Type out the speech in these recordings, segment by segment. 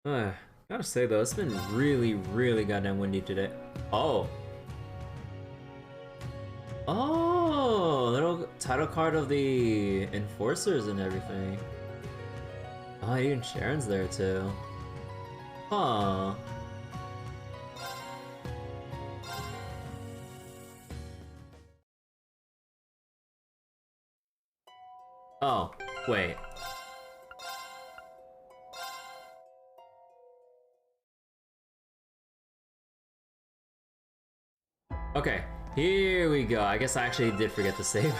Gotta say though, it's been really, really goddamn windy today. Oh. Oh, little title card of the enforcers and everything. Oh, even Sharon's there too. Huh. Oh, wait. Okay, here we go. I guess I actually did forget to save.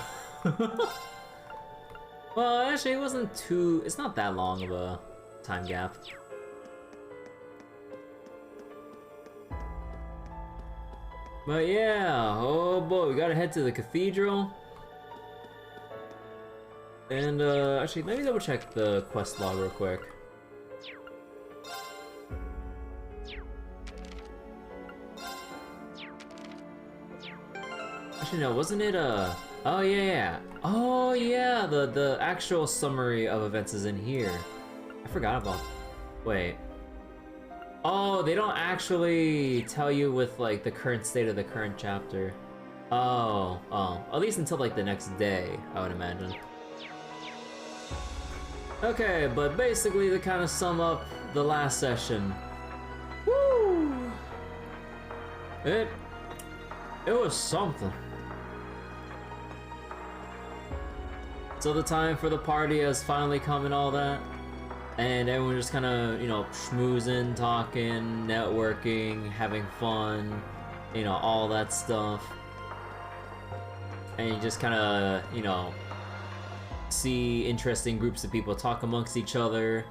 Well, actually, it wasn't too... It's not that long of a time gap. But yeah, oh boy, we gotta head to the cathedral. And actually, let me double check the quest log real quick. Actually, no, wasn't it oh yeah. Oh yeah, the actual summary of events is in here. I forgot about... Wait. Oh, they don't actually tell you with like the current state of the current chapter. Oh, at least until like the next day, I would imagine. Okay, but basically to kind of sum up the last session. Woo! It was something. So the time for the party has finally come and all that. And everyone just kind of, you know, schmoozing, talking, networking, having fun, you know, all that stuff. And you just kind of, you know, see interesting groups of people talk amongst each other.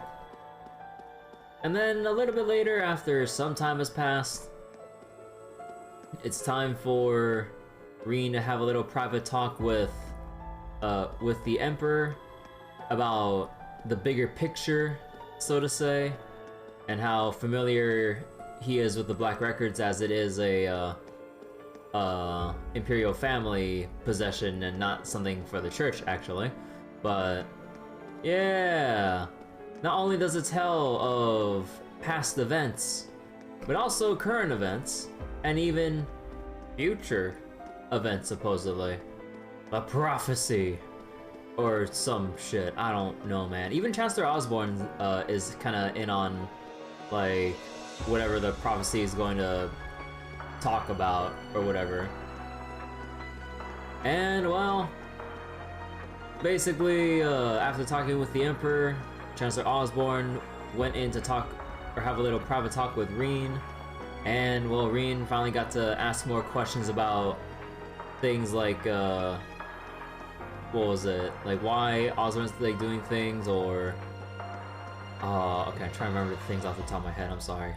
And then a little bit later, after some time has passed, it's time for Reen to have a little private talk with the Emperor about the bigger picture, so to say, and how familiar he is with the Black Records as it is a Imperial family possession and not something for the church, actually. But yeah, not only does it tell of past events, but also current events, and even future events, supposedly. A prophecy. Or some shit, I don't know, man. Even Chancellor Osborne is kind of in on, like, whatever the prophecy is going to talk about, or whatever. And, well, basically, after talking with the Emperor, Chancellor Osborne went in to talk, or have a little private talk with Reen. And, well, Reen finally got to ask more questions about things like, what was it? Like, why Osborne's like doing things, or... okay, I'm trying to remember things off the top of my head, I'm sorry.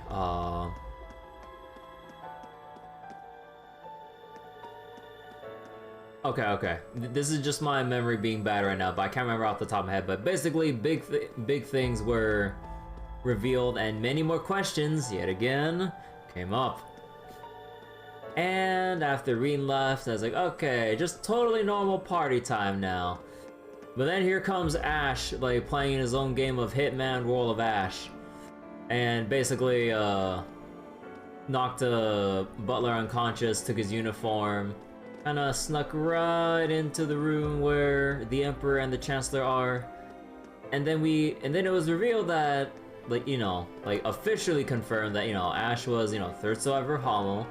Okay. This is just my memory being bad right now, but I can't remember off the top of my head. But basically, big things were revealed, and many more questions, yet again, came up. And after Reen left, I was like, okay, just totally normal party time now. But then here comes Ash, like, playing his own game of Hitman Roll of Ash. And basically, knocked Butler unconscious, took his uniform, kinda snuck right into the room where the Emperor and the Chancellor are. And then it was revealed that, like, you know, like, officially confirmed that, you know, Ash was, you know, third survivor Hommel.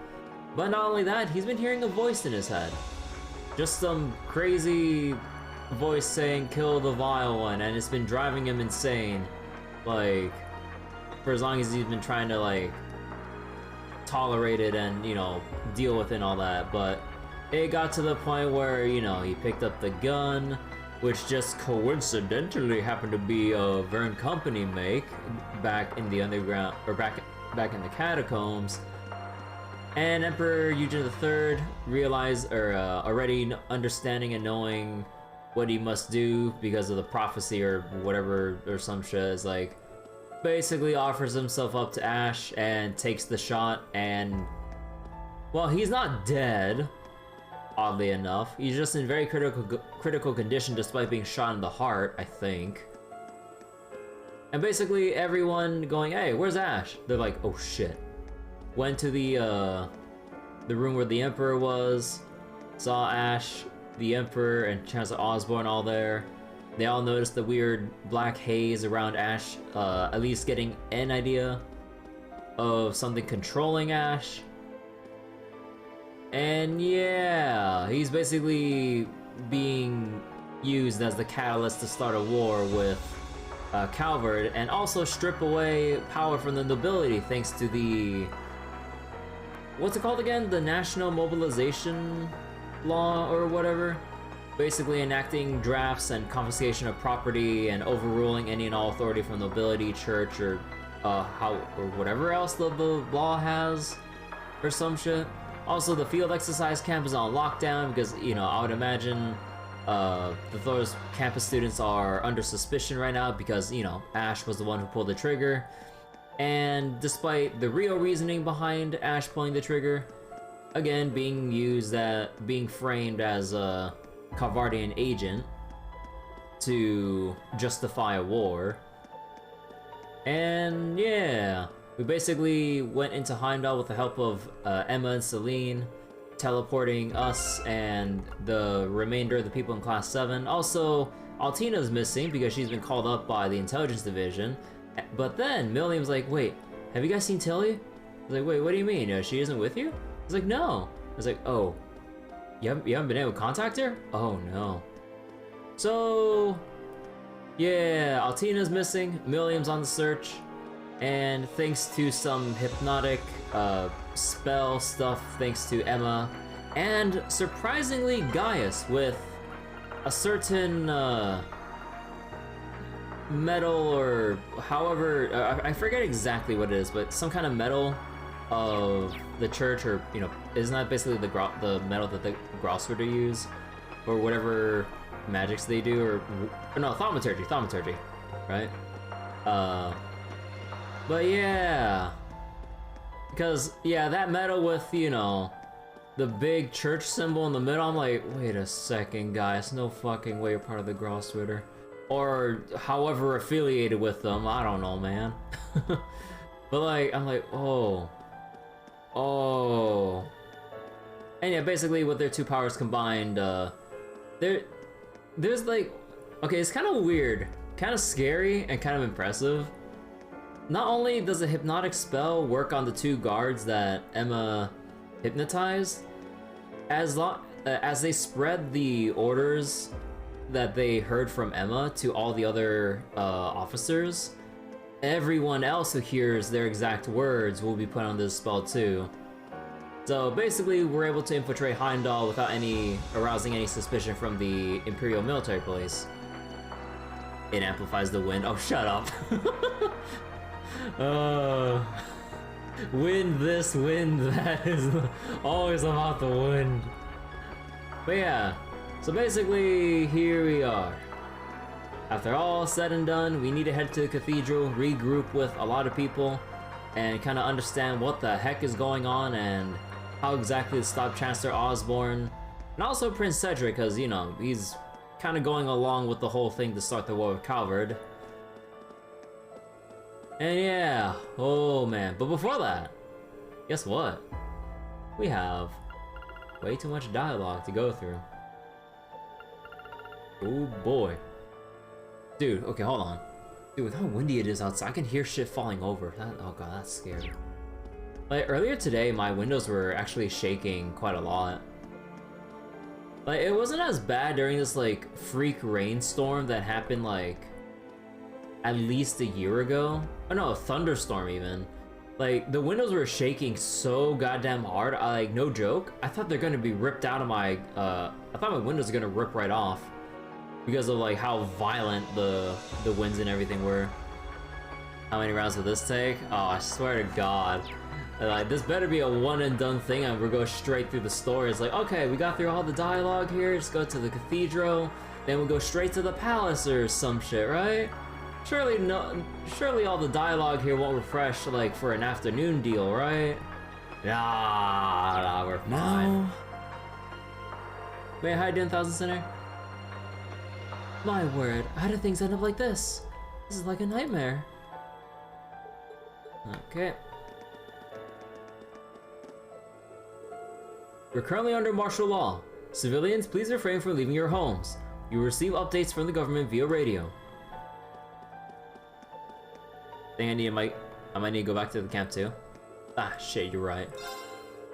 But not only that, he's been hearing a voice in his head. Just some crazy voice saying, kill the vile one, and it's been driving him insane. Like, for as long as he's been trying to, like, tolerate it and, you know, deal with it and all that. But it got to the point where, you know, he picked up the gun, which just coincidentally happened to be a Vern Company make back in the underground, or back in the catacombs. And Emperor Eugene III realized, or already understanding and knowing what he must do because of the prophecy or whatever, or some shit, is like, basically offers himself up to Ash and takes the shot. And, well, he's not dead, oddly enough. He's just in very critical condition despite being shot in the heart, I think. And basically everyone going, hey, where's Ash? They're like, oh shit. Went to the room where the Emperor was, saw Ash, the Emperor, and Chancellor Osborne all there. They all noticed the weird black haze around Ash, at least getting an idea of something controlling Ash. And yeah, he's basically being used as the catalyst to start a war with Calvard, and also strip away power from the nobility thanks to the... what's it called again? The National Mobilization Law or whatever? Basically enacting drafts and confiscation of property and overruling any and all authority from nobility, church, or whatever else the law has, or some shit. Also, the field exercise camp is on lockdown because, you know, I would imagine those campus students are under suspicion right now because, you know, Ash was the one who pulled the trigger. And despite the real reasoning behind Ash pulling the trigger, again, being framed as a Calvardian agent to justify a war. And yeah, we basically went into Heimdallr with the help of Emma and Celine, teleporting us and the remainder of the people in Class 7. Also, Altina's missing because she's been called up by the Intelligence Division. But then Milliam's like, wait, have you guys seen Tilly? I was like, wait, what do you mean? She isn't with you? I was like, no. I was like, oh, you haven't been able to contact her? Oh no. So, yeah, Altina's missing, Milliam's on the search, and thanks to some hypnotic spell stuff, thanks to Emma, and surprisingly Gaius with a certain metal or however, I forget exactly what it is, but some kind of metal of the church, or, you know, isn't that basically the metal that the Grossritter use, or whatever magics they do, or no, thaumaturgy, right? But yeah, because yeah, that metal with, you know, the big church symbol in the middle, I'm like, wait a second, guys, no fucking way you're part of the Grossritter, or however affiliated with them, I don't know, man. But like, I'm like, oh. And yeah, basically with their two powers combined, there's like, okay, it's kind of weird, kind of scary, and kind of impressive. Not only does a hypnotic spell work on the two guards that Emma hypnotized, as they spread the orders that they heard from Emma to all the other officers, everyone else who hears their exact words will be put on this spell too. So basically, we're able to infiltrate Heimdallr without arousing any suspicion from the Imperial military police. It amplifies the wind. Oh, shut up. Wind this, wind that, is always about the wind. But yeah, so basically, here we are. After all said and done, we need to head to the cathedral, regroup with a lot of people, and kind of understand what the heck is going on and how exactly to stop Chancellor Osborne, and also Prince Cedric, because, you know, he's kind of going along with the whole thing to start the war with Calvard. And yeah, oh man, but before that, guess what? We have way too much dialogue to go through. Oh boy. Dude, okay, hold on. Dude, with how windy it is outside, I can hear shit falling over. Oh god, that's scary. Like, earlier today, my windows were actually shaking quite a lot. Like, it wasn't as bad during this, like, freak rainstorm that happened, like, at least a year ago. Oh no, a thunderstorm even. Like, the windows were shaking so goddamn hard, like, no joke. I thought they're gonna be ripped out of my, I thought my windows were gonna rip right off. Because of, like, how violent the winds and everything were. How many rounds will this take? Oh, I swear to god. Like, this better be a one and done thing and we'll go straight through the story. It's like, okay, we got through all the dialogue here, just go to the cathedral, then we'll go straight to the palace or some shit, right? Surely all the dialogue here won't refresh, like, for an afternoon deal, right? Nah, we're fine. No. Wait, how you doing, Thousand Center? My word, how do things end up like this? This is like a nightmare. Okay. You're currently under martial law. Civilians, please refrain from leaving your homes. You will receive updates from the government via radio. Think I might need to go back to the camp too. Ah, shit, you're right.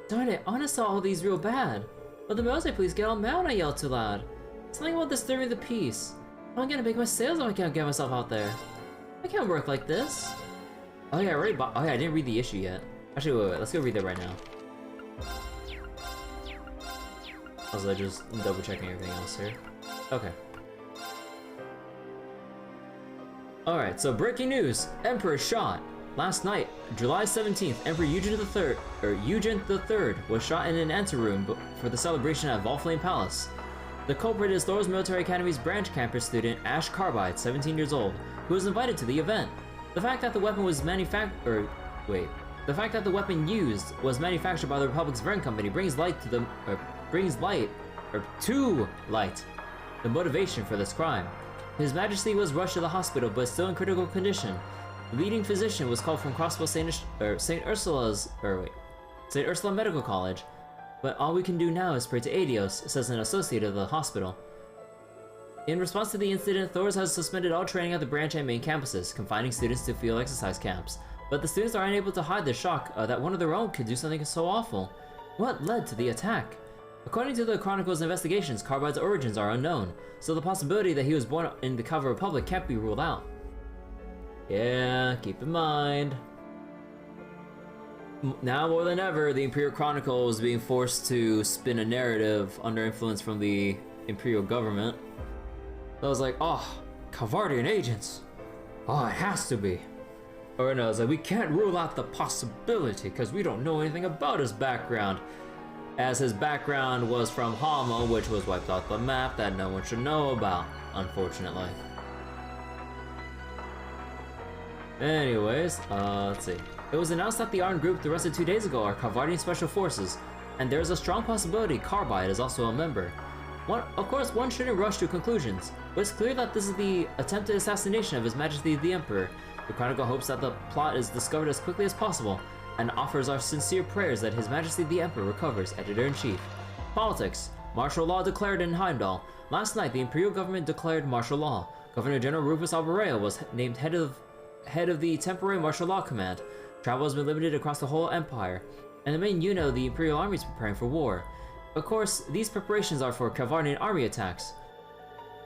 Darn it, honest all these real bad. But the military police get all mad when I yell too loud. Something about disturbing the peace. I'm gonna make my sales if I can't get myself out there. I can't work like this. Oh yeah, I didn't read the issue yet. Actually, wait, let's go read that right now. I was just double checking everything else here. Okay. Alright, so breaking news! Emperor shot! Last night, July 17th, Emperor Eugen III was shot in an anteroom for the celebration at Valflame Palace. The culprit is Thor's Military Academy's branch campus student Ash Carbide, 17 years old, who was invited to the event. The fact that the weapon was used was manufactured by the Republic's Vern Company brings to light the motivation for this crime. His Majesty was rushed to the hospital but still in critical condition. The leading physician was called from Crossbow St. Ursula Medical College, but all we can do now is pray to Adios, says an associate of the hospital. In response to the incident, Thors has suspended all training at the branch and main campuses, confining students to field exercise camps. But the students are unable to hide the shock that one of their own could do something so awful. What led to the attack? According to the Chronicle's investigations, Carbide's origins are unknown, so the possibility that he was born in the Cavalry Republic can't be ruled out. Yeah, keep in mind. Now more than ever, the Imperial Chronicle is being forced to spin a narrative under influence from the Imperial government. So I was like, oh, Calvardian agents. Oh, it has to be. Or no, it's like, we can't rule out the possibility because we don't know anything about his background. As his background was from Hama, which was wiped off the map that no one should know about, unfortunately. Anyways, let's see. It was announced that the armed group arrested 2 days ago are Calvardian Special Forces, and there's a strong possibility Carbide is also a member. Of course, one shouldn't rush to conclusions, but it's clear that this is the attempted assassination of His Majesty the Emperor. The Chronicle hopes that the plot is discovered as quickly as possible, and offers our sincere prayers that His Majesty the Emperor recovers, Editor-in-Chief. Politics. Martial law declared in Heimdallr. Last night, the Imperial government declared martial law. Governor General Rufus Alvarez was named head of the temporary martial law command. Travel has been limited across the whole empire, and the main unit of the Imperial Army is preparing for war. Of course, these preparations are for Calvardian army attacks,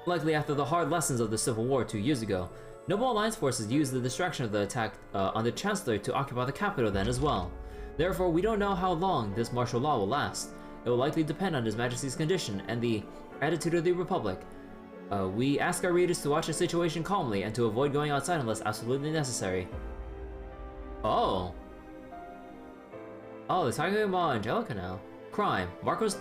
likely after the hard lessons of the Civil War 2 years ago. Noble Alliance forces used the distraction of the attack on the Chancellor to occupy the capital then as well. Therefore, we don't know how long this martial law will last. It will likely depend on His Majesty's condition and the attitude of the Republic. We ask our readers to watch the situation calmly and to avoid going outside unless absolutely necessary. Oh, they're talking about Angelica now. Crime. Marcos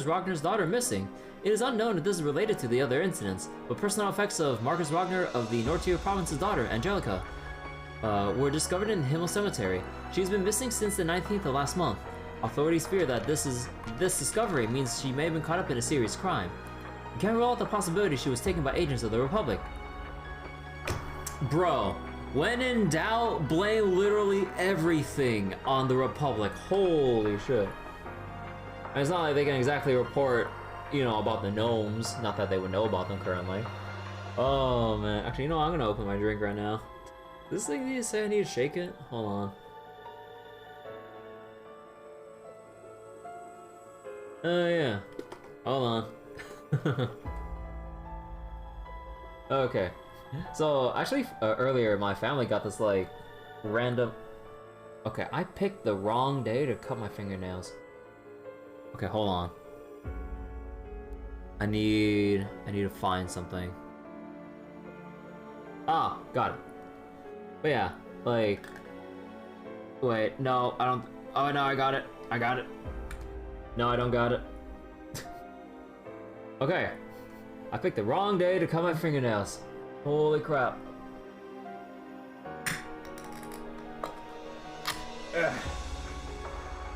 Ragnar's daughter missing. It is unknown if this is related to the other incidents, but personal effects of Marcus Ragnar of the Nortier province's daughter, Angelica, were discovered in Himmel Cemetery. She's been missing since the 19th of last month. Authorities fear that this discovery means she may have been caught up in a serious crime. You can't rule out the possibility she was taken by agents of the Republic. Bro, when in doubt, blame literally everything on the Republic. Holy shit. And it's not like they can exactly report, you know, about the gnomes. Not that they would know about them currently. Oh man, actually, you know, I'm gonna open my drink right now. Does this thing need to say I need to shake it? Hold on. Oh yeah. Hold on. Okay. So actually, earlier my family got this like random. Okay, I picked the wrong day to cut my fingernails. Okay, hold on. I need to find something. Ah, got it. But yeah, like, wait, no, I don't. Oh no, I got it. I got it. No, I don't got it. Okay, I picked the wrong day to cut my fingernails. Holy crap. Ugh.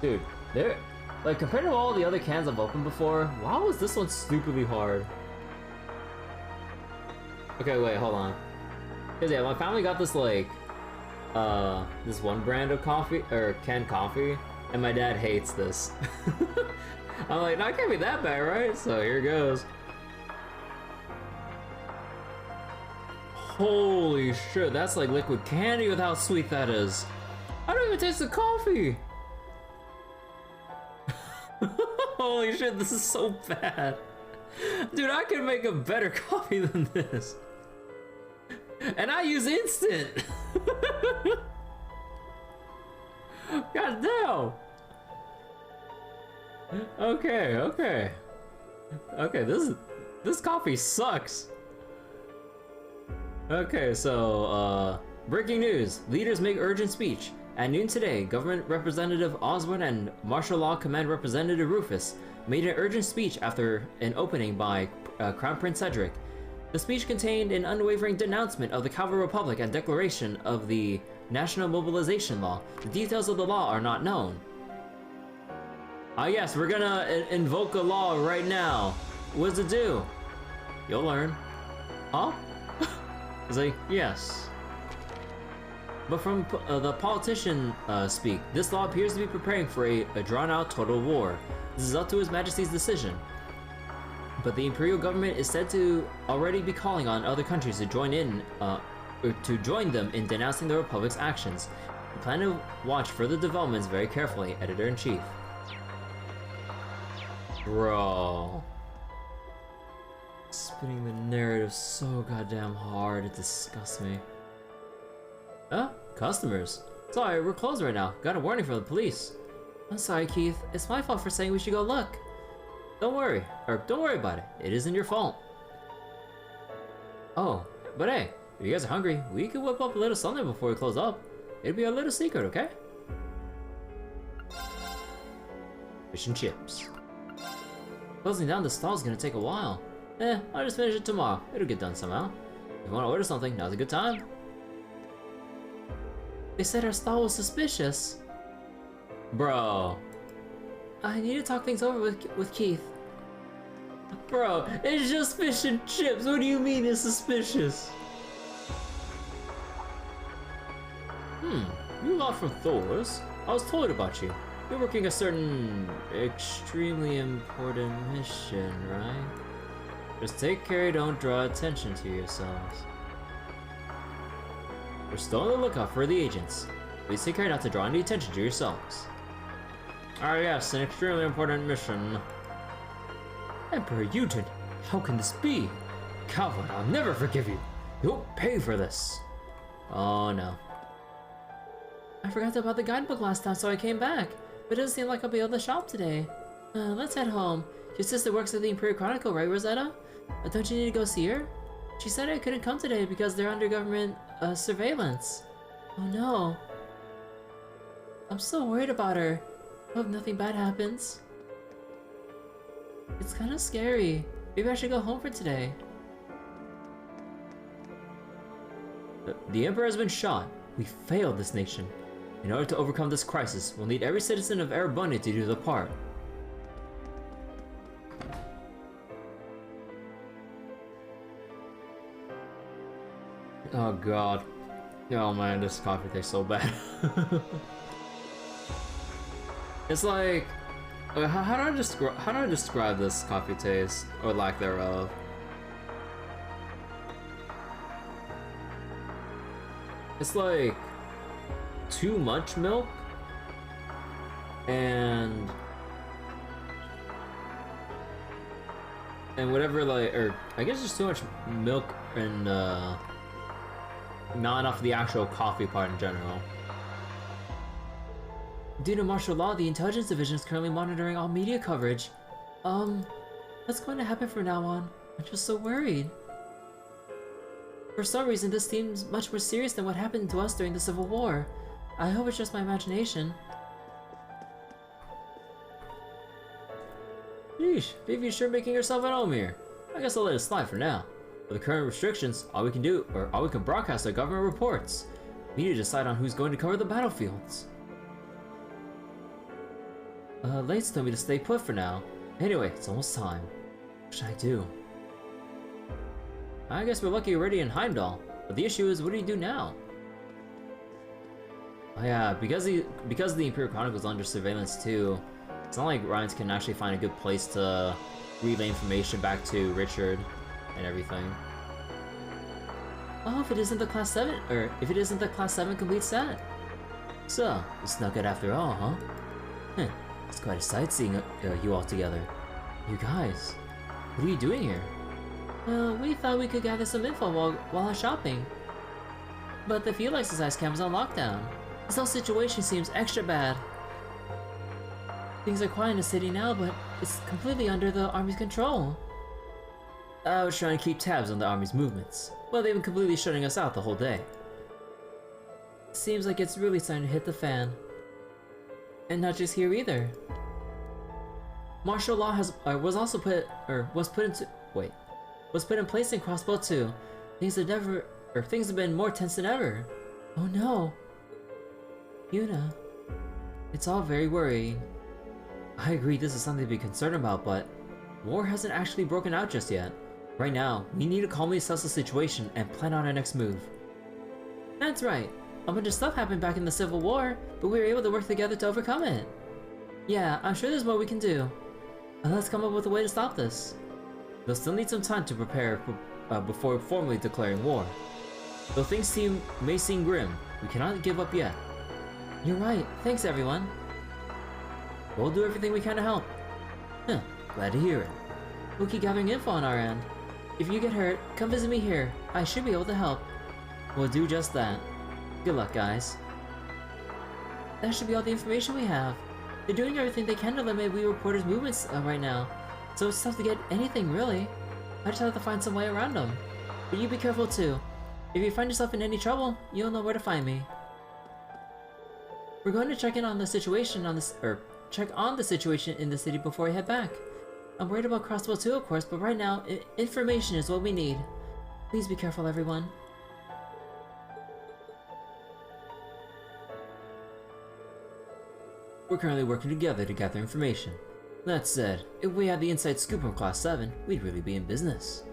Dude, there. Like, compared to all the other cans I've opened before, why was this one stupidly hard? Okay, wait, hold on. Cause yeah, my family got this like, this one brand of coffee, or canned coffee, and my dad hates this. I'm like, no, it can't be that bad, right? So here goes. Holy shit, that's like liquid candy with how sweet that is. I don't even taste the coffee. Holy shit, this is so bad. Dude, I could make a better coffee than this. And I use instant. God damn. Okay, this coffee sucks. Okay, so breaking news. Leaders make urgent speech. At noon today, Government Representative Osborne and Martial Law Command Representative Rufus made an urgent speech after an opening by Crown Prince Cedric. The speech contained an unwavering denouncement of the Cavalry Republic and declaration of the National Mobilization Law. The details of the law are not known. Ah yes, we're gonna invoke a law right now. What does it do? You'll learn. Huh? He's like, yes. But from the politician speak, this law appears to be preparing for a drawn-out total war. This is up to His Majesty's decision. But the Imperial government is said to already be calling on other countries to join in, or to join them in denouncing the Republic's actions. We plan to watch further developments very carefully, Editor-in-Chief. Bro. Spinning the narrative so goddamn hard, it disgusts me. Customers. Sorry, we're closed right now. Got a warning from the police. I'm sorry, Keith. It's my fault for saying we should go look. Don't worry about it. It isn't your fault. Oh, but hey, if you guys are hungry, we can whip up a little something before we close up. It'll be a little secret, okay? Fish and chips. Closing down the stall's gonna take a while. I'll just finish it tomorrow. It'll get done somehow. If you want to order something, now's a good time. They said our stall was suspicious. Bro. I need to talk things over with Keith. Bro, it's just fish and chips. What do you mean it's suspicious? You got from Thor's. I was told about you. You're working a certain extremely important mission, right? Just take care, don't draw attention to yourselves. We're still on the lookout for the agents. Please take care not to draw any attention to yourselves. Ah yes, an extremely important mission. Emperor Eugen, how can this be? Calvin, I'll never forgive you. You'll pay for this. Oh no. I forgot about the guidebook last time, so I came back. But it doesn't seem like I'll be able to shop today. Let's head home. Your sister works at the Imperial Chronicle, right, Rosetta? Don't you need to go see her? She said I couldn't come today because they're under government surveillance. Oh no. I'm so worried about her. I hope nothing bad happens. It's kind of scary. Maybe I should go home for today. The Emperor has been shot. We failed this nation. In order to overcome this crisis, we'll need every citizen of Erebunny to do their part. Oh god. Oh man, this coffee tastes so bad. It's like, how do I describe this coffee taste or lack thereof? It's like too much milk and whatever, like, or I guess just too much milk and not enough of the actual coffee part in general. Due to martial law, the intelligence division is currently monitoring all media coverage. What's going to happen from now on? I'm just so worried. For some reason, this seems much more serious than what happened to us during the Civil War. I hope it's just my imagination. Yeesh, Vivi's sure making herself at home here. I guess I'll let it slide for now. With the current restrictions, all we can broadcast are government reports. We need to decide on who's going to cover the battlefields. Lates told me to stay put for now. Anyway, it's almost time. What should I do? I guess we're lucky you're already in Heimdallr. But the issue is, what do you do now? Oh yeah, because the Imperial Chronicles is under surveillance too, it's not like Ryan can actually find a good place to relay information back to Richard and everything. Oh, if it isn't the Class 7, or if it isn't the Class 7 complete set. So, you snuck it after all, huh? Heh, it's quite a sight seeing you all together. You guys, what are you doing here? Well, we thought we could gather some info while shopping. But the field exercise camp is on lockdown. This whole situation seems extra bad. Things are quiet in the city now, but it's completely under the Army's control. I was trying to keep tabs on the Army's movements. Well, they've been completely shutting us out the whole day. Seems like it's really starting to hit the fan. And not just here either. Martial law was put in place in Crossbow 2. Things have been more tense than ever. Oh no. Yuna. It's all very worrying. I agree this is something to be concerned about, but war hasn't actually broken out just yet. Right now, we need to calmly assess the situation and plan out our next move. That's right. A bunch of stuff happened back in the Civil War, but we were able to work together to overcome it. Yeah, I'm sure there's more we can do. Let's come up with a way to stop this. We'll still need some time to prepare before formally declaring war. Though things may seem grim, we cannot give up yet. You're right. Thanks, everyone. We'll do everything we can to help. Huh, glad to hear it. We'll keep gathering info on our end. If you get hurt, come visit me here. I should be able to help. We'll do just that. Good luck, guys. That should be all the information we have. They're doing everything they can to limit we reporters' movements right now, so it's tough to get anything, really. I just have to find some way around them. But you be careful too. If you find yourself in any trouble, you'll know where to find me. We're going to check on the situation in the city before we head back. I'm worried about Crossbow 2, of course, but right now, information is what we need. Please be careful, everyone. We're currently working together to gather information. That said, if we had the inside scoop from Class 7, we'd really be in business.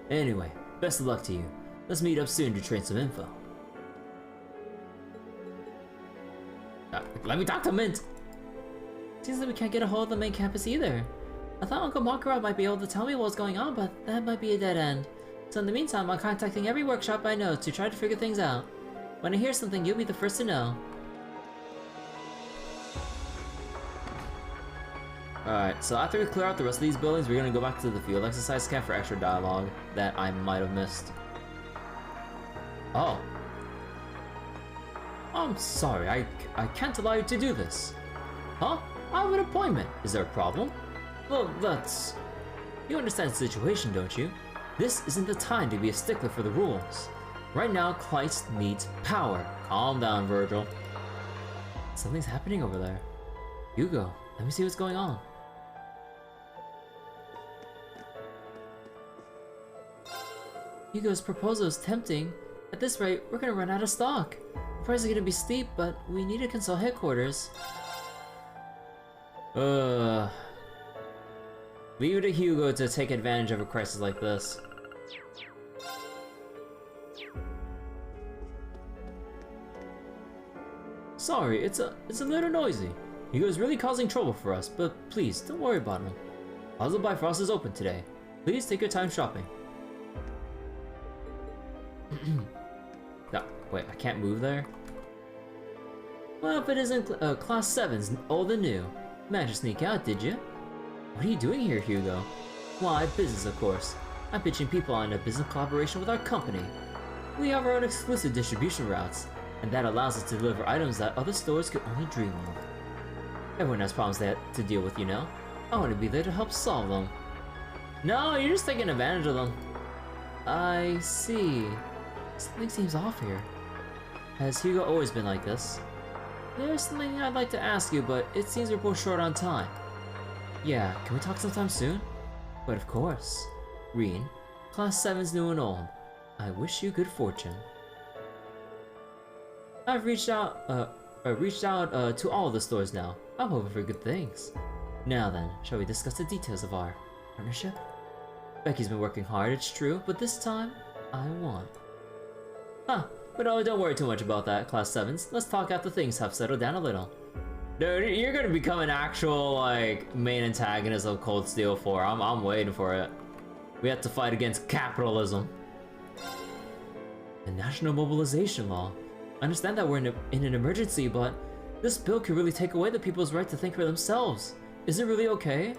Anyway, best of luck to you. Let's meet up soon to trade some info. Let me talk to Mint! Seems like we can't get a hold of the main campus either. I thought Uncle Makarov might be able to tell me what's going on, but that might be a dead end. So in the meantime, I'm contacting every workshop I know to try to figure things out. When I hear something, you'll be the first to know. Alright, so after we clear out the rest of these buildings, we're gonna go back to the field exercise camp for extra dialogue that I might have missed. Oh. I'm sorry, I can't allow you to do this. Huh? I have an appointment. Is there a problem? Well, that's... You understand the situation, don't you? This isn't the time to be a stickler for the rules. Right now, Kleist needs power. Calm down, Virgil. Something's happening over there. Hugo, let me see what's going on. Hugo's proposal is tempting. At this rate, we're gonna run out of stock. The price is gonna be steep, but we need to consult headquarters. Leave it to Hugo to take advantage of a crisis like this. Sorry, it's a little noisy. Hugo's really causing trouble for us, but please, don't worry about him. Puzzle Bifrost is open today. Please take your time shopping. No, wait, I can't move there? Well, if it isn't Class 7's old and new. Managed to sneak out, did you? What are you doing here, Hugo? Why, business, of course. I'm pitching people on a business collaboration with our company. We have our own exclusive distribution routes, and that allows us to deliver items that other stores could only dream of. Everyone has problems they have to deal with, you know? I want to be there to help solve them. No, you're just taking advantage of them. I see. Something seems off here. Has Hugo always been like this? There's something I'd like to ask you, but it seems we're both short on time. Yeah, can we talk sometime soon? But of course. Reen, Class 7's new and old. I wish you good fortune. I've reached out to all the stores now. I'm hoping for good things. Now then, shall we discuss the details of our partnership? Becky's been working hard, it's true, but this time, I won. Huh, but no, don't worry too much about that, Class 7s. Let's talk after things have settled down a little. Dude, you're gonna become an actual, like, main antagonist of Cold Steel 4. I'm waiting for it. We have to fight against capitalism. The National Mobilization Law. I understand that we're in an emergency, but this bill could really take away the people's right to think for themselves. Is it really okay?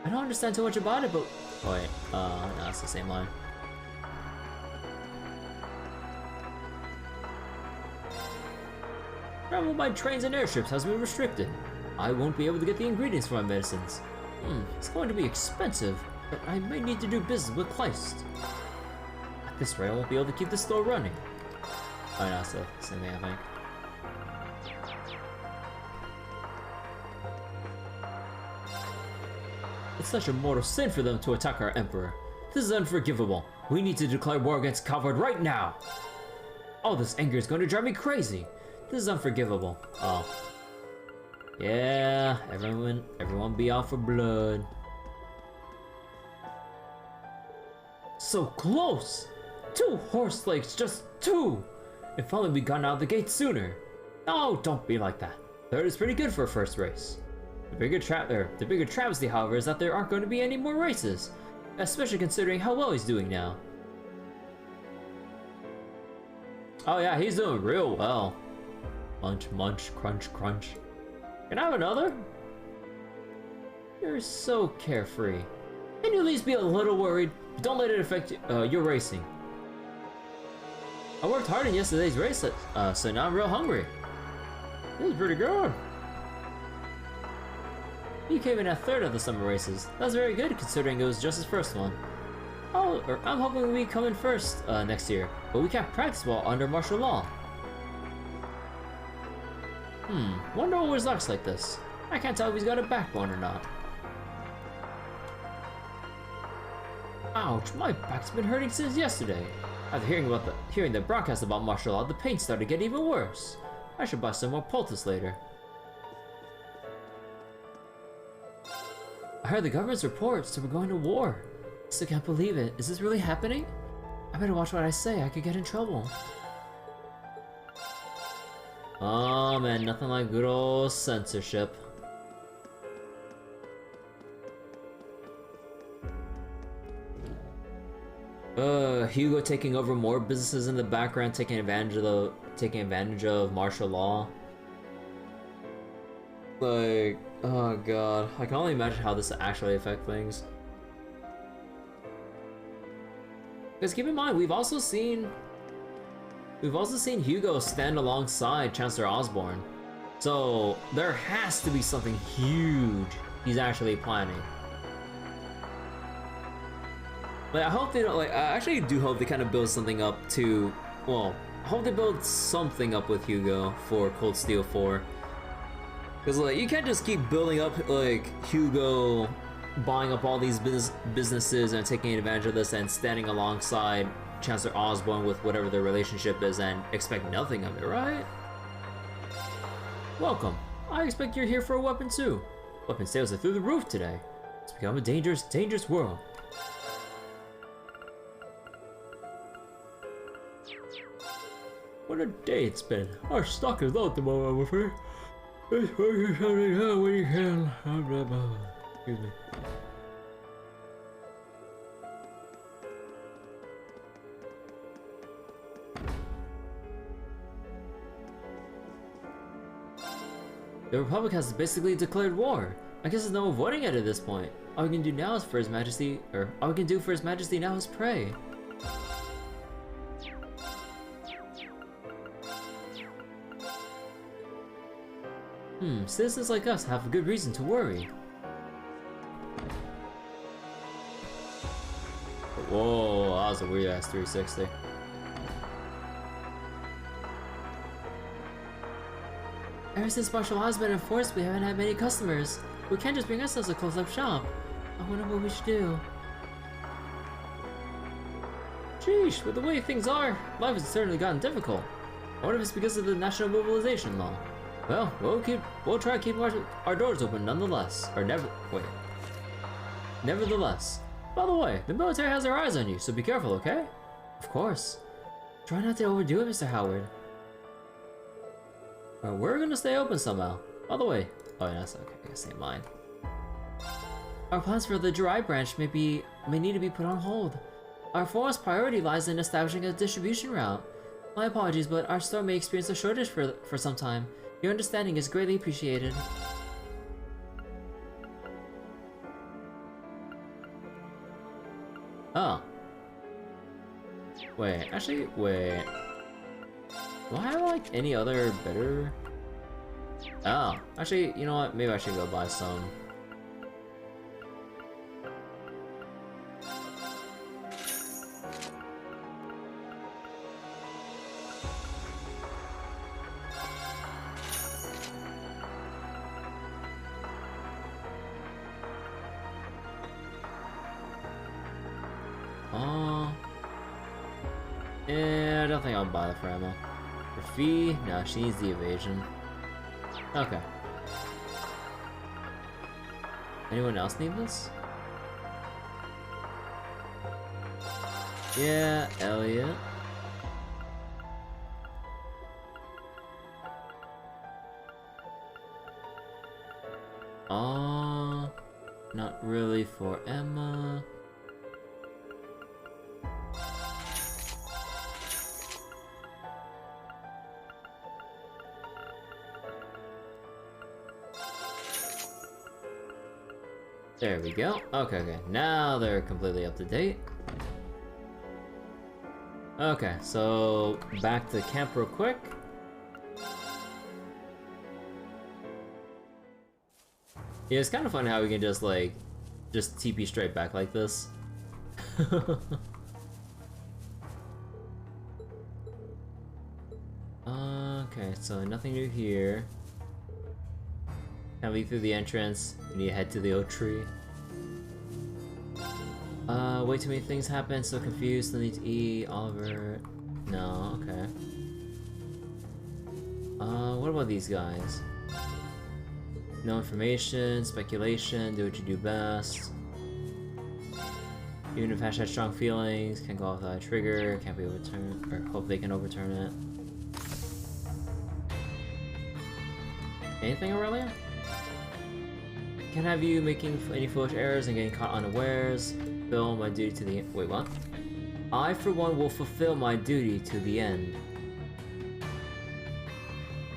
I don't understand too much about it, but... Oh wait, no, that's the same line. Travel by trains and airships has been restricted. I won't be able to get the ingredients for my medicines. It's going to be expensive, but I might need to do business with Kleist. At this rate, I won't be able to keep the store running. Oh no, it's the same thing, I think. It's such a mortal sin for them to attack our Emperor. This is unforgivable. We need to declare war against Calvard right now! All this anger is going to drive me crazy. This is unforgivable. Oh. Yeah, everyone be out for blood. So close! 2 horse legs, just 2! If only we gotten out of the gate sooner. Oh, don't be like that. 3rd is pretty good for a first race. The bigger travesty, however, is that there aren't going to be any more races, especially considering how well he's doing now. Oh yeah, he's doing real well. Munch, munch, crunch, crunch. Can I have another? You're so carefree. Can you at least be a little worried? But don't let it affect your racing. I worked hard in yesterday's race, so now I'm real hungry. This is pretty good. You came in at 3rd of the summer races. That's very good considering it was just his first one. Oh, I'm hoping we come in first next year, but we can't practice well under martial law. Wonder what his luck's like this. I can't tell if he's got a backbone or not. Ouch, my back's been hurting since yesterday. After hearing the broadcast about martial law, the pain started to get even worse. I should buy some more poultice later. I heard the government's report, so we're going to war. Still can't believe it. Is this really happening? I better watch what I say, I could get in trouble. Oh man, nothing like good old censorship. Hugo taking over more businesses in the background, taking advantage of martial law. Like, oh god, I can only imagine how this actually affects things. Because keep in mind, we've also seen Hugo stand alongside Chancellor Osborne. So there has to be something huge he's actually planning. Like, I hope they don't, like, I actually do hope they kind of build something up to, well, I hope they build something up with Hugo for Cold Steel 4. Because, like, you can't just keep building up, like, Hugo buying up all these businesses and taking advantage of this and standing alongside Chancellor Osborne with whatever their relationship is and expect nothing of it, right? Welcome. I expect you're here for a weapon too. Weapon sales are through the roof today. It's become a dangerous, dangerous world. What a day it's been. Our stock is low at the moment, I'm afraid. Excuse me. The Republic has basically declared war. I guess there's no avoiding it at this point. All we can do now is for His Majesty, or all we can do for His Majesty now is pray. Citizens like us have a good reason to worry. Whoa, that was a weird ass 360. Ever since martial law has been enforced, we haven't had many customers. We can't just bring ourselves a close-up shop. I wonder what we should do. Sheesh, with the way things are, life has certainly gotten difficult. I wonder if it's because of the National Mobilization Law. Well, we'll try to keep our doors open nonetheless. Or nevertheless. By the way, the military has their eyes on you, so be careful, okay? Of course. Try not to overdo it, Mr. Howard. We're gonna stay open somehow. By the way, oh yeah, that's okay, I guess ain't mine. Our plans for the Jirai branch may need to be put on hold. Our foremost priority lies in establishing a distribution route. My apologies, but our store may experience a shortage for some time. Your understanding is greatly appreciated. Oh. Wait, actually, wait. Do I have, like, any other better... Oh, actually, you know what? Maybe I should go buy some. Yeah, I don't think I'll buy the for ammo. For Fee? No, she needs the evasion. Okay. Anyone else need this? Yeah, Elliot. Not really for Emma. There we go. Okay, now they're completely up to date. Okay, so back to camp real quick. Yeah, it's kind of funny how we can just like, just TP straight back like this. Okay, so nothing new here. Can't leave through the entrance. You need to head to the oak tree. Way too many things happen, so confused, still need to eat. Oliver. No, okay. What about these guys? No information, speculation, do what you do best. Even if Ash has strong feelings, can't go off without a trigger, can't be overturned, or hope they can overturn it. Anything, Aurelia? Can't have you making any foolish errors and getting caught unawares. Fulfill my duty to the end. Wait, what? I, for one, will fulfill my duty to the end.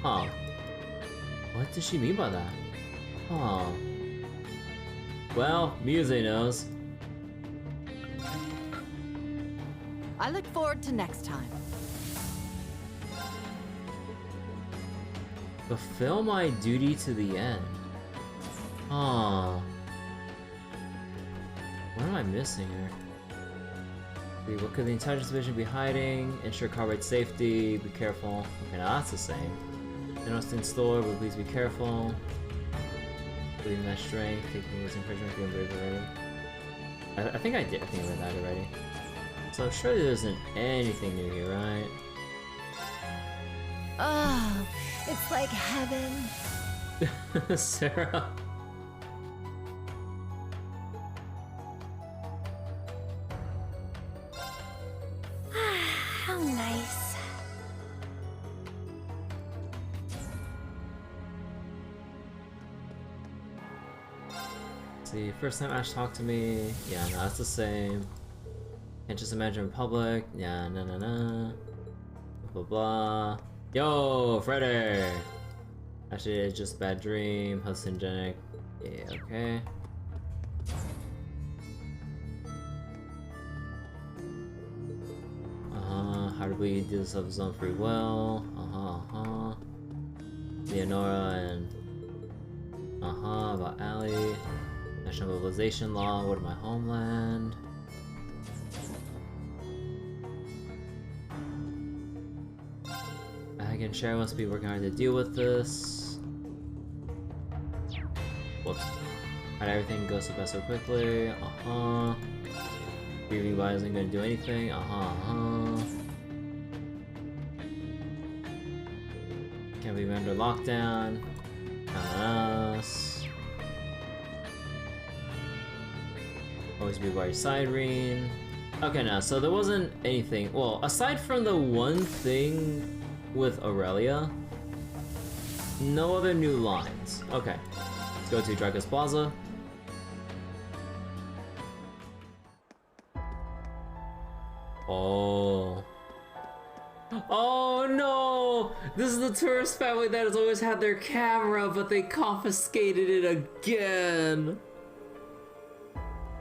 Huh. What does she mean by that? Huh. Well, Muse knows. I look forward to next time. Fulfill my duty to the end. Huh. What am I missing here? See, what could the intelligence division be hiding? Ensure car ride safety, be careful. Okay, now that's the same. Innocent store, but please be careful. Believe my strength, taking this encouragement, being brave already. I think I did. I think I read that already. So surely there isn't anything new here, right? Oh, it's like heaven. Sarah. How nice. See, first time Ash talked to me. Yeah, no, that's the same. Can't just imagine in public. Yeah, nah. Blah blah. Yo, Freddy! Actually, it's just bad dream, hallucinogenic. Yeah, okay. How do we do this of his own free will? Leonora and about Allie. National mobilization law, what of my homeland? Again, Sharon must be working hard to deal with this. Whoops. How'd everything go so fast so quickly? Rebuy isn't gonna do anything. Can't be under lockdown. Not us. Always be by your side, Reen. Okay, now, so there wasn't anything. Well, aside from the one thing with Aurelia, no other new lines. Okay, let's go to Dreichels Plaza. Oh. Oh no! This is the tourist family that has always had their camera, but they confiscated it again.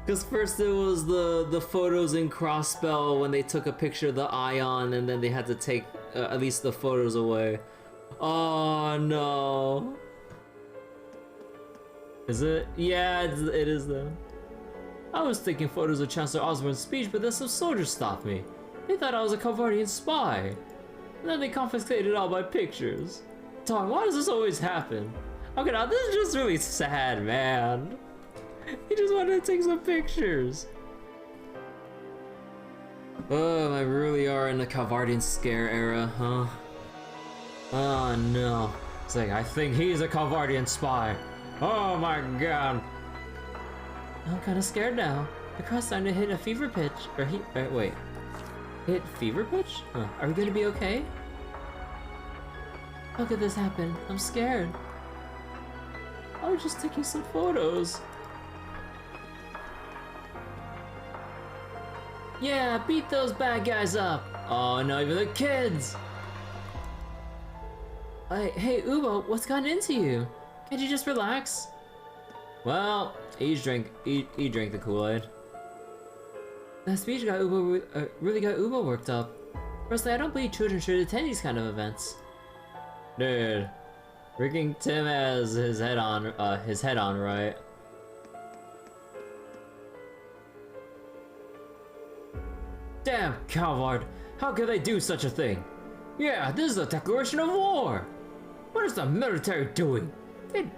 Because first it was the photos in Crossspell when they took a picture of the Ion, and then they had to take at least the photos away. Oh no. Is it? Yeah, it is though. I was taking photos of Chancellor Osborne's speech, but then some soldiers stopped me. They thought I was a Calvardian spy. And then they confiscated all my pictures. Darn, why does this always happen? Okay, now this is just really sad, man. He just wanted to take some pictures. Oh, I really are in the Calvardian scare era, huh? Oh no. It's like, I think he's a Calvardian spy. Oh my god. I'm kinda scared now. The crowd's starting to hit a fever pitch. Wait. Hit fever pitch? Huh. Are we gonna be okay? How could this happen? I'm scared. I was just taking some photos. Yeah, beat those bad guys up. Oh, not even the kids. Hey, Ubo, what's gotten into you? Can't you just relax? Well, he drank the Kool-Aid. That speech got really got Ubo worked up. Personally, I don't believe children should attend these kind of events. Dude, freaking Tim has his head on, right? Damn, Calvard! How could they do such a thing? Yeah, this is a declaration of war! What is the military doing?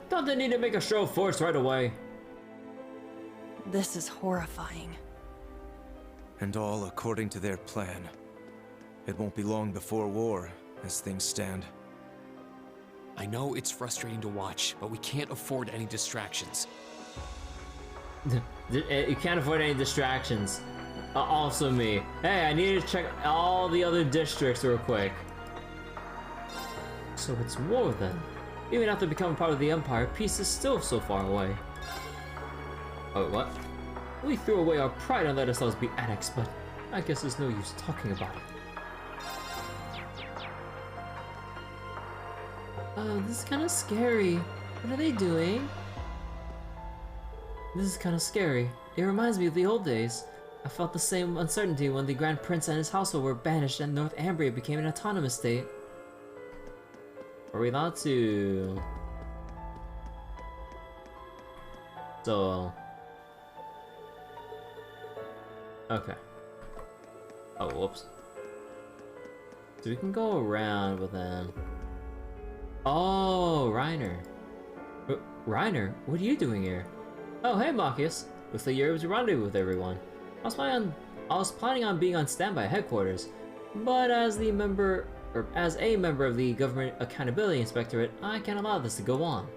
Don't they need to make a show of force right away? This is horrifying. And all according to their plan. It won't be long before war, as things stand. I know it's frustrating to watch, but we can't afford any distractions. You can't afford any distractions. Also me. Hey, I need to check all the other districts real quick. So it's war then. Even after becoming part of the Empire, peace is still so far away. Oh, what? We threw away our pride and let ourselves be annexed, but I guess there's no use talking about it. This is kind of scary. What are they doing? This is kind of scary. It reminds me of the old days. I felt the same uncertainty when the Grand Prince and his household were banished and Northumbria became an autonomous state. Are we allowed to... So... Okay. Oh, whoops. So we can go around, but then... Oh, Reiner. Reiner, what are you doing here? Oh, hey, Marcus. Looks like you're able to rendezvous with everyone. I was planning on being on standby at headquarters, but as a member of the Government Accountability Inspectorate, I can't allow this to go on.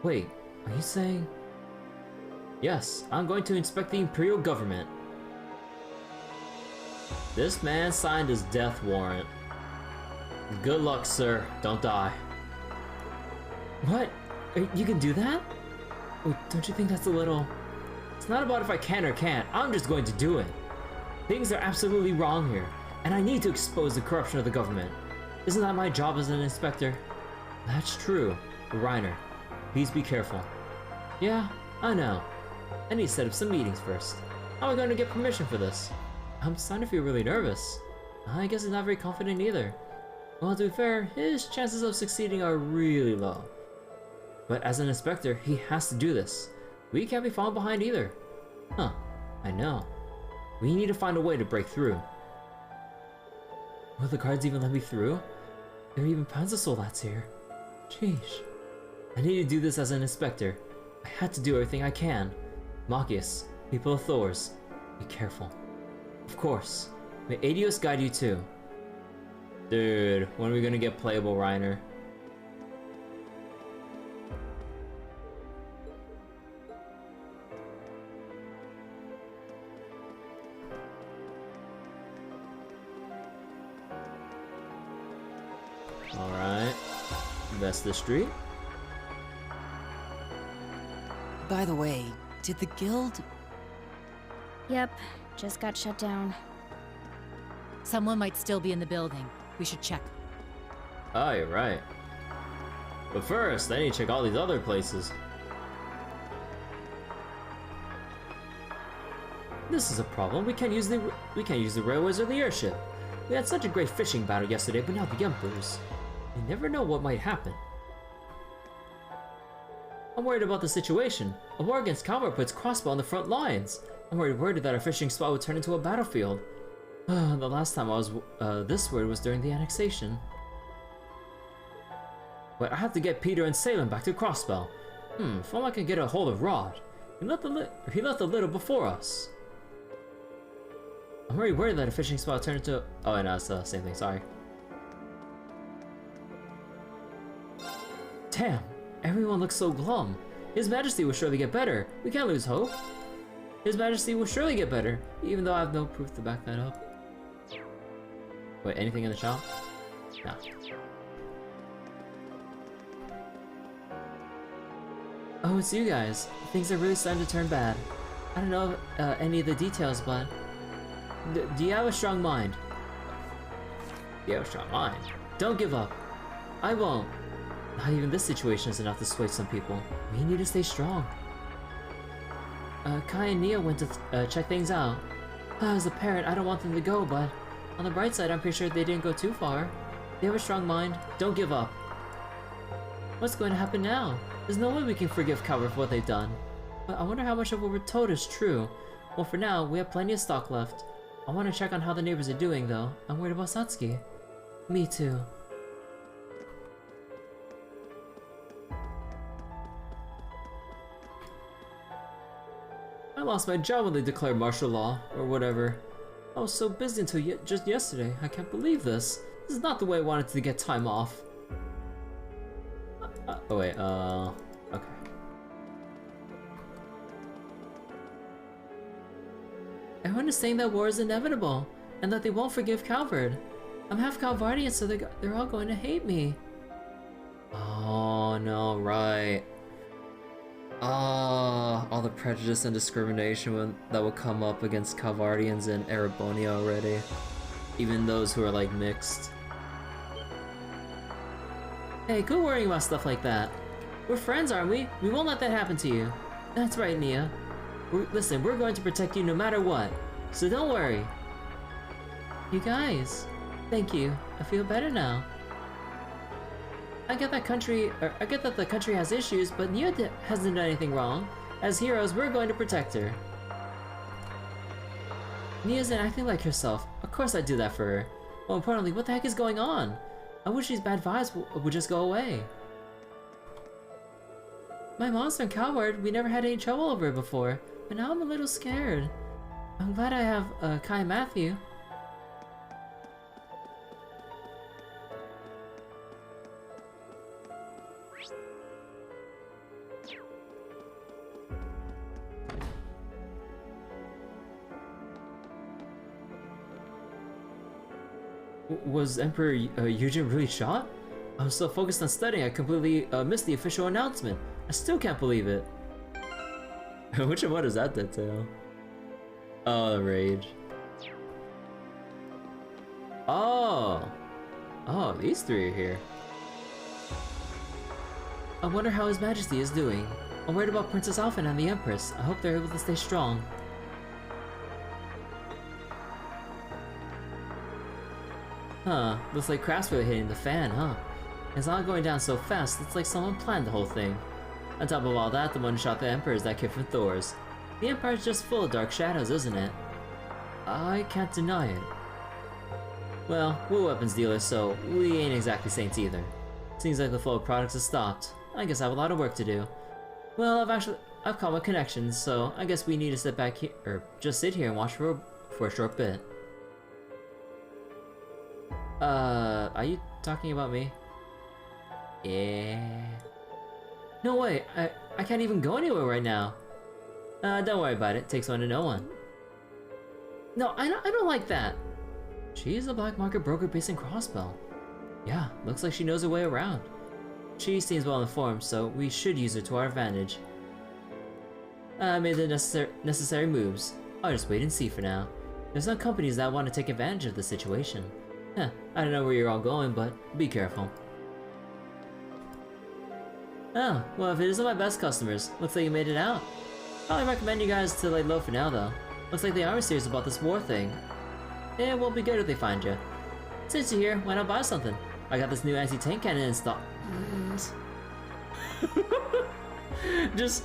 Wait, are you saying? Yes, I'm going to inspect the Imperial Government. This man signed his death warrant. Good luck, sir. Don't die. What? You can do that? Wait, don't you think that's a little... It's not about if I can or can't. I'm just going to do it. Things are absolutely wrong here, and I need to expose the corruption of the government. Isn't that my job as an inspector? That's true. Reiner, please be careful. Yeah, I know. I need to set up some meetings first. How am I going to get permission for this? I'm starting to feel really nervous. I guess he's not very confident either. Well, to be fair, his chances of succeeding are really low. But as an inspector, he has to do this. We can't be falling behind either. Huh, I know. We need to find a way to break through. Will the guards even let me through? There are even Panzer soldats here. Sheesh. I need to do this as an inspector. I had to do everything I can. Marcus, people of Thors, be careful. Of course. May Adios guide you too. Dude, when are we gonna get playable Reiner? Alright. Vesta Street. By the way, did the guild... Yep, just got shut down. Someone might still be in the building. We should check. Oh, you're right. But first, I need to check all these other places. This is a problem. We can't use the railways or the airship. We had such a great fishing battle yesterday, but now the Emperors. You never know what might happen. I'm worried about the situation. A war against Kalmar puts crossbow on the front lines. I'm worried that our fishing spot would turn into a battlefield. The last time I was this worried was during the annexation. But I have to get Peter and Salem back to Crossbow. If only I can get a hold of Rod. He left a little before us. I'm very worried that a fishing spot turned into... Oh, no, it's the same thing, sorry. Damn, everyone looks so glum. His Majesty will surely get better. We can't lose hope. His Majesty will surely get better, even though I have no proof to back that up. Wait, anything in the shop? No. Oh, it's you guys. Things are really starting to turn bad. I don't know any of the details, but... Do you have a strong mind? You have a strong mind? Don't give up. I won't. Not even this situation is enough to sway some people. We need to stay strong. Kai and Nia went to check things out. As a parent, I don't want them to go, but on the bright side, I'm pretty sure they didn't go too far. They have a strong mind. Don't give up. What's going to happen now? There's no way we can forgive Kalmar for what they've done. But I wonder how much of what we're told is true. Well, for now, we have plenty of stock left. I want to check on how the neighbors are doing, though. I'm worried about Satsuki. Me too. I lost my job when they declared martial law, or whatever. I was so busy until just yesterday. I can't believe this. This is not the way I wanted to get time off. Oh wait, okay. Everyone is saying that war is inevitable, and that they won't forgive Calvard. I'm half Calvardian, so they're all going to hate me. Oh no, right. All the prejudice and discrimination that will come up against Calvardians in Erebonia already. Even those who are like mixed. Hey, quit worrying about stuff like that. We're friends, aren't we? We won't let that happen to you. That's right, Nia. Listen, we're going to protect you no matter what. So don't worry. You guys, thank you. I feel better now. I get that the country has issues, but Nia hasn't done anything wrong. As heroes, we're going to protect her. Nia isn't acting like herself. Of course I'd do that for her. More importantly, what the heck is going on? I wish these bad vibes would just go away. My mom's from Calvard. We never had any trouble over it before, but now I'm a little scared. I'm glad I have Kai and Matthew. Was Emperor Eugen really shot? I was so focused on studying, I completely missed the official announcement. I still can't believe it. Which one does that detail? Oh, rage. Oh! Oh, these three are here. I wonder how His Majesty is doing. I'm worried about Princess Alphen and the Empress. I hope they're able to stay strong. Huh, looks like crap's really hitting the fan, huh? It's not going down so fast, it's like someone planned the whole thing. On top of all that, the one who shot the Emperor is that kid from Thor's. The Empire's just full of dark shadows, isn't it? I can't deny it. Well, we're weapons dealers, so we ain't exactly saints either. Seems like the flow of products has stopped. I guess I have a lot of work to do. Well, I've caught my connections, so I guess we need to sit back here, or just sit here and watch for a short bit. Are you talking about me? Yeah. No way, I can't even go anywhere right now. Don't worry about it, takes one to know one. No, I don't like that. She's a black market broker based in Crossbell. Yeah, looks like she knows her way around. She seems well informed, so we should use her to our advantage. I made the necessary moves. I'll just wait and see for now. There's some companies that want to take advantage of the situation. Huh, I don't know where you're all going, but be careful. Oh, well if it isn't my best customers, looks like you made it out. Probably recommend you guys to lay low for now though. Looks like they are serious about this war thing. It won't be good if they find you. Since you're here, why not buy something? I got this new anti-tank cannon installed. just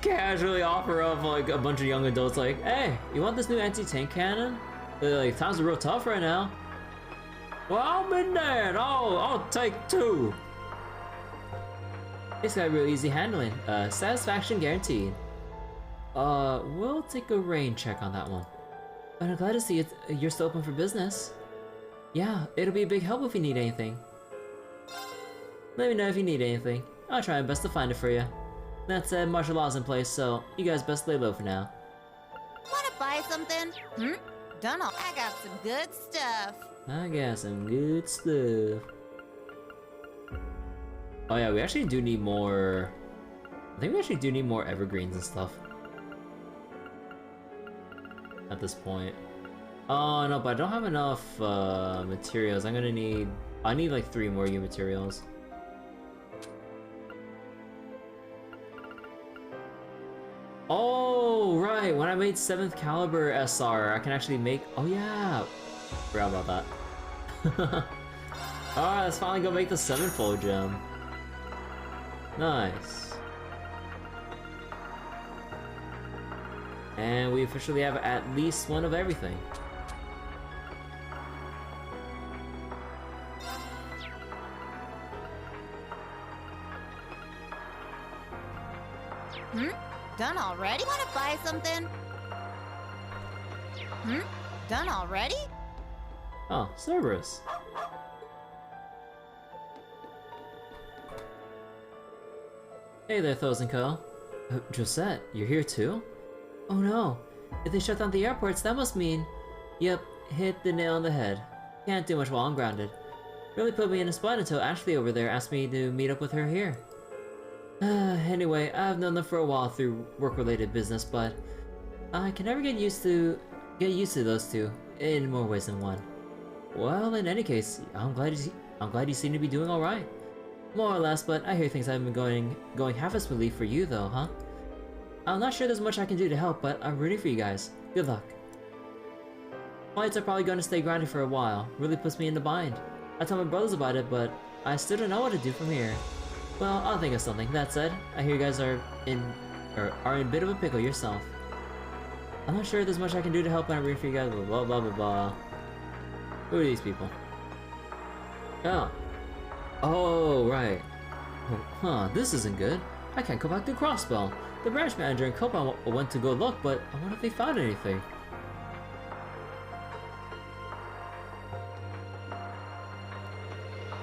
casually offer up like a bunch of young adults like, hey, you want this new anti-tank cannon? Like, times are real tough right now. Well, I'm in there. I'll take two. It's got real easy handling. Satisfaction guaranteed. We'll take a rain check on that one. But I'm glad to see you're still open for business. Yeah, it'll be a big help if you need anything. Let me know if you need anything. I'll try my best to find it for you. That said, martial law's in place, so you guys best lay low for now. Wanna buy something? Dunno. I got some good stuff. I got some good stuff. Oh yeah, we actually do need more... I think we actually do need more evergreens and stuff. At this point. Oh no, but I don't have enough materials. I need like 3 more U materials. Oh, right, when I made 7th caliber SR, I can actually make... Oh yeah! Forgot about that. Alright, let's finally go make the 7-fold gem. Nice. And we officially have at least one of everything. Done already? Wanna buy something? Done already? Oh, Cerberus. Hey there, Thos and Co. Josette, you're here too? Oh no, if they shut down the airports, that must mean... Yep, hit the nail on the head. Can't do much while I'm grounded. Really put me in a spot until Ashley over there asked me to meet up with her here. Anyway, I've known them for a while through work-related business, but I can never get used to those two in more ways than one. Well, in any case, I'm glad you seem to be doing all right. More or less, but I hear things haven't been going half as smoothly for you, though, huh? I'm not sure there's much I can do to help, but I'm rooting for you guys. Good luck. Flights are probably going to stay grounded for a while. Really puts me in the bind. I told my brothers about it, but I still don't know what to do from here. Well, I'll think of something. That said, I hear you guys are in a bit of a pickle yourself. I'm not sure there's much I can do to help, and I'm rooting for you guys. Blah blah blah blah blah. Who are these people? Oh. Oh, right. Huh, this isn't good. I can't go back to Crossbell. The branch manager and Copa went to go look, but I wonder if they found anything.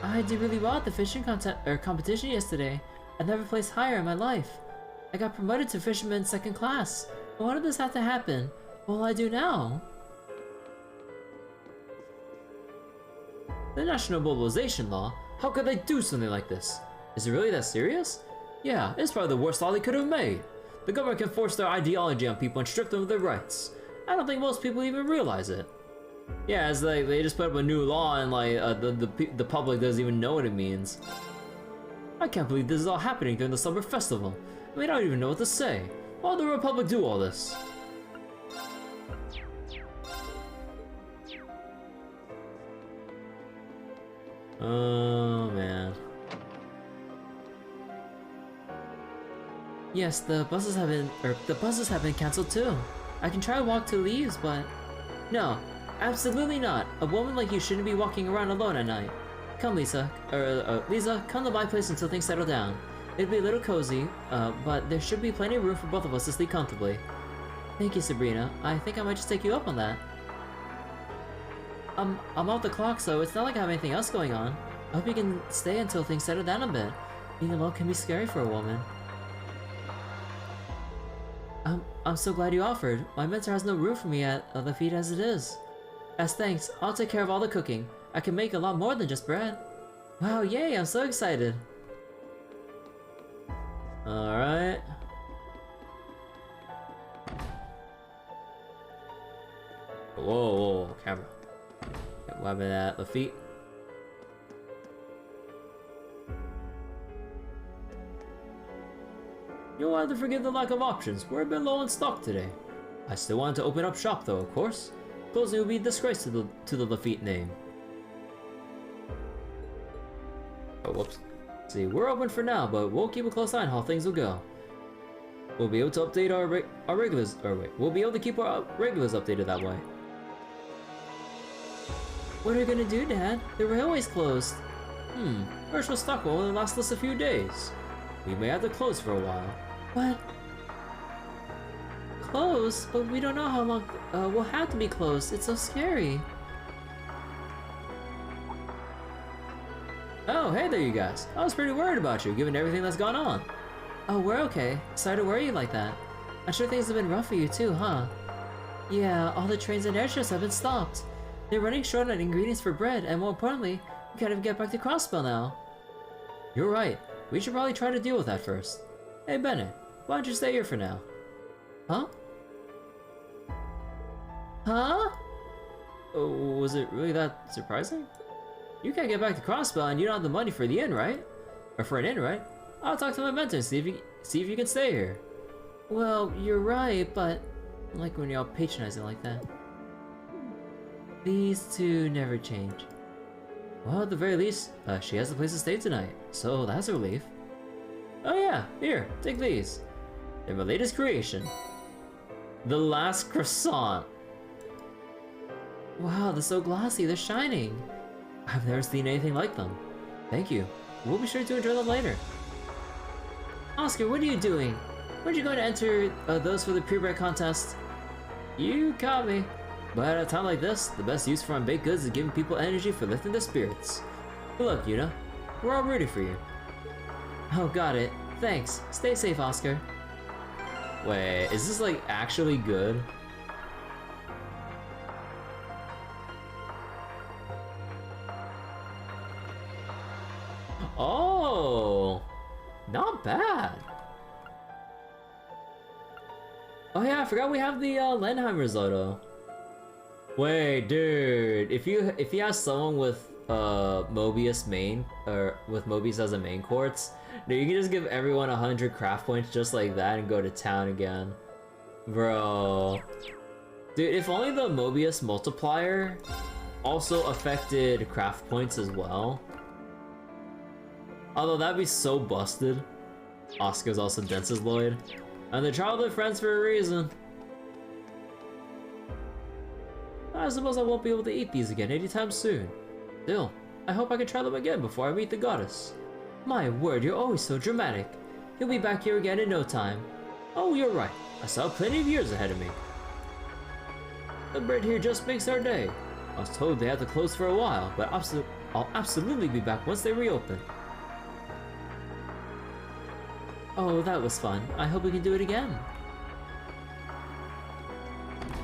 I did really well at the fishing competition yesterday. I've never placed higher in my life. I got promoted to fisherman 2nd class. Why did this have to happen? What will I do now? The National Mobilization Law? How could they do something like this? Is it really that serious? Yeah, it's probably the worst law they could have made. The government can force their ideology on people and strip them of their rights. I don't think most people even realize it. Yeah, it's like they just put up a new law and like the public doesn't even know what it means. I can't believe this is all happening during the summer festival. I mean, I don't even know what to say. Why would the Republic do all this? Oh man. Yes, the buses have been cancelled too. I can try to walk to Leaves, but no, absolutely not. A woman like you shouldn't be walking around alone at night. Come, Lisa, Lisa, come to my place until things settle down. It'll be a little cozy, but there should be plenty of room for both of us to sleep comfortably. Thank you, Sabrina. I think I might just take you up on that. I'm off the clock, so it's not like I have anything else going on. I hope you can stay until things settle down a bit. Being alone can be scary for a woman. I'm so glad you offered. My mentor has no room for me at the feed as it is. As thanks, I'll take care of all the cooking. I can make a lot more than just bread. Wow, yay, I'm so excited. Alright. Whoa, camera. Get webbing at the feet. You'll have to forgive the lack of options. We're a bit low on stock today. I still want to open up shop though, of course. Closing would be a disgrace to the Lafitte name. Oh, whoops. See, we're open for now, but we'll keep a close eye on how things will go. We'll be able to update our regulars, we'll be able to keep our regulars updated that way. What are we gonna do, Dad? The railway's closed. Commercial stock will only last us a few days. We may have to close for a while. What? Close? But we don't know how long we'll have to be closed. It's so scary. Oh, hey there you guys. I was pretty worried about you, given everything that's gone on. Oh, we're okay. Sorry to worry you like that. I'm sure things have been rough for you too, huh? Yeah, all the trains and airships have been stopped. They're running short on ingredients for bread, and more importantly, we gotta get back to Crossbell now. You're right. We should probably try to deal with that first. Hey Bennett, why don't you stay here for now? Huh? Huh? Oh, was it really that surprising? You can't get back to Crossbell and you don't have the money for the inn, right? Or for an inn, right? I'll talk to my mentor and see if you can stay here. Well, you're right, but I like when you're all patronizing like that. These two never change. Well, at the very least, she has a place to stay tonight, so that's a relief. Oh yeah, here, take these. They're my latest creation. The last croissant. Wow, they're so glossy, they're shining. I've never seen anything like them. Thank you. We'll be sure to enjoy them later. Oscar, what are you doing? Weren't you going to enter those for the purebred contest? You caught me. But at a time like this, the best use for my baked goods is giving people energy for lifting their spirits. Good luck, Yuna. We're all rooting for you. Oh, got it. Thanks. Stay safe, Oscar. Wait, is this like actually good? Oh, not bad. Oh yeah, I forgot we have the Lenheim risotto. Wait, dude, if you have someone with Mobius main, or with Mobius as a main quartz, dude, you can just give everyone 100 craft points just like that and go to town again. Bro. Dude, if only the Mobius multiplier also affected craft points as well. Although that'd be so busted. Oscar's also dense as Lloyd. And they're childhood friends for a reason. I suppose I won't be able to eat these again anytime soon. Still, I hope I can try them again before I meet the goddess. My word, you're always so dramatic. He'll be back here again in no time. Oh, you're right. I saw plenty of years ahead of me. The bread here just makes our day. I was told they had to close for a while, but I'll absolutely be back once they reopen. Oh, that was fun. I hope we can do it again.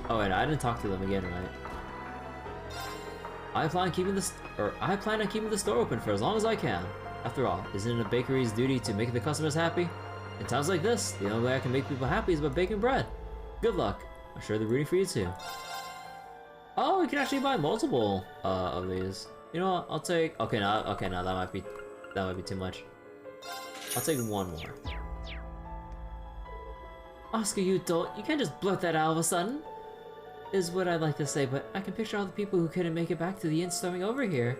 Oh, and I didn't talk to them again, right? I plan on keeping the store open for as long as I can. After all, isn't it a bakery's duty to make the customers happy? In times like this, the only way I can make people happy is by baking bread. Good luck. I'm sure they're rooting for you too. Oh, we can actually buy multiple of these. You know what? I'll take. Okay, now that might be too much. I'll take one more. Oscar, you can't just blurt that out all of a sudden. Is what I'd like to say, but I can picture all the people who couldn't make it back to the inn storming over here.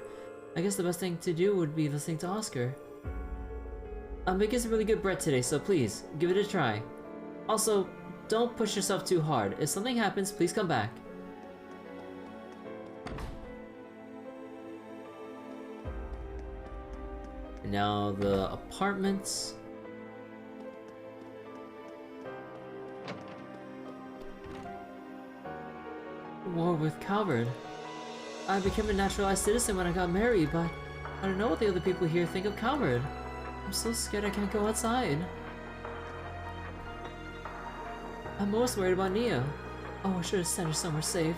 I guess the best thing to do would be listening to Oscar. I'm making some really good bread today, so please, give it a try. Also, don't push yourself too hard. If something happens, please come back. And now the apartments. War with Calvert. I became a naturalized citizen when I got married, but I don't know what the other people here think of Calvert. I'm so scared I can't go outside. I'm most worried about Nia. Oh, I should have sent her somewhere safe.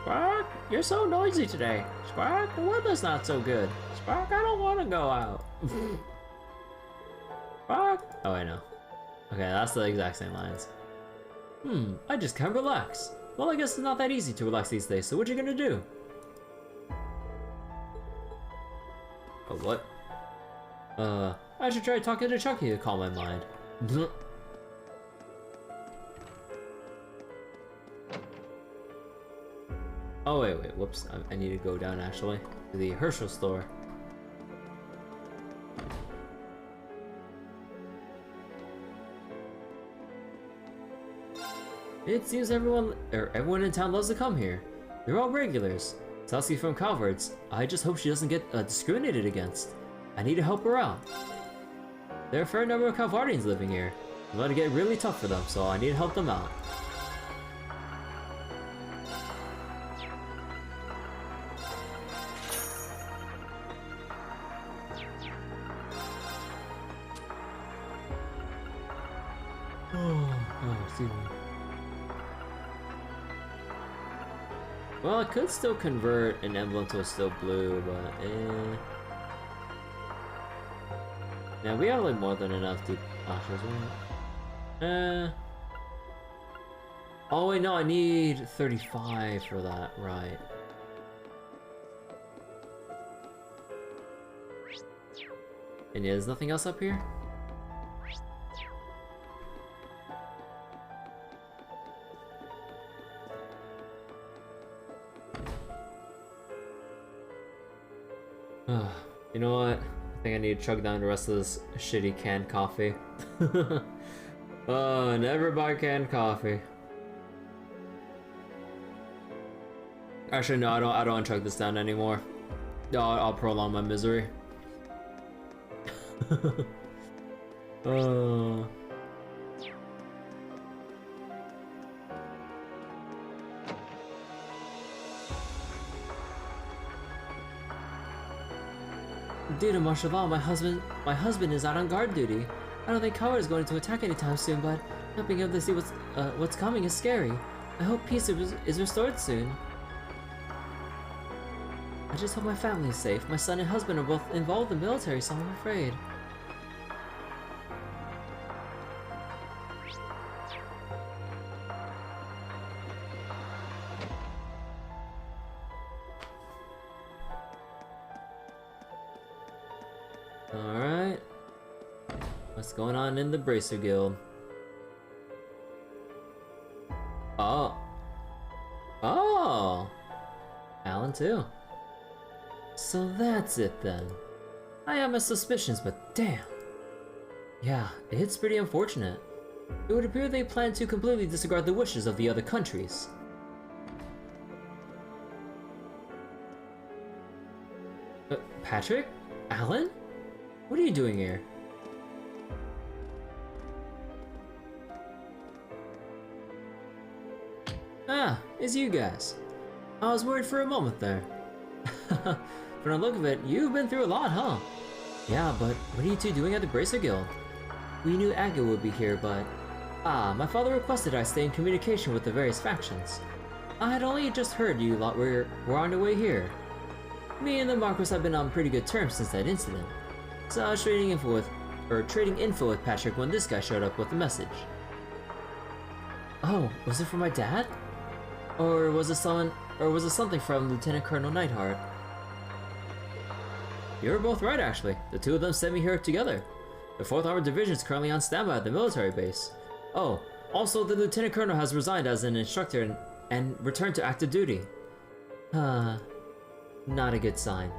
Spark, you're so noisy today. Spark, the weather's not so good. Spark, I don't want to go out. Spark. Oh, I know. Okay, that's the exact same lines. I just can't relax. Well, I guess it's not that easy to relax these days, so what you gonna do? Oh, what? I should try talking to Chucky to calm my mind. Oh, wait, whoops. I need to go down, actually, to the Herschel store. It seems everyone in town loves to come here. They're all regulars. Saskia from Calvert's. I just hope she doesn't get discriminated against. I need to help her out. There are a fair number of Calvardians living here. I'm about to get really tough for them, so I need to help them out. Excuse me. Well, I could still convert an emblem to a still blue, but yeah, we have like more than enough deep ashes, right? Oh wait, no, I need 35 for that, right? And yeah, there's nothing else up here? You know what? I think I need to chug down the rest of this shitty canned coffee. Oh, never buy canned coffee. Actually, no, I don't want to chug this down anymore. No, I'll prolong my misery. Due to martial law, my husband is out on guard duty. I don't think Color is going to attack anytime soon, but not being able to see what's coming is scary. I hope peace is restored soon. I just hope my family is safe. My son and husband are both involved in the military, so I'm afraid. Alright. What's going on in the Bracer Guild? Oh. Oh! Alan too. So that's it then. I have my suspicions, but damn. Yeah, it's pretty unfortunate. It would appear they plan to completely disregard the wishes of the other countries. Patrick? Alan? What are you doing here? Ah, it's you guys. I was worried for a moment there. From the look of it, you've been through a lot, huh? Yeah, but what are you two doing at the Bracer Guild? We knew Aga would be here, but... Ah, my father requested I stay in communication with the various factions. I had only just heard you lot were on your way here. Me and the Marquis have been on pretty good terms since that incident. So I was trading info with Patrick when this guy showed up with a message. Oh, was it from my dad? Or was it something from Lieutenant Colonel Neidhart? You were both right, actually. The two of them sent me here together. The 4th Armored Division is currently on standby at the military base. Oh, also the Lieutenant Colonel has resigned as an instructor and returned to active duty. Not a good sign.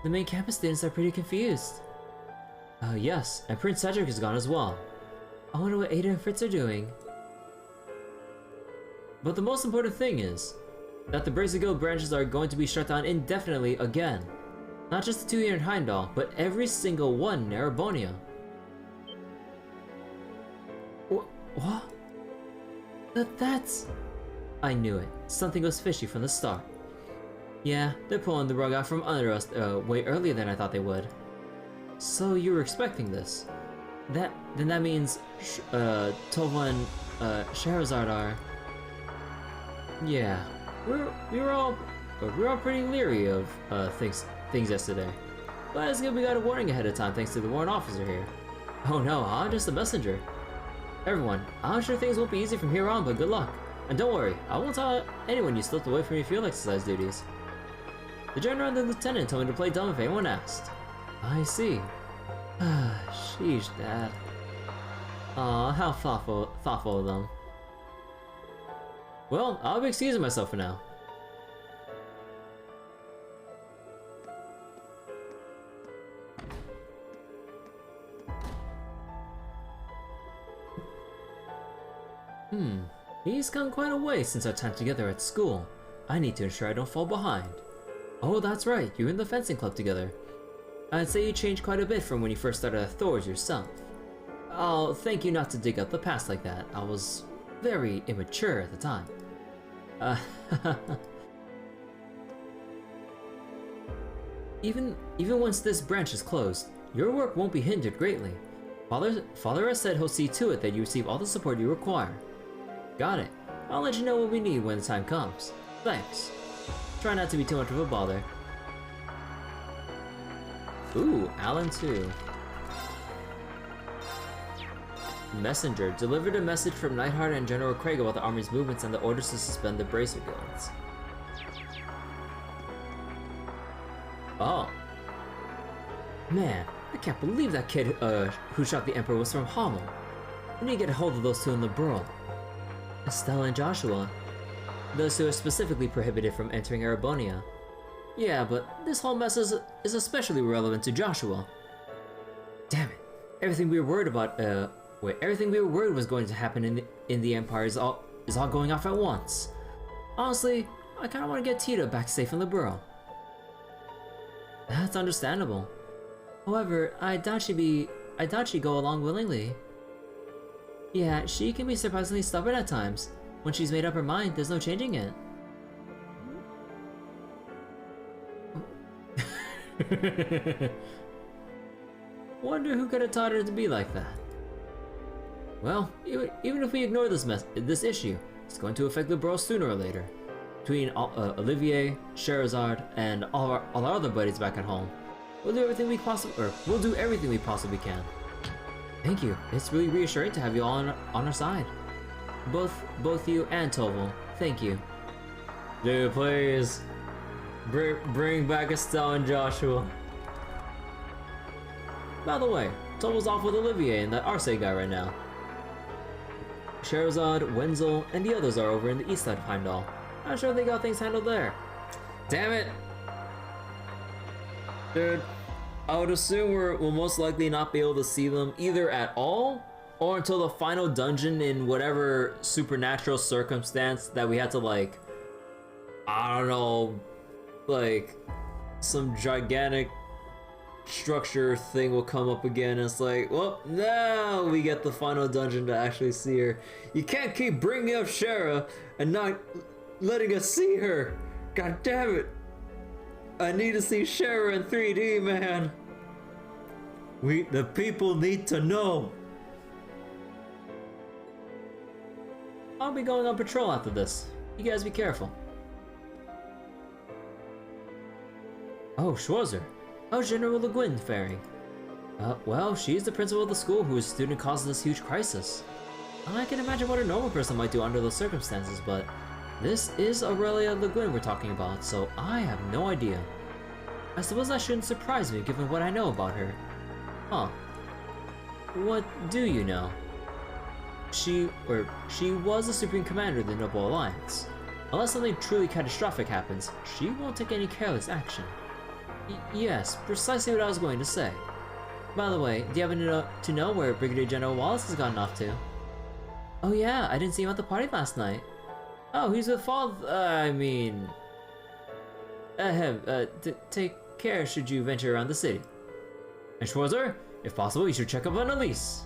The main campus students are pretty confused. Yes, and Prince Cedric is gone as well. I wonder what Ada and Fritz are doing. But the most important thing is that the Bracer Guild branches are going to be shut down indefinitely again. Not just the 2 here in Heimdallr, but every single one in Erebonia. What? That's... I knew it. Something was fishy from the start. Yeah, they're pulling the rug out from under us way earlier than I thought they would. So you were expecting this? Then that means Tova and Scheherazade are... Yeah, we were all pretty leery of things yesterday. But it's good we got a warning ahead of time thanks to the warrant officer here. Oh no, I'm just a messenger. Everyone, I'm sure things won't be easy from here on, but good luck. And don't worry, I won't tell anyone you slipped away from your field exercise duties. The general and the lieutenant told me to play dumb if anyone asked. I see. Sheesh, Dad. Aw, how thoughtful of them. Well, I'll be excusing myself for now. He's come quite a way since our time together at school. I need to ensure I don't fall behind. Oh, that's right, you were in the fencing club together. I'd say you changed quite a bit from when you first started at Thor's yourself. I'll thank you not to dig up the past like that. I was very immature at the time. Even once this branch is closed, your work won't be hindered greatly. Father has said he'll see to it that you receive all the support you require. Got it. I'll let you know what we need when the time comes. Thanks. Try not to be too much of a bother. Ooh, Alan too. Messenger delivered a message from Neidhart and General Craig about the army's movements and the orders to suspend the Bracer Guilds. Oh. Man, I can't believe that kid who shot the Emperor was from Hamel. We need to get a hold of those two in the Burl. Estelle and Joshua. Those two are specifically prohibited from entering Erebonia. Yeah, but this whole mess is especially relevant to Joshua. Damn it. Everything we were worried about, everything we were worried was going to happen in the Empire is all going off at once. Honestly, I kinda wanna get Tita back safe in the Burrow. That's understandable. However, I doubt she'd go along willingly. Yeah, she can be surprisingly stubborn at times. When she's made up her mind, there's no changing it. Wonder who could have taught her to be like that. Well, even if we ignore this issue, it's going to affect the Burrow sooner or later. Between Olivier, Sherazard, and all our other buddies back at home, we'll do everything we possibly can. Thank you. It's really reassuring to have you all on our side. Both you and Toval. Thank you. Dude, please bring back Estelle and Joshua. By the way, Toval's off with Olivier and that Arce guy right now. Sherazad, Wenzel, and the others are over in the east side of Heimdallr. I'm sure they got things handled there. Damn it! Dude, I would assume we'll most likely not be able to see them either at all, or until the final dungeon in whatever supernatural circumstance that we had to, like, I don't know, like, some gigantic structure thing will come up again, and it's like, well, now we get the final dungeon to actually see her. You can't keep bringing up Shara and not letting us see her. God damn it. I need to see Shara in 3D, man. The people need to know. I'll be going on patrol after this. You guys be careful. Oh, Schwarzer. How's General Le Guin faring? Well, she's the principal of the school whose student caused this huge crisis. I can imagine what a normal person might do under those circumstances, but this is Aurelia Le Guin we're talking about, so I have no idea. I suppose that shouldn't surprise me given what I know about her. Huh. What do you know? She was the Supreme Commander of the Noble Alliance. Unless something truly catastrophic happens, she won't take any careless action. Yes, precisely what I was going to say. By the way, do you happen to know where Brigadier General Wallace has gotten off to? Oh yeah, I didn't see him at the party last night. Oh, he's with take care should you venture around the city. And Schwarzer, if possible, you should check up on Elise.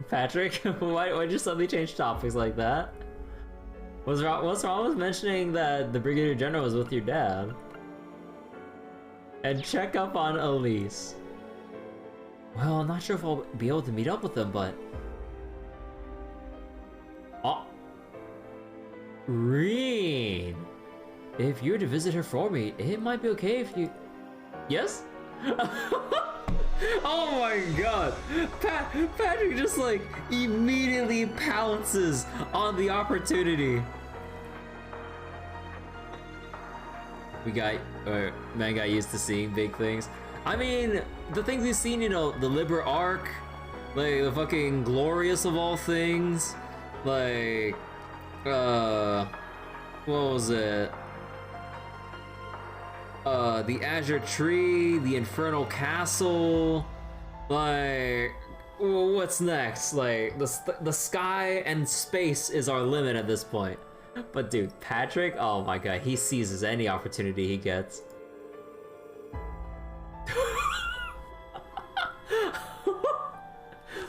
Patrick, why'd you suddenly change topics like that? What's wrong with mentioning that the Brigadier General was with your dad? and check up on Elise. Well, I'm not sure if I'll be able to meet up with them, but... Oh! Reen! If you were to visit her for me, it might be okay if you... Yes? Oh my god! Patrick just like immediately pounces on the opportunity. Man got used to seeing big things. I mean, the things we've seen, you know, the Liber Arc, like the fucking glorious of all things, like, what was it? The Azure Tree, the Infernal Castle, like, what's next? Like, the sky and space is our limit at this point. But dude, Patrick, oh my god, he seizes any opportunity he gets.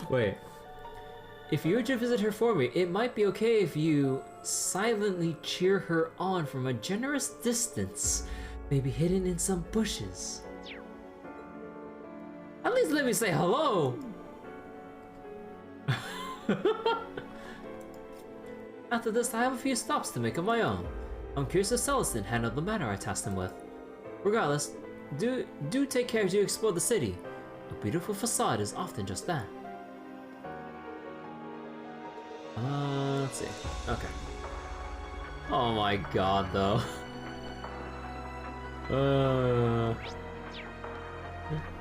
Wait. If you were to visit her for me, it might be okay if you silently cheer her on from a generous distance, maybe hidden in some bushes. At least let me say hello! After this, I have a few stops to make of my own. I'm curious if Celestin handled the matter I tasked him with. Regardless, do take care as you explore the city. A beautiful facade is often just that. Let's see. Okay. Oh my god, though.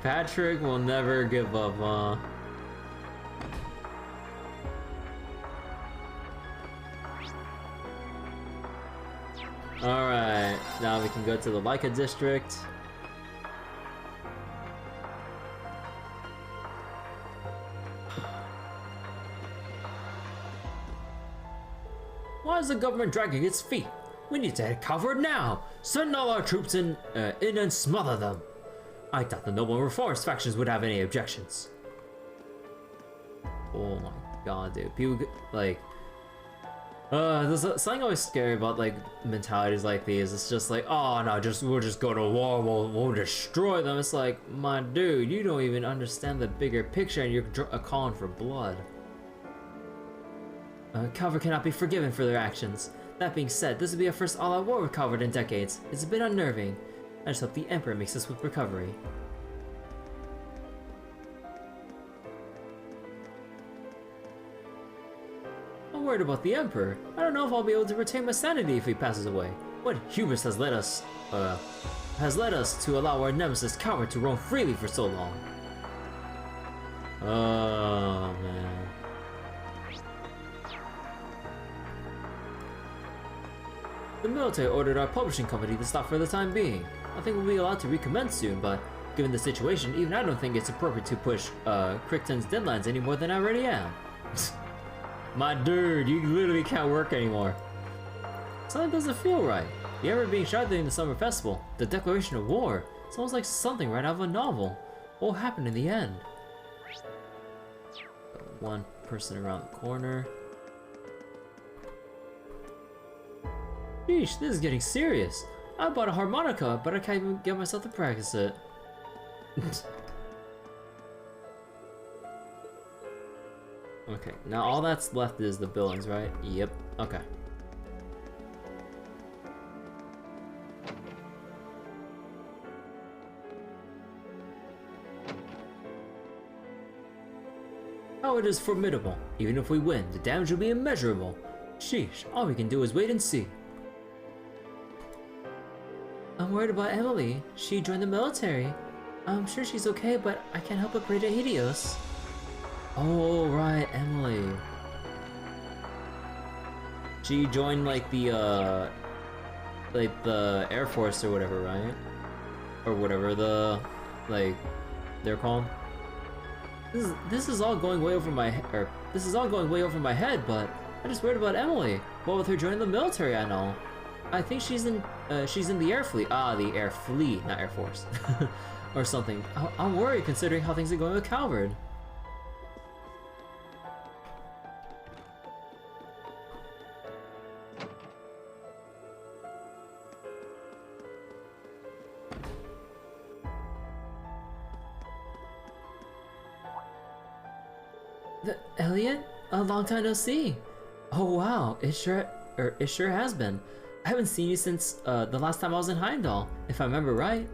Patrick will never give up, huh? Alright, now we can go to the Leica District. Why is the government dragging its feet? We need to head covered now! Send all our troops in and smother them! I thought the noble and reformist factions would have any objections. Oh my god, dude. People, like... there's something always scary about, like, mentalities like these. It's just like, oh no, we'll just go to war, we'll destroy them. It's like, my dude, you don't even understand the bigger picture and you're calling for blood. Calvert cannot be forgiven for their actions. That being said, this will be our first all-out war with Calvert in decades. It's a bit unnerving. I just hope the Emperor makes this with recovery. I'm worried about the Emperor. I don't know if I'll be able to retain my sanity if he passes away. What hubris has led us to allow our nemesis Calvert to roam freely for so long? Oh man. The military ordered our publishing company to stop for the time being. I think we'll be allowed to recommence soon, but given the situation, even I don't think it's appropriate to push Crichton's deadlines any more than I already am. My dude, you literally can't work anymore. Something doesn't feel right. The Emperor being shot during the summer festival, the declaration of war. It's almost like something right out of a novel. What will happen in the end? One person around the corner. Sheesh, this is getting serious. I bought a harmonica, but I can't even get myself to practice it. Okay, now all that's left is the buildings, right? Yep, okay. Oh, it is formidable. Even if we win, the damage will be immeasurable. Sheesh, all we can do is wait and see. I'm worried about Emily. She joined the military. I'm sure she's okay, but I can't help but pray to Helios. Oh, right, Emily. She joined, like, the Air Force or whatever, right? Or whatever they're called. This is all going way over my head, but I just worried about Emily. What with her joining the military and all. I think she's in the Air Fleet. Ah, the Air Fleet, not Air Force. Or something. I'm worried considering how things are going with Calvert. Elliot? A long time no see. Oh wow, it sure has been. I haven't seen you since the last time I was in Heimdallr, if I remember right.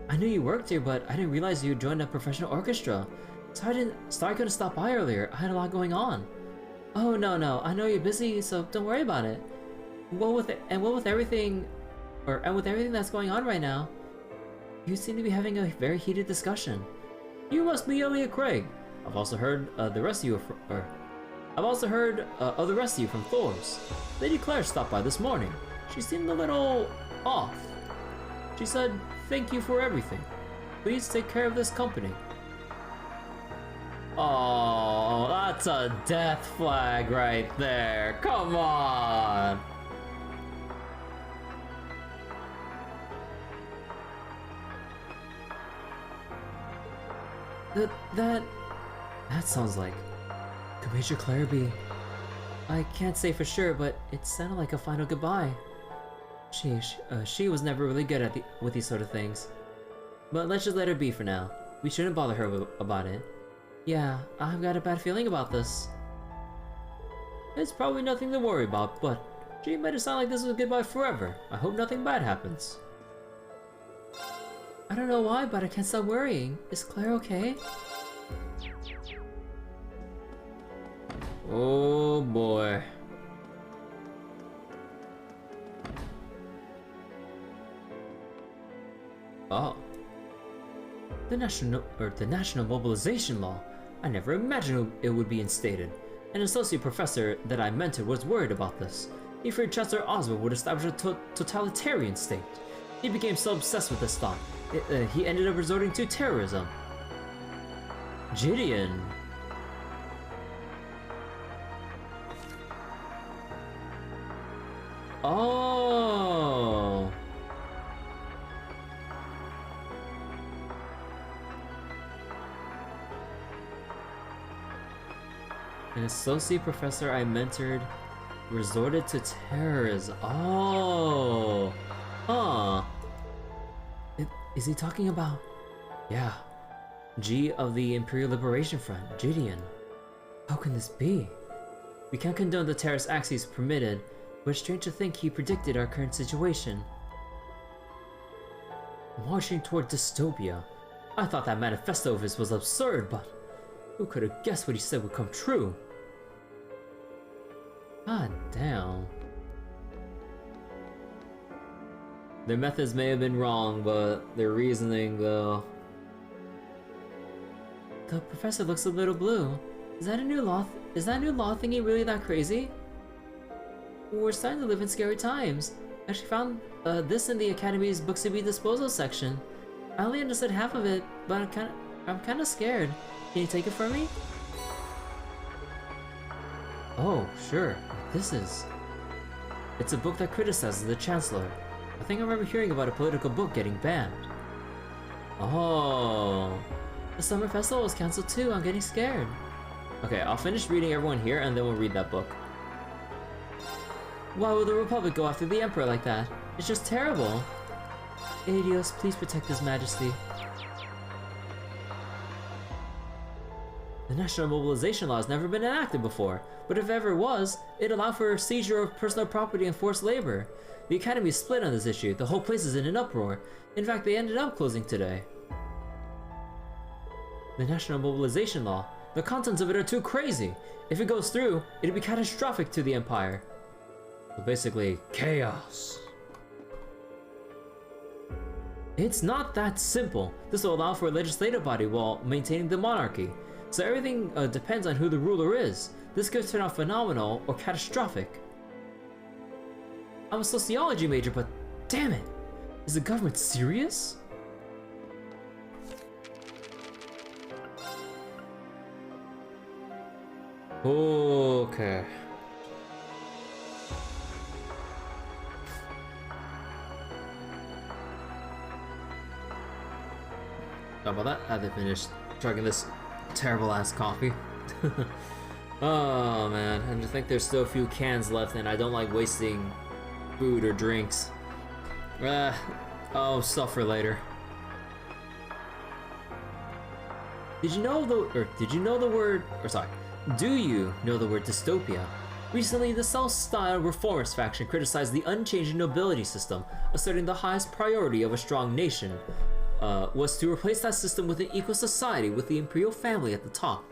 I knew you worked here, but I didn't realize you joined a professional orchestra. Sorry I couldn't stop by earlier. I had a lot going on. Oh no, I know you're busy, so don't worry about it. With everything that's going on right now, you seem to be having a very heated discussion. You must be Elliot Craig. I've also heard of the rest of you from Thor's. Lady Claire stopped by this morning. She seemed a little off. She said, "Thank you for everything. Please take care of this company." Oh, that's a death flag right there. Come on. That sounds like... Could Major Claire be... I can't say for sure, but it sounded like a final goodbye. She was never really good with these sort of things. But let's just let her be for now. We shouldn't bother her about it. Yeah, I've got a bad feeling about this. It's probably nothing to worry about, but she made it sound like this was goodbye forever. I hope nothing bad happens. I don't know why, but I can't stop worrying. Is Claire okay? Oh boy. Oh. The national mobilization law. I never imagined it would be instated. An associate professor that I mentored was worried about this. He feared Chancellor Oswald would establish a totalitarian state. He became so obsessed with this thought, he ended up resorting to terrorism. Gideon. Oh. An associate professor I mentored resorted to terrorism. Oh. Huh. Is he talking about... Yeah. G of the Imperial Liberation Front, Gideon. How can this be? We can't condone the terrorist acts he's permitted, but it's strange to think he predicted our current situation. Marching toward dystopia. I thought that manifesto of his was absurd, but who could have guessed what he said would come true? God damn. Their methods may have been wrong, but their reasoning, though... The professor looks a little blue. Is that a new law thingy really that crazy? We're starting to live in scary times. I actually found this in the Academy's books to be disposal section. I only understood half of it, but I'm kind of scared. Can you take it from me? Oh, sure. It's a book that criticizes the Chancellor. I think I remember hearing about a political book getting banned. Oh. The summer festival was cancelled too. I'm getting scared. Okay, I'll finish reading everyone here and then we'll read that book. Why will the Republic go after the Emperor like that? It's just terrible. Adios, please protect His Majesty. The National Mobilization Law has never been enacted before, but if ever was, it allowed for seizure of personal property and forced labor. The Academy is split on this issue. The whole place is in an uproar. In fact, they ended up closing today. The National Mobilization Law. The contents of it are too crazy. If it goes through, it'd be catastrophic to the Empire. So basically, chaos. It's not that simple. This will allow for a legislative body while maintaining the monarchy. So everything depends on who the ruler is. This could turn out phenomenal or catastrophic. I'm a sociology major, but damn it! Is the government serious? Okay. How about that? I had to finish chugging this terrible ass coffee. Oh man, and I think there's still a few cans left and I don't like wasting food or drinks. Oh, suffer later. Did you know the word Do you know the word dystopia? Recently, the self-styled reformist faction criticized the unchanging nobility system, asserting the highest priority of a strong nation was to replace that system with an equal society with the imperial family at the top.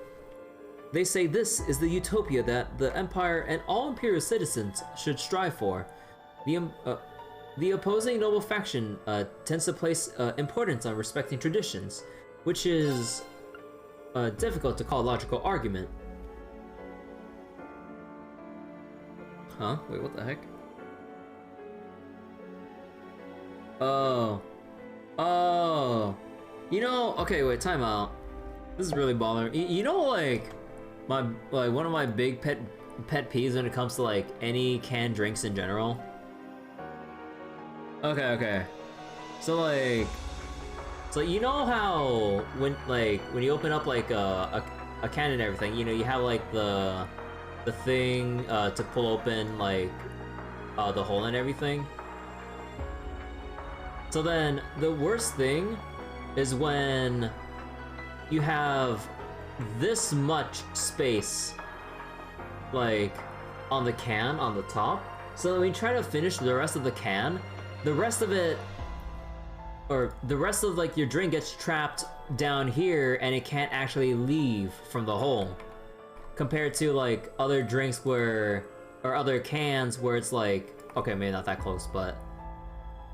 They say this is the utopia that the Empire and all imperial citizens should strive for. The opposing noble faction tends to place importance on respecting traditions, which is difficult to call a logical argument. Huh? Wait, what the heck? Oh. Oh. You know, okay, wait, time out. This is really bothering. You know, like one of my big pet peeves when it comes to like any canned drinks in general. Okay. So you know how when you open up like a can and everything, you know, you have like the thing to pull open like the hole and everything. So then the worst thing is when you have this much space like on the can on the top. So when you try to finish the rest of the can, the rest of it, or the rest of like your drink gets trapped down here and it can't actually leave from the hole. Compared to like other drinks or other cans where it's like, okay, maybe not that close, but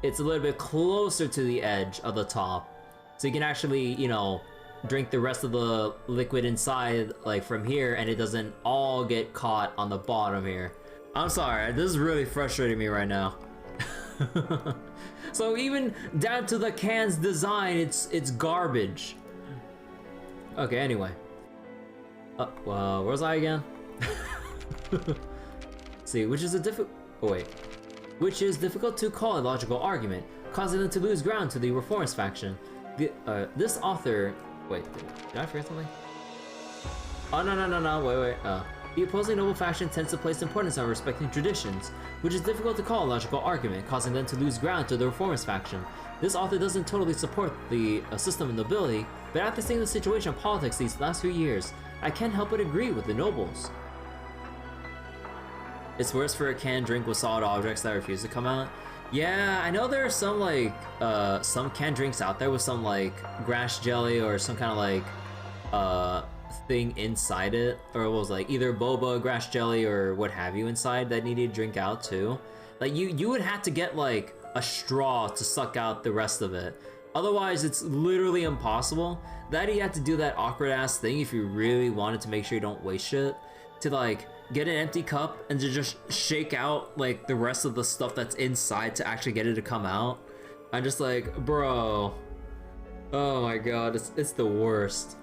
it's a little bit closer to the edge of the top. So you can actually, you know, drink the rest of the liquid inside like from here and it doesn't all get caught on the bottom here. I'm sorry, this is really frustrating me right now. So even down to the can's design, it's garbage. Okay, anyway. Well, where was I again? See, which is difficult to call a logical argument, causing them to lose ground to the reformist faction. This author, wait, did I forget something? Oh no, wait. The opposing noble faction tends to place importance on respecting traditions, which is difficult to call a logical argument, causing them to lose ground to the reformist faction. This author doesn't totally support the system of nobility, but after seeing the situation of politics these last few years, I can't help but agree with the nobles. It's worse for a canned drink with solid objects that refuse to come out. Yeah, I know there are some like some canned drinks out there with some like grass jelly or some kind of like thing inside it, or it was like either boba, grass jelly, or what have you inside that needed to drink out too. Like you would have to get like a straw to suck out the rest of it. Otherwise, it's literally impossible. That you have to do that awkward ass thing if you really wanted to make sure you don't waste shit. To like get an empty cup and to just shake out like the rest of the stuff that's inside to actually get it to come out. I'm just like, bro. Oh my god, it's the worst.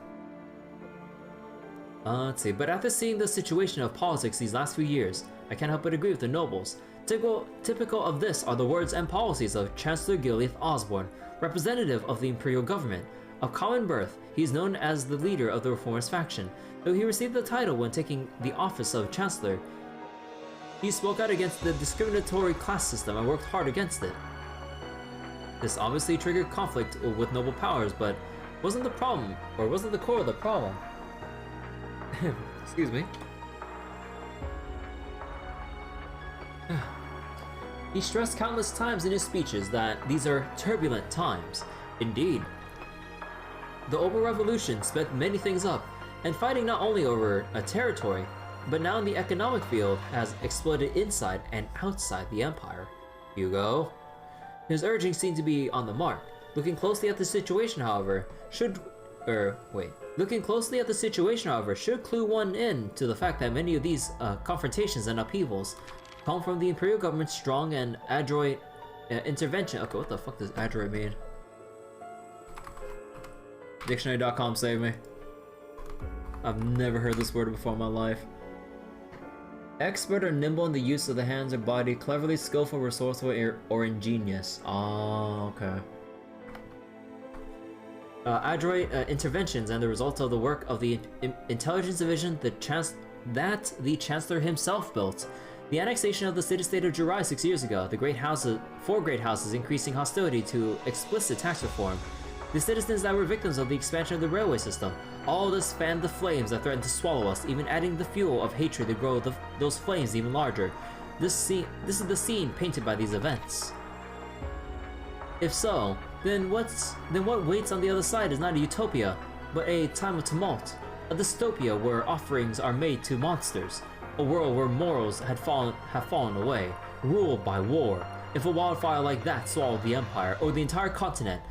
Let's see, but after seeing the situation of politics these last few years, I can't help but agree with the nobles. Typical of this are the words and policies of Chancellor Gileath Osborne, representative of the imperial government. Of common birth, he is known as the leader of the reformist faction. Though he received the title when taking the office of Chancellor, he spoke out against the discriminatory class system and worked hard against it. This obviously triggered conflict with noble powers, but wasn't the core of the problem. Excuse me. He stressed countless times in his speeches that these are turbulent times. Indeed. The Oba Revolution sped many things up, and fighting not only over a territory, but now in the economic field has exploded inside and outside the Empire. Hugo? His urgings seem to be on the mark. Looking closely at the situation, however, should clue one in to the fact that many of these confrontations and upheavals come from the Imperial government's strong and adroit intervention. Okay, what the fuck does adroit mean? Dictionary.com save me. I've never heard this word before in my life. Expert or nimble in the use of the hands or body, cleverly skillful, resourceful, or ingenious. Oh, okay. Adroit interventions and the result of the work of the intelligence division that the Chancellor himself built. The annexation of the city-state of Jirai 6 years ago, the 4 great houses increasing hostility to explicit tax reform, The citizens that were victims of the expansion of the railway system. All this fanned the flames that threatened to swallow us, even adding the fuel of hatred to grow those flames even larger. This is the scene painted by these events. If so, then what waits on the other side is not a utopia, but a time of tumult. A dystopia where offerings are made to monsters. A world where morals have fallen away, ruled by war. If a wildfire like that swallowed the Empire, or the entire continent,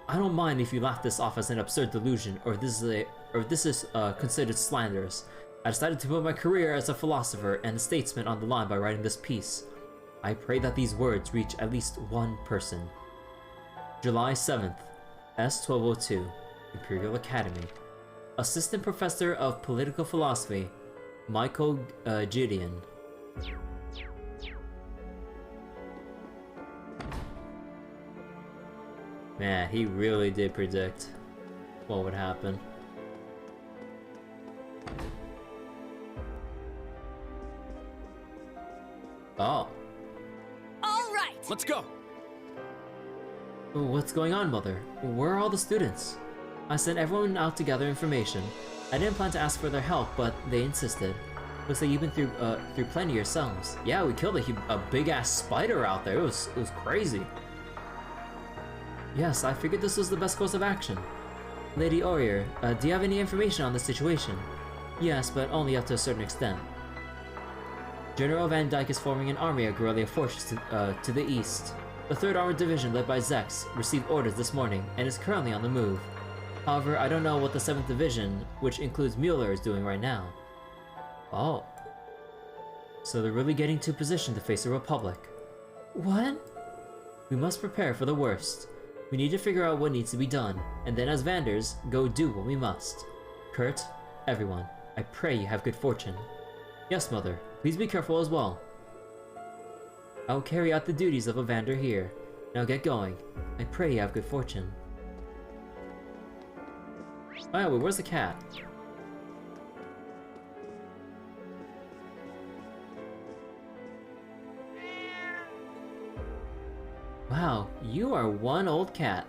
I don't mind if you laugh this off as an absurd delusion, or this is considered slanderous. I decided to put my career as a philosopher and a statesman on the line by writing this piece. I pray that these words reach at least one person. July 7th, S1202, Imperial Academy. Assistant Professor of Political Philosophy, Michael Gideon. Man, he really did predict what would happen. Oh. All right. Let's go. What's going on, Mother? Where are all the students? I sent everyone out to gather information. I didn't plan to ask for their help, but they insisted. Looks like you've been through plenty yourselves. Yeah, we killed a big-ass spider out there. It was crazy. Yes, I figured this was the best course of action. Lady Aurier, do you have any information on the situation? Yes, but only up to a certain extent. General Van Dyke is forming an army of guerrilla forces to the east. The 3rd Armored Division, led by Zex, received orders this morning and is currently on the move. However, I don't know what the 7th Division, which includes Mueller, is doing right now. Oh. So they're really getting to position to face the Republic. What? We must prepare for the worst. We need to figure out what needs to be done, and then as Vanders, go do what we must. Kurt, everyone, I pray you have good fortune. Yes, Mother, please be careful as well. I will carry out the duties of a Vander here. Now get going. I pray you have good fortune. Oh yeah, wait, where's the cat? Wow, you are one old cat.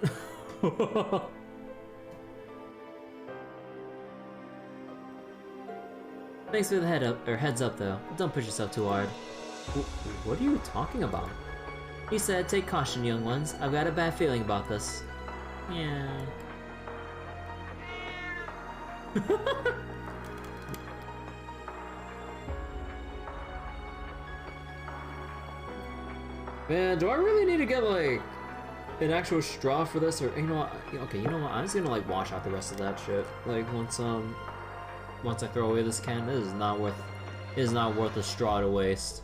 Thanks for the heads up though. Don't push yourself too hard. What are you talking about? He said, take caution, young ones. I've got a bad feeling about this. Yeah. Man, do I really need to get like an actual straw for this, or you know what? Okay, you know what? I'm just gonna like wash out the rest of that shit. Like once I throw away this can, it is not worth a straw to waste.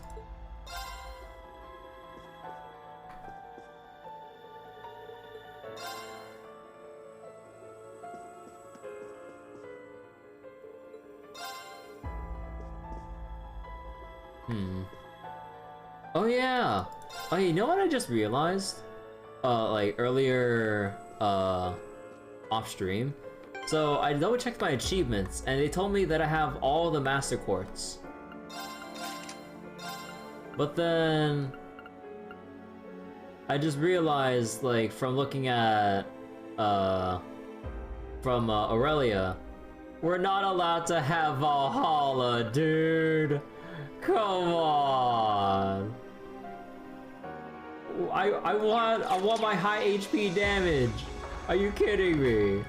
Oh yeah. Oh, you know what I just realized? Like earlier, off stream. So I double checked my achievements, and they told me that I have all the Master Quartz. But then I just realized, like, from looking at, Aurelia, we're not allowed to have Valhalla, dude. Come on. I want my high HP damage. Are you kidding me?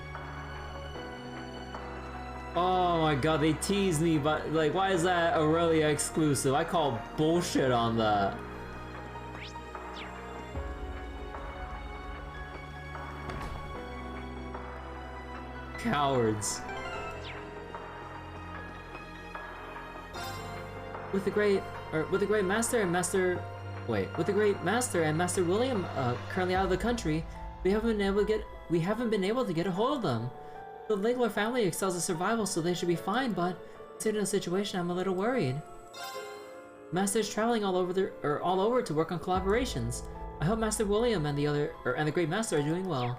Oh my god, they teased me, but like, why is that Aurelia exclusive? I call bullshit on that. Cowards. With the great master and Master William currently out of the country, we haven't been able to get a hold of them. The Leica family excels at survival, so they should be fine, but considering the situation, I'm a little worried. Master's traveling all over to work on collaborations. I hope Master William and the Great Master are doing well.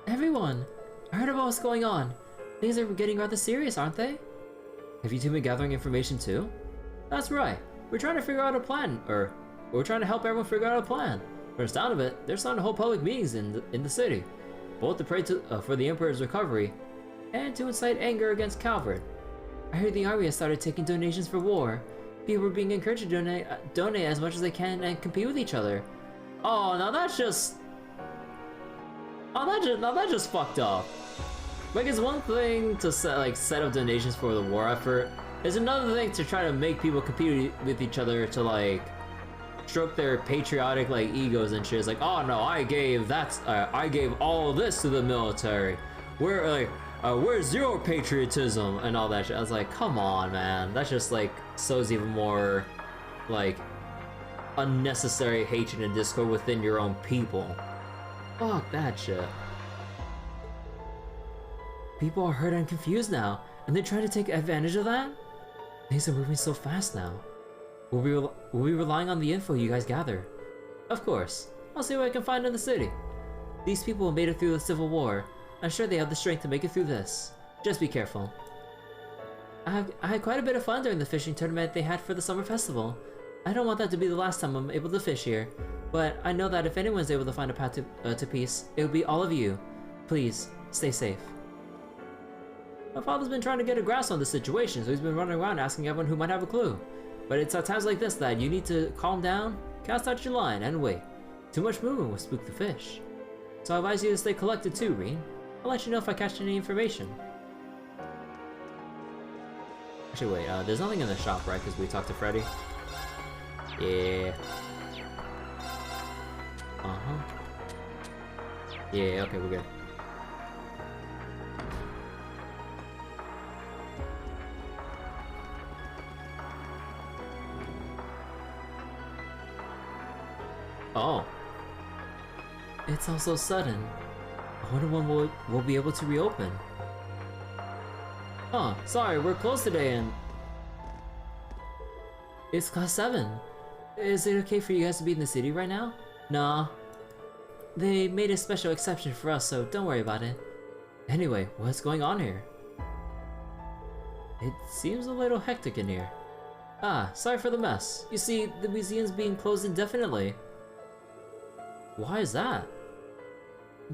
Everyone, I heard about what's going on. Things are getting rather serious, aren't they? Have you two been gathering information too? That's right. We're trying to figure out a plan, or we're trying to help everyone figure out a plan. For the sound of it, they're starting to hold public meetings in the city, both to pray for the Emperor's recovery and to incite anger against Calvert. I heard the army has started taking donations for war. People are being encouraged to donate as much as they can and compete with each other. Oh, now that's just... now that's just fucked up. Like, it's one thing to set up donations for the war effort. It's another thing to try to make people compete with each other to, like, stroke their patriotic, like, egos and shit. It's like, oh no, I gave all of this to the military. Where's your patriotism and all that shit? I was like, come on, man. That just, like, sows even more, like, unnecessary hatred and discord within your own people. Fuck that shit. People are hurt and confused now, and they're trying to take advantage of that? Things are moving so fast now. We'll be relying on the info you guys gather. Of course. I'll see what I can find in the city. These people made it through the Civil War. I'm sure they have the strength to make it through this. Just be careful. I had quite a bit of fun during the fishing tournament they had for the summer festival. I don't want that to be the last time I'm able to fish here, but I know that if anyone's able to find a path to peace, it will be all of you. Please, stay safe. My father's been trying to get a grasp on the situation, so he's been running around asking everyone who might have a clue. But it's at times like this that you need to calm down, cast out your line, and wait. Too much movement will spook the fish. So I advise you to stay collected too, Reen. I'll let you know if I catch any information. Actually, wait, there's nothing in the shop, right? Because we talked to Freddy. Yeah. Uh-huh. Yeah, okay, we're good. Oh. It's all so sudden. I wonder when we'll be able to reopen. Huh, sorry, we're closed today and... It's class 7. Is it okay for you guys to be in the city right now? Nah. They made a special exception for us, so don't worry about it. Anyway, what's going on here? It seems a little hectic in here. Ah, sorry for the mess. You see, the museum's being closed indefinitely. Why is that?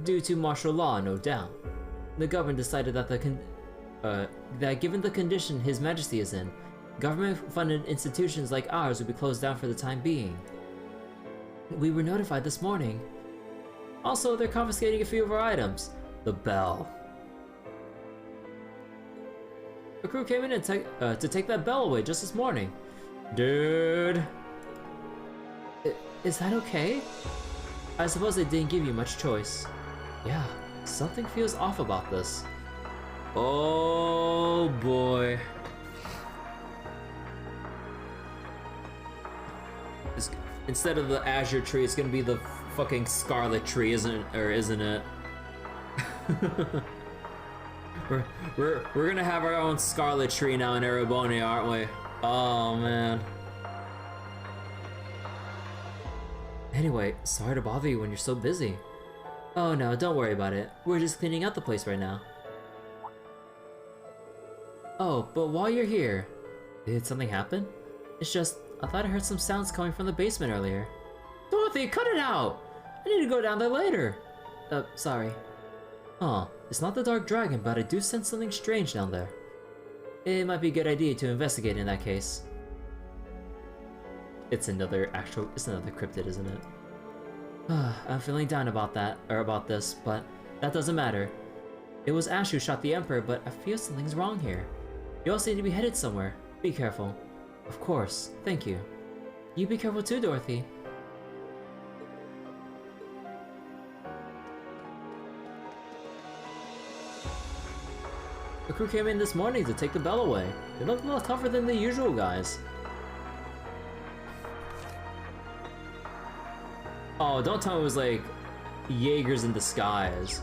Due to martial law, no doubt. The government decided that that given the condition His Majesty is in, government-funded institutions like ours would be closed down for the time being. We were notified this morning. Also, they're confiscating a few of our items. The bell. A crew came in and to take that bell away just this morning. Dude. Is that okay? I suppose they didn't give you much choice. Yeah, something feels off about this. Oh boy. Instead of the azure tree, it's gonna be the fucking scarlet tree, isn't it? we're gonna have our own scarlet tree now in Erebone, aren't we? Oh man. Anyway, sorry to bother you when you're so busy. Oh no, don't worry about it. We're just cleaning out the place right now. Oh, but while you're here, did something happen? It's just, I thought I heard some sounds coming from the basement earlier. Dorothy, cut it out! I need to go down there later. Sorry. Huh, it's not the Dark Dragon, but I do sense something strange down there. It might be a good idea to investigate in that case. It's another cryptid, isn't it? I'm feeling down about this, but that doesn't matter. It was Ash who shot the Emperor, but I feel something's wrong here. You all seem to be headed somewhere. Be careful. Of course, thank you. You be careful too, Dorothy. The crew came in this morning to take the bell away. They look a little tougher than the usual guys. Oh, don't tell me it was like Jaegers in disguise.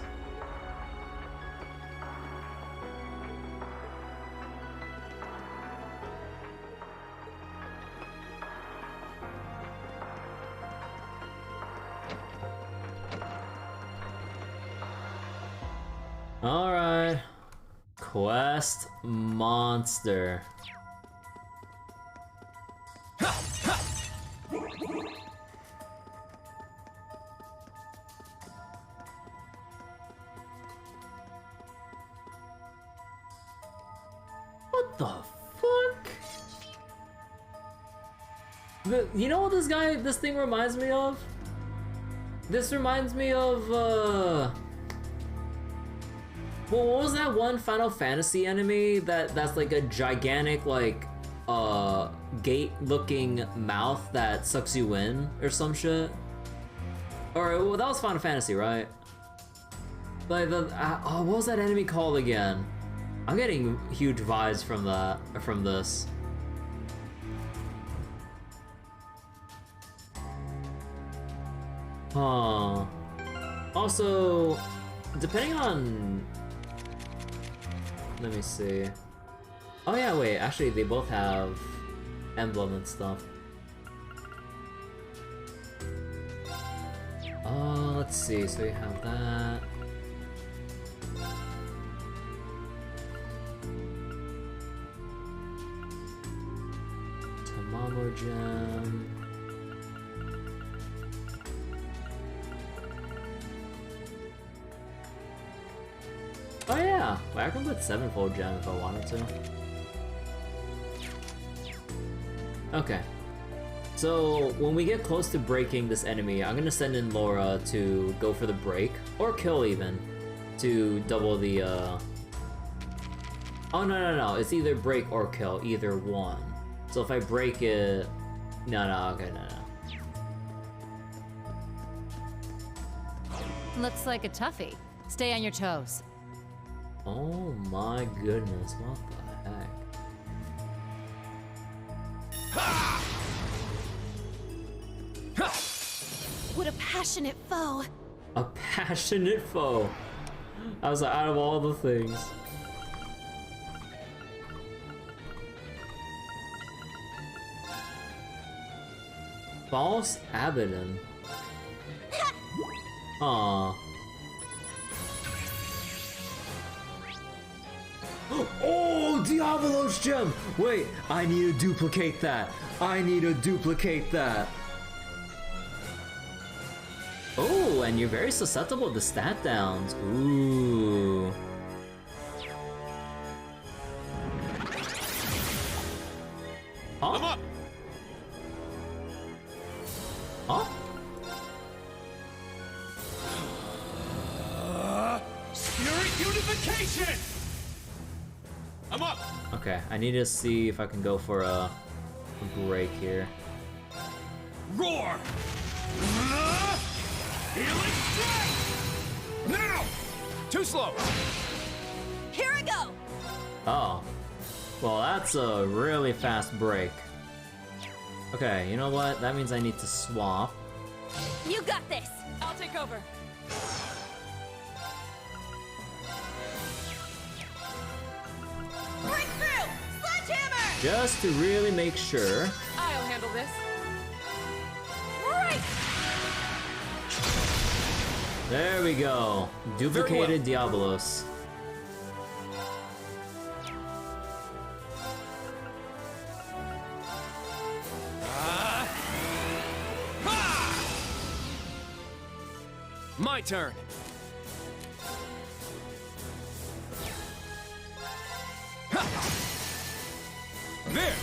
Alright. Quest monster. You know what this thing reminds me of? This reminds me of, well, what was that one Final Fantasy enemy that's like a gigantic, like, gate-looking mouth that sucks you in, or some shit? Or, well, that was Final Fantasy, right? Like, what was that enemy called again? I'm getting huge vibes from this. Huh. Also, depending on... Let me see. Oh yeah, wait, actually they both have emblem and stuff. Let's see, so we have that. Tamamo gem. Oh yeah, well, I can put 7-fold gem if I wanted to. Okay. So when we get close to breaking this enemy, I'm gonna send in Laura to go for the break, or kill even, to double the Oh no, it's either break or kill, either one. So if I break it... No, okay, no. Looks like a toughie. Stay on your toes. Oh my goodness, what the heck? What a passionate foe. A passionate foe. I was like, out of all the things. False Abaddon. Aww. Oh, Diablo's gem! Wait, I need to duplicate that. Oh, and you're very susceptible to stat downs. Ooh. Huh? I'm up. Huh? Spirit unification. I'm up. Okay, I need to see if I can go for a break here. Roar. Healing strike. Now. Too slow. Here I go. Oh. Well, that's a really fast break. Okay, you know what? That means I need to swap. You got this. I'll take over. Break through. Sledgehammer. Just to really make sure. I'll handle this. Right. There we go. Duplicated Diablos. My turn. There.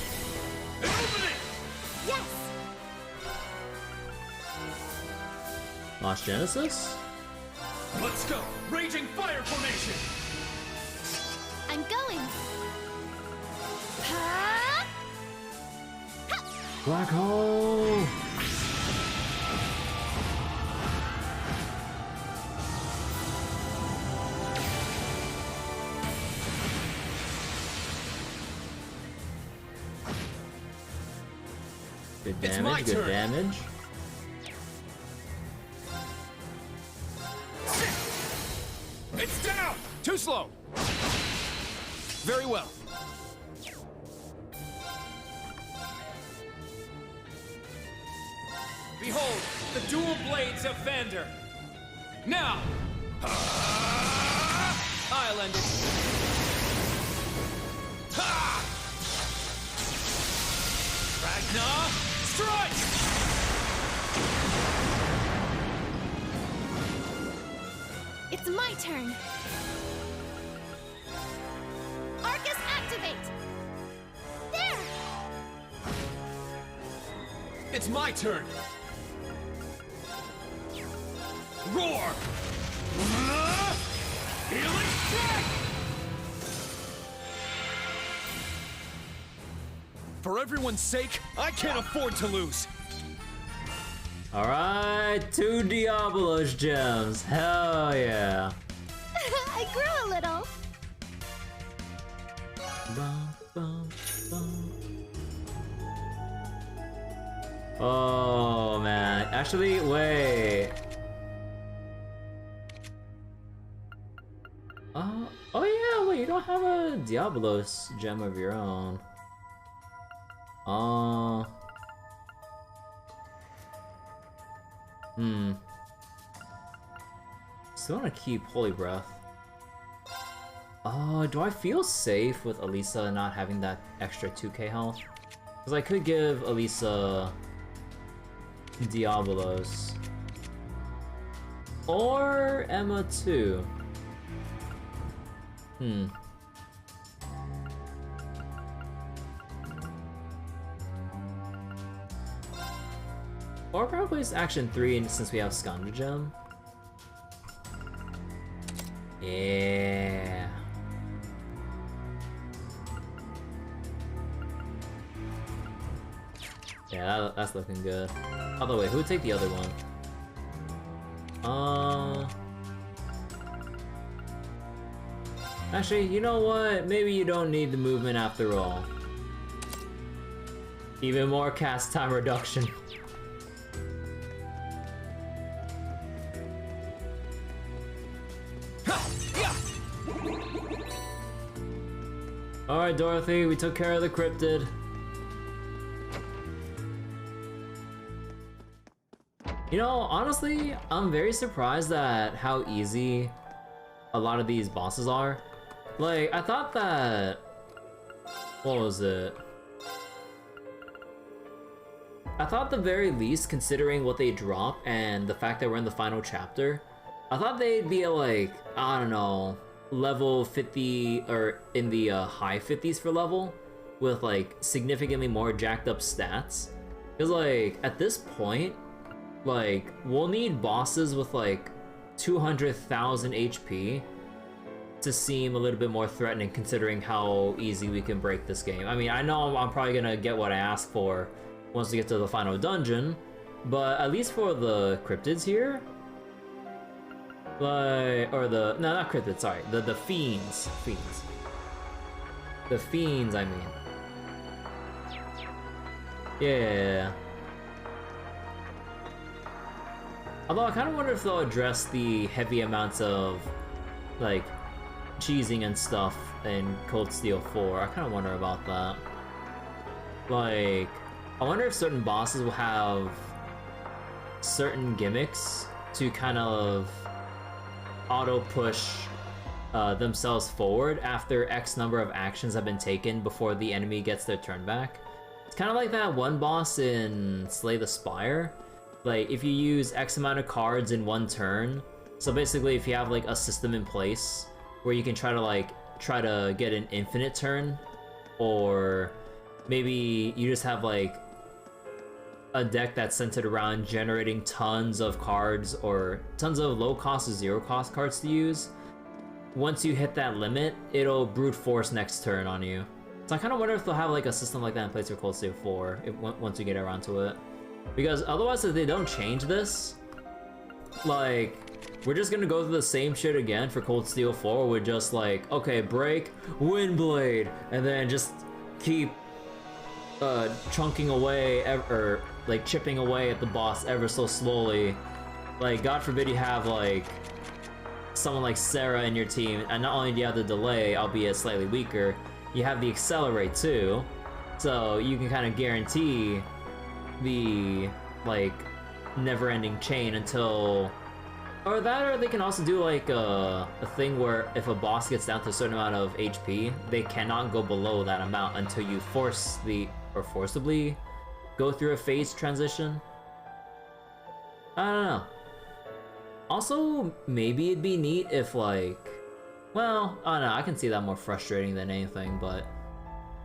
An opening. Yes. Lost Genesis? Let's go. Raging fire formation. I'm going. Ha! Black hole! Good It's damage, my good turn. damage. It's down. Too slow. Very well. Behold, the dual blades of Vainqueur. Now! I'll end it. Ha! Ragnar, strike! It's my turn. Arcus activate. There. It's my turn! Roar! Healing strike! For everyone's sake, I can't afford to lose! Alright, 2 Diablos gems. Hell yeah. I grew a little. Bum, bum, bum. Oh man, actually, wait. Oh yeah, wait, you don't have a Diablos gem of your own. Still wanna keep Holy Breath. Do I feel safe with Elisa not having that extra 2k health? Because I could give Elisa Diablos. Or Emma too. Or probably it's Action 3 since we have Skanda Gem. Yeah. Yeah, that's looking good. By the way, who would take the other one? Actually, you know what? Maybe you don't need the movement after all. Even more cast time reduction. Alright, Dorothy, we took care of the cryptid. You know, honestly, I'm very surprised at how easy a lot of these bosses are. Like, I thought that... What was it? I thought at the very least, considering what they drop and the fact that we're in the final chapter, I thought they'd be like, I don't know, level 50 or in the high 50s for level with like significantly more jacked up stats. Because like, at this point, like, we'll need bosses with like 200,000 HP to seem a little bit more threatening considering how easy we can break this game. I mean, I know I'm probably gonna get what I ask for once we get to the final dungeon, but at least for the cryptids here, like, or the, no, not cryptids, sorry, the fiends. The fiends, I mean. Yeah. Although I kind of wonder if they'll address the heavy amounts of, like, cheesing and stuff in Cold Steel 4. I kind of wonder about that. Like, I wonder if certain bosses will have certain gimmicks to kind of auto-push themselves forward after X number of actions have been taken before the enemy gets their turn back. It's kind of like that one boss in Slay the Spire. Like, if you use X amount of cards in one turn, so basically if you have like a system in place where you can try to get an infinite turn, or maybe you just have like a deck that's centered around generating tons of cards or tons of low cost or zero cost cards to use. Once you hit that limit, it'll brute force next turn on you. So I kind of wonder if they'll have like a system like that in place for Cold Steel 4 once you get around to it. Because otherwise, if they don't change this, like, we're just gonna go through the same shit again for Cold Steel 4 with just like, okay, break, Windblade, and then just keep chunking away, or like chipping away at the boss ever so slowly. Like, God forbid you have like someone like Sarah in your team, and not only do you have the delay, albeit slightly weaker, you have the accelerate too, so you can kind of guarantee the like never-ending chain until, or they can also do like a thing where if a boss gets down to a certain amount of HP, they cannot go below that amount until you forcibly go through a phase transition. I don't know. Also, maybe it'd be neat if like, well, I don't know, I can see that more frustrating than anything, but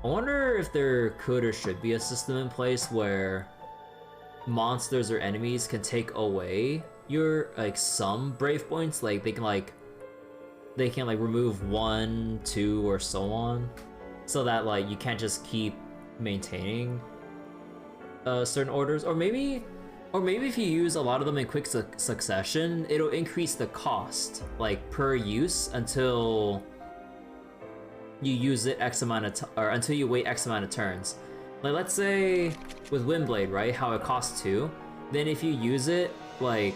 I wonder if there could or should be a system in place where monsters or enemies can take away your like some brave points. Like they can remove 1, 2, or so on, so that like you can't just keep maintaining certain orders. Or maybe if you use a lot of them in quick succession, it'll increase the cost like per use until you use it X amount of or until you wait X amount of turns. Like let's say with Windblade, right? How it costs 2. Then if you use it like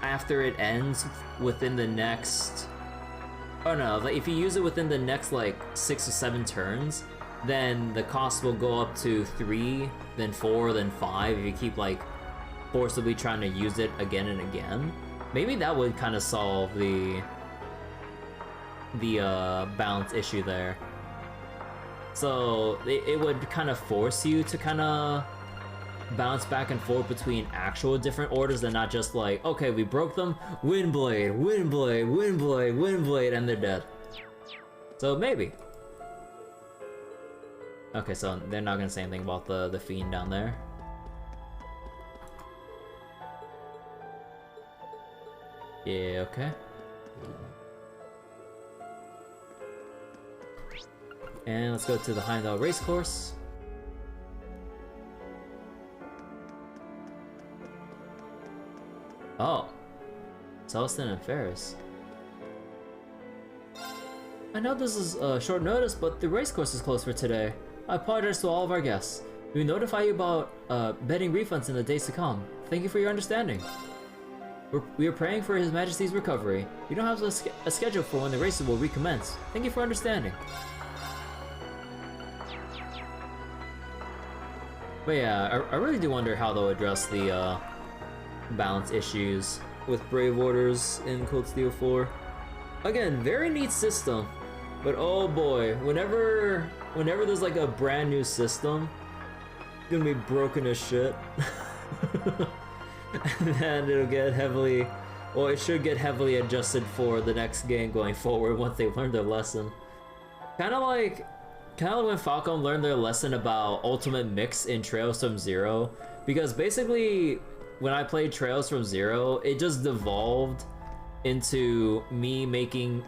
after it ends within the next, oh no, like if you use it within the next like 6 or 7 turns, then the cost will go up to 3, then 4, then 5 if you keep like forcibly trying to use it again and again. Maybe that would kind of solve the balance issue there. So it would kind of force you to kind of bounce back and forth between actual different orders and not just like, okay, we broke them, Windblade, Windblade, Windblade, Windblade, and they're dead. So maybe. Okay, so they're not gonna say anything about the fiend down there. Yeah, okay. And let's go to the Heimdallr Racecourse. Oh, Celestin and Ferris. I know this is short notice, but the racecourse is closed for today. I apologize to all of our guests. We notify you about betting refunds in the days to come. Thank you for your understanding. We are praying for His Majesty's recovery. We don't have a schedule for when the races will recommence. Thank you for understanding. But yeah, I really do wonder how they'll address the balance issues with Brave Orders in Cold Steel 4. Again, very neat system, but oh boy, whenever there's like a brand new system, it's gonna be broken as shit. And then it'll get heavily, well, it should get heavily adjusted for the next game going forward once they learn their lesson. Kind of like when Falcom learned their lesson about Ultimate Mix in Trails from Zero, because basically when I played Trails from Zero, it just devolved into me making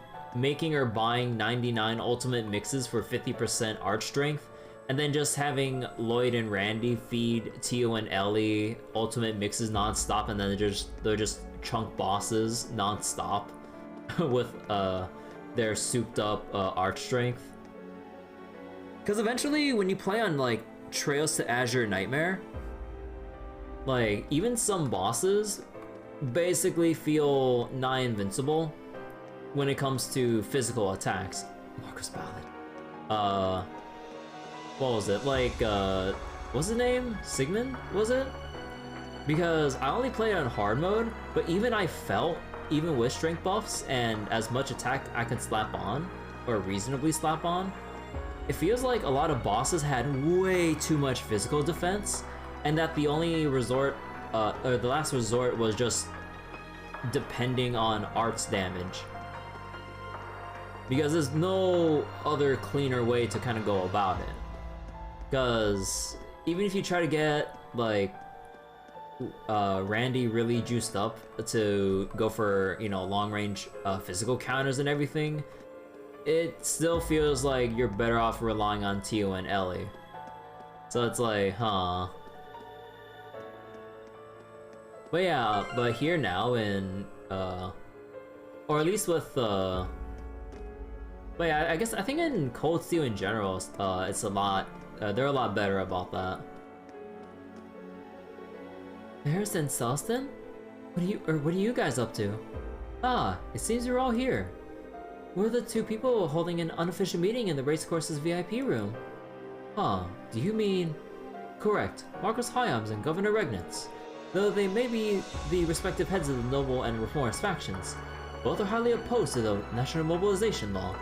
or buying 99 ultimate mixes for 50% art strength, and then just having Lloyd and Randy feed Tio and Ellie ultimate mixes non-stop, and then they're just chunk bosses non-stop with their souped up art strength. Because eventually when you play on like Trails to Azure Nightmare, like even some bosses basically feel nigh invincible when it comes to physical attacks. Marcus Ballad. What was it? Like, what's his name? Sigmund, was it? Because I only played on hard mode, but even I felt, even with strength buffs and as much attack I could slap on, or reasonably slap on, it feels like a lot of bosses had way too much physical defense, and that the only resort, or the last resort was just depending on arts damage. Because there's no other cleaner way to kind of go about it. Because even if you try to get, like, Randy really juiced up to go for, you know, long-range physical counters and everything, it still feels like you're better off relying on Tio and Ellie. So it's like, huh. But yeah, but here now in, or at least with, but yeah, I guess, I think in Cold Steel in general, it's a lot, they're a lot better about that. Ferris and Celestin? What are you guys up to? Ah, it seems you're all here. We're the two people holding an unofficial meeting in the racecourse's VIP room. Huh, do you mean... Correct, Marcus Hyams and Governor Regnitz. Though they may be the respective heads of the noble and reformist factions, both are highly opposed to the national mobilization law.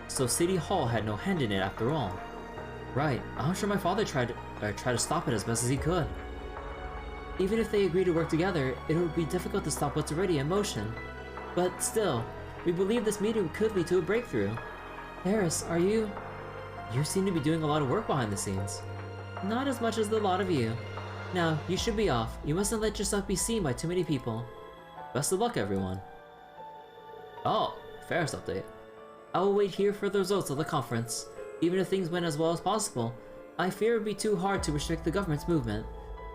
So City Hall had no hand in it after all. Right, I'm sure my father tried to stop it as best as he could. Even if they agree to work together, it would be difficult to stop what's already in motion. But still, we believe this meeting could lead to a breakthrough. Harris, are you... You seem to be doing a lot of work behind the scenes. Not as much as the lot of you. Now, you should be off. You mustn't let yourself be seen by too many people. Best of luck, everyone. Oh, Ferris update. I will wait here for the results of the conference. Even if things went as well as possible, I fear it would be too hard to restrict the government's movement.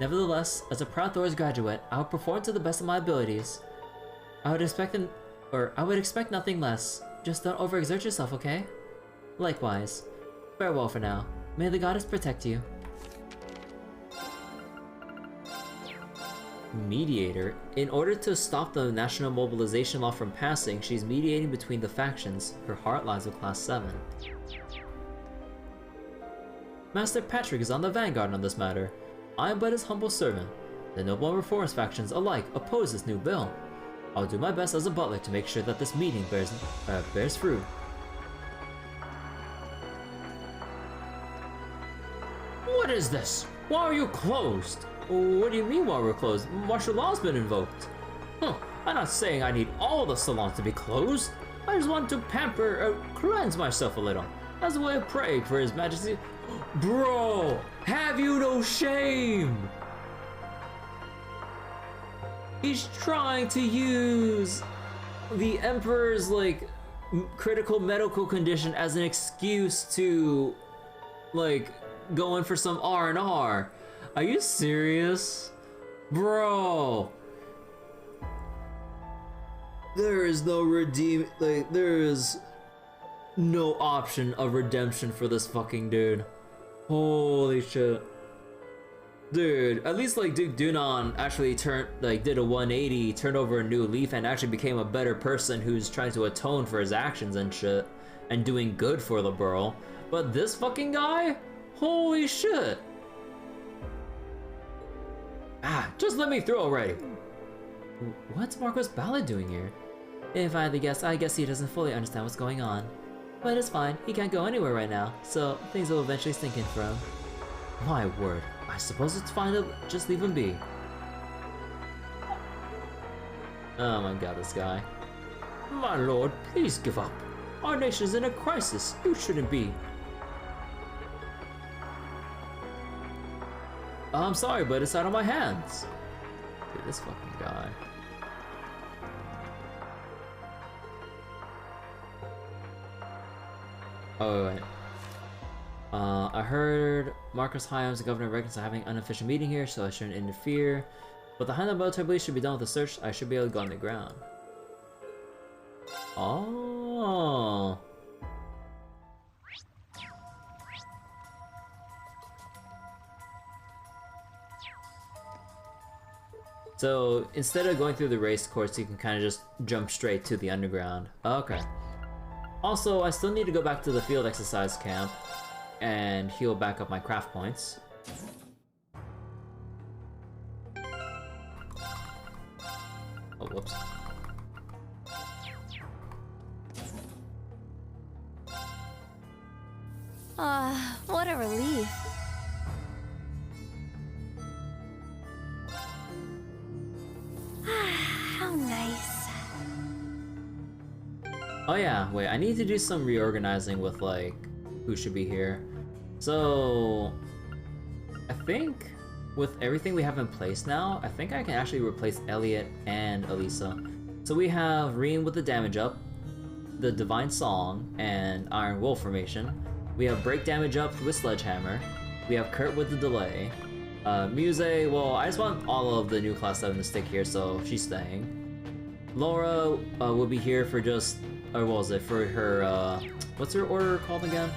Nevertheless, as a proud Thor's graduate, I will perform to the best of my abilities. I would expect nothing less. Just don't overexert yourself, okay? Likewise. Farewell for now. May the goddess protect you. Mediator. In order to stop the national mobilization law from passing, she's mediating between the factions. Her heart lies with Class 7. Master Patrick is on the vanguard on this matter. I am but his humble servant. The noble and reformist factions alike oppose this new bill. I'll do my best as a butler to make sure that this meeting bears fruit. What is this? Why are you closed? What do you mean while we're closed? Martial law's been invoked. Huh, I'm not saying I need all the salons to be closed. I just want to cleanse myself a little, as a way of praying for His Majesty. Bro, have you no shame? He's trying to use the Emperor's, like, critical medical condition as an excuse to, like, go in for some R&R. Are you serious? Bro! There is no there is no option of redemption for this fucking dude. Holy shit. Dude, at least like Duke Dunon actually did a 180, turned over a new leaf, and actually became a better person who's trying to atone for his actions and shit, and doing good for the borough. But this fucking guy? Holy shit. Ah, just let me through already. What's Marcos Ballad doing here? If I had to guess, I guess he doesn't fully understand what's going on. But it's fine, he can't go anywhere right now, so things will eventually sink in for him. My word, I suppose it's fine to just leave him be. Oh my god, this guy. My lord, please give up. Our nation is in a crisis, you shouldn't be. I'm sorry, but it's out of my hands. Dude, this fucking guy. Oh, wait. I heard Marcus Hyams, the governor of Reckons, are having an unofficial meeting here, so I shouldn't interfere. But the Heimdallr military police should be done with the search. I should be able to go on the ground. Oh. So instead of going through the race course, you can kind of just jump straight to the underground. Okay. Also, I still need to go back to the field exercise camp and heal back up my craft points. Oh, whoops. What a relief. How nice. Oh yeah, wait, I need to do some reorganizing with, like, who should be here. So, I think with everything we have in place now, I think I can actually replace Elliot and Elisa. So we have Reen with the damage up, the Divine Song, and Iron Wolf formation. We have break damage up with Sledgehammer. We have Kurt with the delay. Muse, well, I just want all of the new Class 7 to stick here, so she's staying. Laura will be here for just, or what was it, for her, what's her order called again?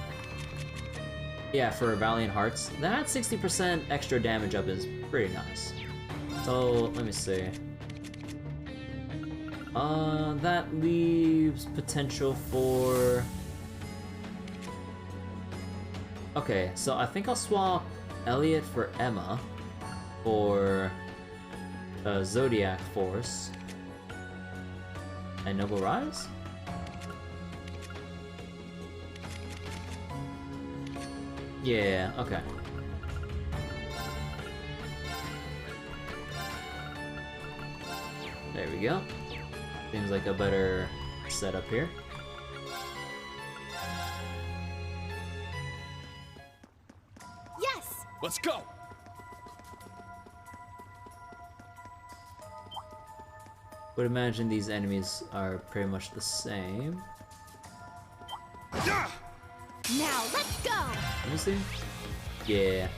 Yeah, for Valiant Hearts. That 60% extra damage up is pretty nice. So, let me see. That leaves potential for... Okay, so I think I'll swap Elliot for Emma for Zodiac Force and Noble Rise? Yeah, okay. There we go. Seems like a better setup here. Let's go! Would imagine these enemies are pretty much the same. Now let's go! Let me see. Yeah.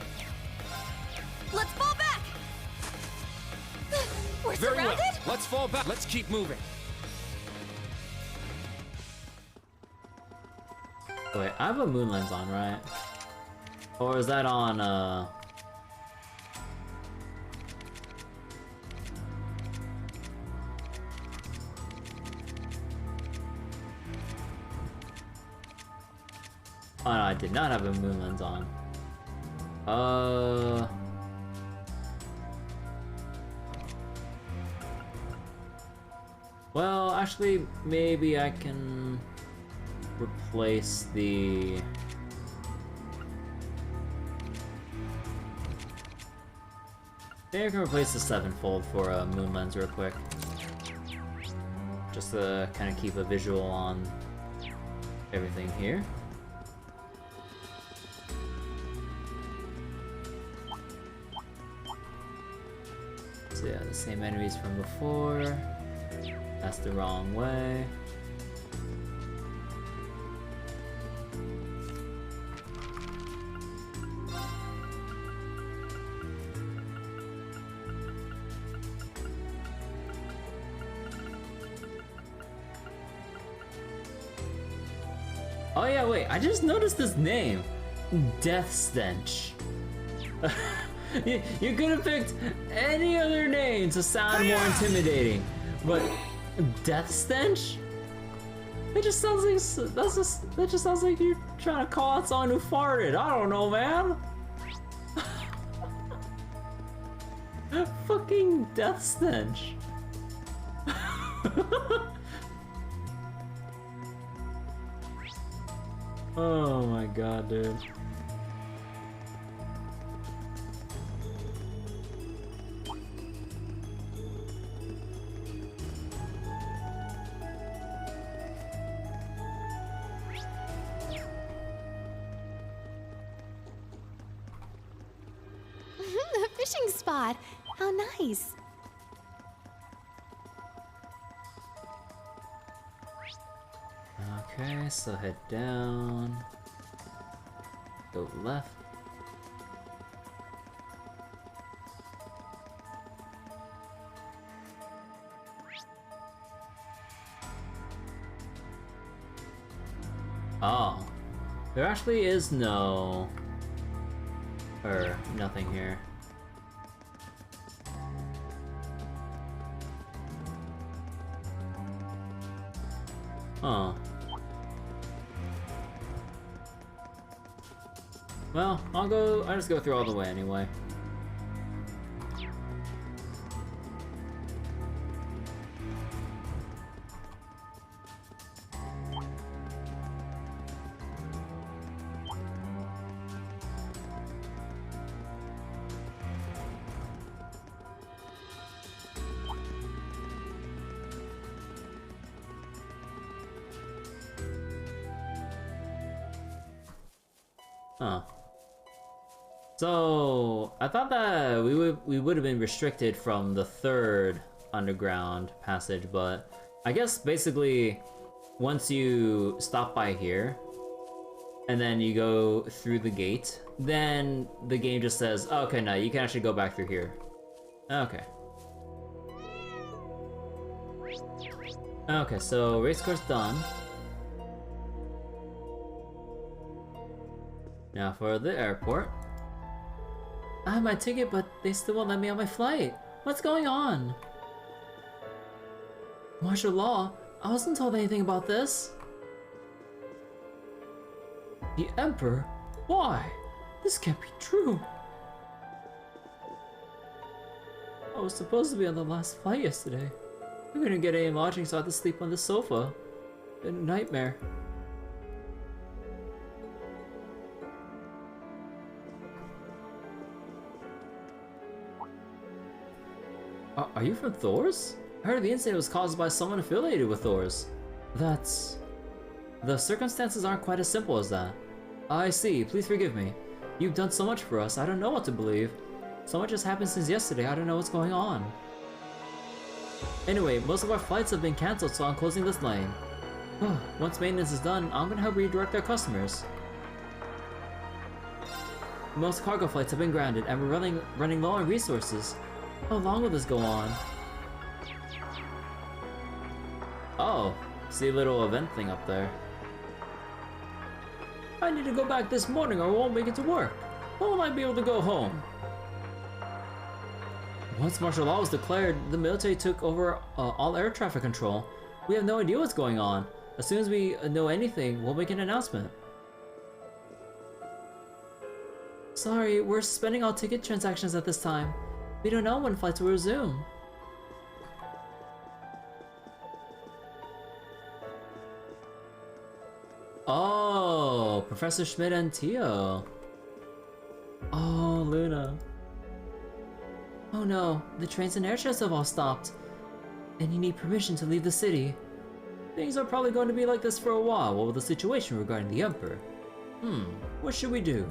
Let's fall back! We're Very surrounded? well. Let's fall back. Let's keep moving. Wait, I have a moon lens on, right? Or is that on, Oh no, I did not have a moon lens on. Well, actually, maybe I can replace the... Maybe I can replace the 7-fold for a moon lens real quick. Just to kind of keep a visual on everything here. So yeah, the same enemies from before. That's the wrong way. Oh yeah, wait, I just noticed this name. Death Stench. You could have picked any other name to sound more intimidating, but Death Stench? It just sounds like that just sounds like you're trying to call out someone who farted. I don't know, man. Fucking Death Stench. Oh my god, dude. The fishing spot. How nice. Okay, so head down. Go left. Oh. There actually is no... nothing here. Huh. Well, I'll just go through all the way anyway. Huh. So I thought that we would have been restricted from the third underground passage, but I guess basically once you stop by here and then you go through the gate, then the game just says, oh, okay, no, you can actually go back through here. Okay. Okay, so racecourse done. Now for the airport. I have my ticket, but they still won't let me on my flight. What's going on? Martial law? I wasn't told anything about this. The Emperor? Why? This can't be true. I was supposed to be on the last flight yesterday. I couldn't get any lodging, so I had to sleep on the sofa. A nightmare. Are you from Thor's? I heard the incident was caused by someone affiliated with Thor's. The circumstances aren't quite as simple as that. I see, please forgive me. You've done so much for us, I don't know what to believe. So much has happened since yesterday, I don't know what's going on. Anyway, most of our flights have been cancelled, so I'm closing this lane. Once maintenance is done, I'm gonna help redirect our customers. Most cargo flights have been grounded, and we're running low on resources. How long will this go on? Oh, see a little event thing up there. I need to go back this morning or I won't make it to work. When will I be able to go home? Once martial law was declared, the military took over all air traffic control. We have no idea what's going on. As soon as we know anything, we'll make an announcement. Sorry, we're suspending all ticket transactions at this time. We don't know when flights will resume. Oh, Professor Schmidt and Tio. Oh, Luna. Oh no, the trains and airships have all stopped. And you need permission to leave the city. Things are probably going to be like this for a while. What was the situation regarding the Emperor? What should we do?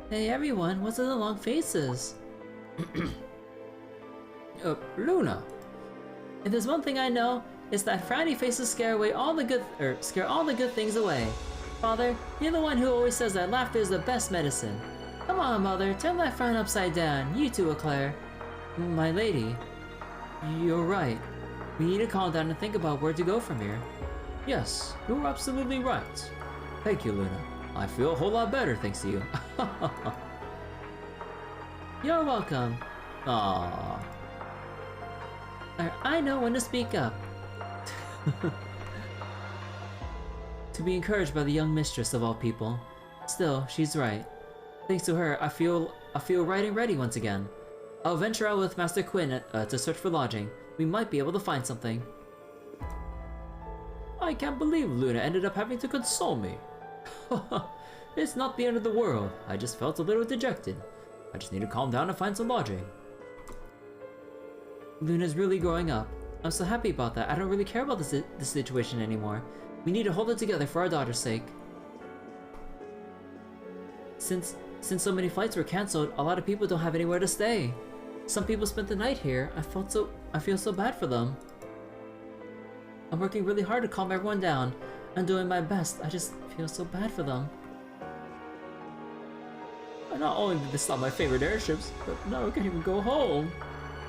Hey everyone, what's with the long faces? Luna. If there's one thing I know, it's that frowny faces scare all the good things away. Father, you're the one who always says that laughter is the best medicine. Come on, Mother, turn that frown upside down. You too, Eclair. My lady, you're right. We need to calm down and think about where to go from here. Yes, you're absolutely right. Thank you, Luna. I feel a whole lot better thanks to you. You're welcome. Aww. I know when to speak up. To be encouraged by the young mistress of all people. Still, she's right. Thanks to her, I feel right and ready once again. I'll venture out with Master Quinn to search for lodging. We might be able to find something. I can't believe Luna ended up having to console me. It's not the end of the world. I just felt a little dejected. I just need to calm down and find some lodging. Luna's really growing up. I'm so happy about that. I don't really care about this situation anymore. We need to hold it together for our daughter's sake. Since so many flights were cancelled, a lot of people don't have anywhere to stay. Some people spent the night here. I feel so bad for them. I'm working really hard to calm everyone down. I'm doing my best. I just feel so bad for them. Not only did they stop my favorite airships, but now I can't even go home.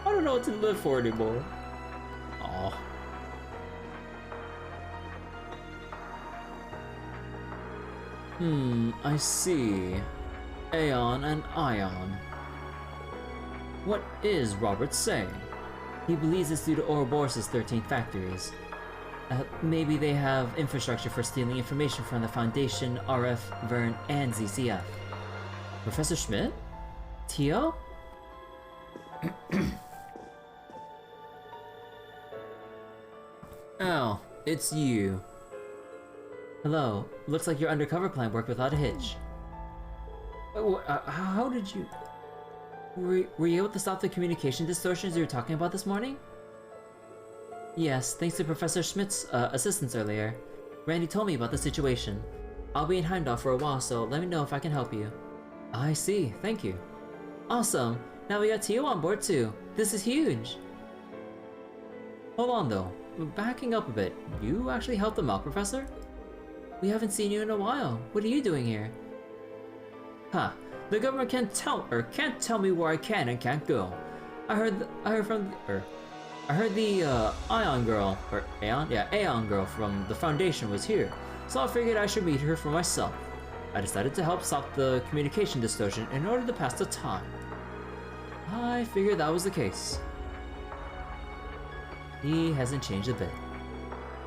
I don't know what to live for anymore. Aww. I see. Aeon and Ion. What is Robert saying? He believes it's due to Ouroboros' 13 factories. Maybe they have infrastructure for stealing information from the Foundation, RF, Vern, and ZCF. Professor Schmidt? Tio? Oh, it's you. Hello. Looks like your undercover plan worked without a hitch. How did you... Were you able to stop the communication distortions you were talking about this morning? Yes, thanks to Professor Schmidt's assistance earlier. Randy told me about the situation. I'll be in Heimdallr for a while, so let me know if I can help you. I see, thank you. Awesome! Now we got Tio on board too. This is huge! Hold on though, backing up a bit. You actually helped them out, Professor? We haven't seen you in a while. What are you doing here? Huh. The government can't tell me where I can and can't go. I heard the Aeon girl from the Foundation was here, so I figured I should meet her for myself. I decided to help stop the communication distortion in order to pass the time. I figured that was the case. He hasn't changed a bit.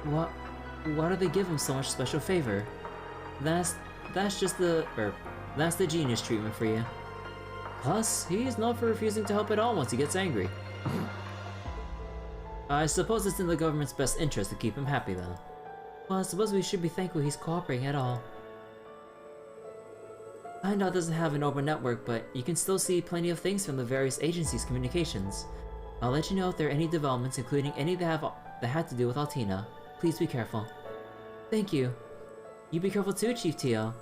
Why do they give him so much special favor? That's the genius treatment for you. Plus, he's known for refusing to help at all once he gets angry. I suppose it's in the government's best interest to keep him happy then. Well, I suppose we should be thankful he's cooperating at all. Heimdallr doesn't have an open network, but you can still see plenty of things from the various agencies' communications. I'll let you know if there are any developments, including any that had to do with Altina. Please be careful. Thank you. You be careful too, Chief Tio.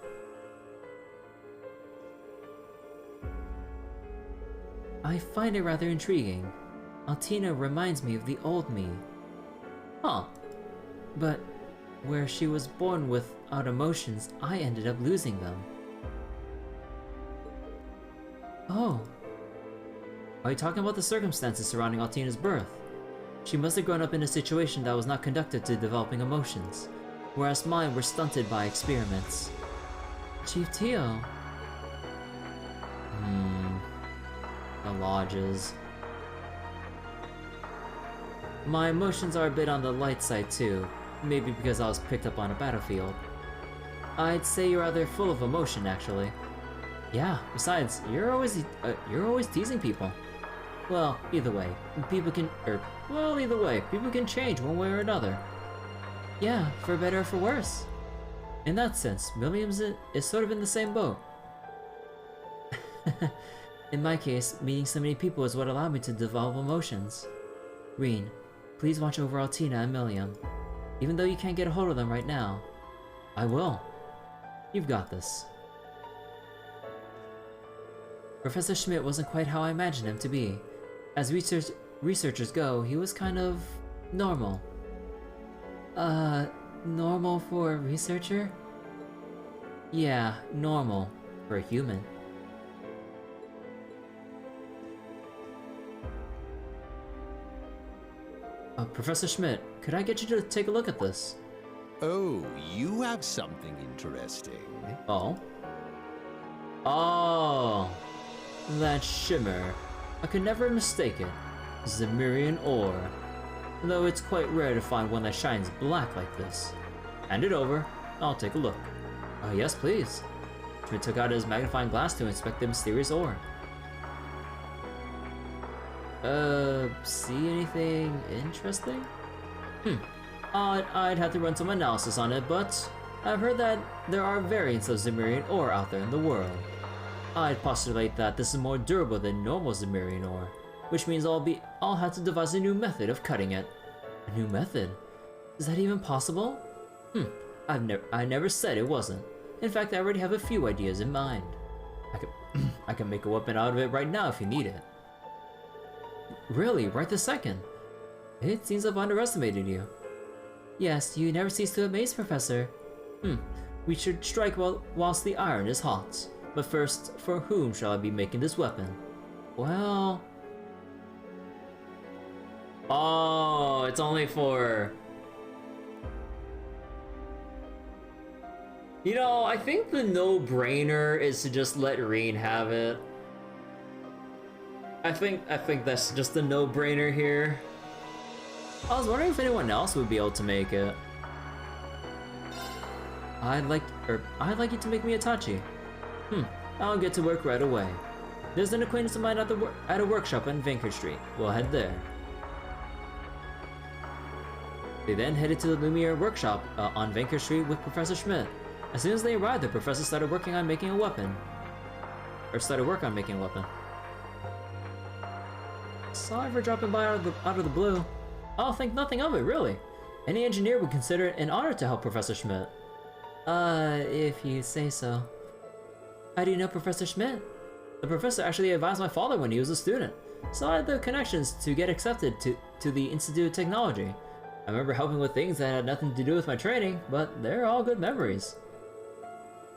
I find it rather intriguing. Altina reminds me of the old me. Huh. But where she was born without emotions, I ended up losing them. Oh. Are you talking about the circumstances surrounding Altina's birth? She must have grown up in a situation that was not conducive to developing emotions, whereas mine were stunted by experiments. Chief Tio. The lodges. My emotions are a bit on the light side too, maybe because I was picked up on a battlefield. I'd say you're rather full of emotion, actually. Yeah, besides, you're always teasing people. Well, either way, people can change one way or another. Yeah, for better or for worse. In that sense, Williams is sort of in the same boat. In my case, meeting so many people is what allowed me to develop emotions. Reen, please watch over Altina and Milliam. Even though you can't get a hold of them right now. I will. You've got this. Professor Schmidt wasn't quite how I imagined him to be. As researchers go, he was kind of normal. Normal for a researcher? Yeah, normal for a human. Professor Schmidt, could I get you to take a look at this? Oh, you have something interesting. Oh? Oh! That shimmer. I could never mistake it. Zemurian ore. Though it's quite rare to find one that shines black like this. Hand it over. I'll take a look. Yes, please. Schmidt took out his magnifying glass to inspect the mysterious ore. See anything interesting? I'd have to run some analysis on it, but I've heard that there are variants of Zemurian ore out there in the world. I'd postulate that this is more durable than normal Zemurian ore, which means I'll have to devise a new method of cutting it. A new method? Is that even possible? I never said it wasn't. In fact, I already have a few ideas in mind. I can make a weapon out of it right now if you need it. Really, right this second? It seems I've underestimated you. Yes, you never cease to amaze, Professor. We should strike whilst the iron is hot. But first, for whom shall I be making this weapon? Well... Oh, it's only for... You know, I think the no-brainer is to just let Reen have it. I think that's just a no-brainer here. I was wondering if anyone else would be able to make it. I'd like you to make me a Tachi. I'll get to work right away. There's an acquaintance of mine at a workshop on Vainqueur Street. We'll head there. They then headed to the Lumiere workshop on Vainqueur Street with Professor Schmidt. As soon as they arrived, the professor started work on making a weapon. Sorry for dropping by out of the blue. I'll think nothing of it, really. Any engineer would consider it an honor to help Professor Schmidt. If you say so. How do you know Professor Schmidt? The professor actually advised my father when he was a student, so I had the connections to get accepted to the Institute of Technology. I remember helping with things that had nothing to do with my training, but they're all good memories.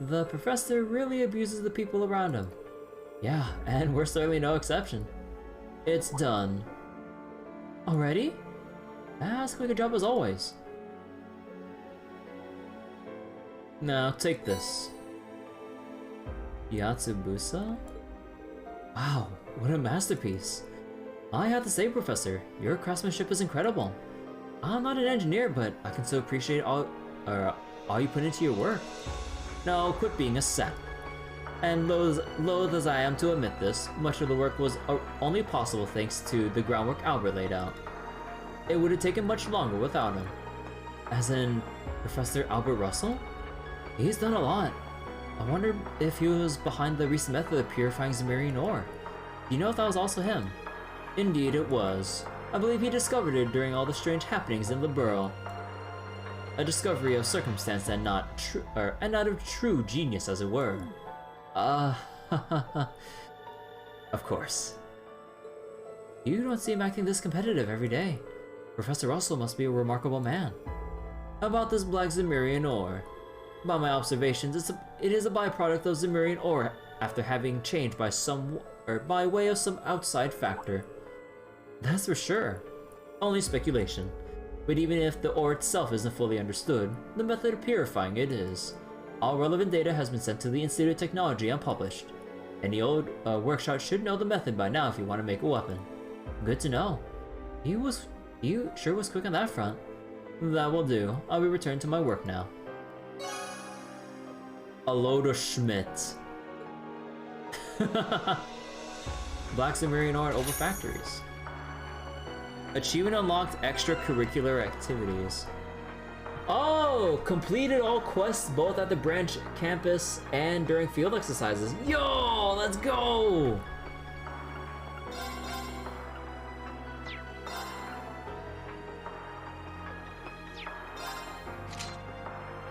The professor really abuses the people around him. Yeah, and we're certainly no exception. It's done. Already? As quick a job as always. Now, take this. Yatsubusa? Wow, what a masterpiece. I have to say, Professor, your craftsmanship is incredible. I'm not an engineer, but I can still appreciate all you put into your work. Now, quit being a sap. And loath as I am to admit this, much of the work was only possible thanks to the groundwork Albert laid out. It would have taken much longer without him. As in, Professor Albert Russell? He's done a lot. I wonder if he was behind the recent method of purifying Zemurian ore. Do you know if that was also him? Indeed it was. I believe he discovered it during all the strange happenings in the Burrow. A discovery of circumstance and not of true genius, as it were. Of course. You don't see him acting this competitive every day. Professor Russell must be a remarkable man. How about this black Zemurian ore? By my observations, it is a byproduct of Zemurian ore after having changed by way of some outside factor. That's for sure. Only speculation. But even if the ore itself isn't fully understood, the method of purifying it is. All relevant data has been sent to the Institute of Technology unpublished. Any old workshop should know the method by now if you want to make a weapon. Good to know. You sure was quick on that front. That will do. I'll be returned to my work now. A load of Schmidt. Black Zemurian ore at over factories. Achievement unlocked extracurricular activities. Oh! Completed all quests both at the branch campus and during field exercises. Yo! Let's go!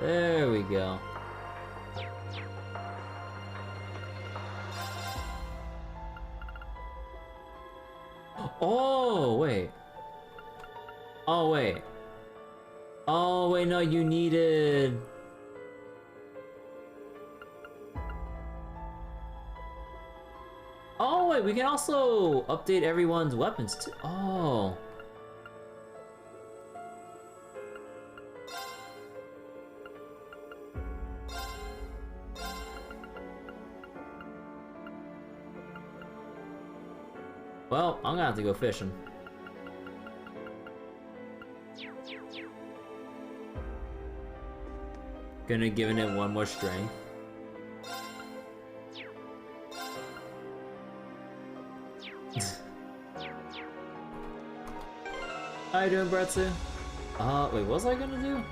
There we go. Oh, wait. Oh, wait. Oh, wait, no, you needed... Oh, wait, we can also update everyone's weapons too. Oh. Well, I'm gonna have to go fishing. Gonna give it one more strength. How you doing, Bretsu? Wait, what was I gonna do?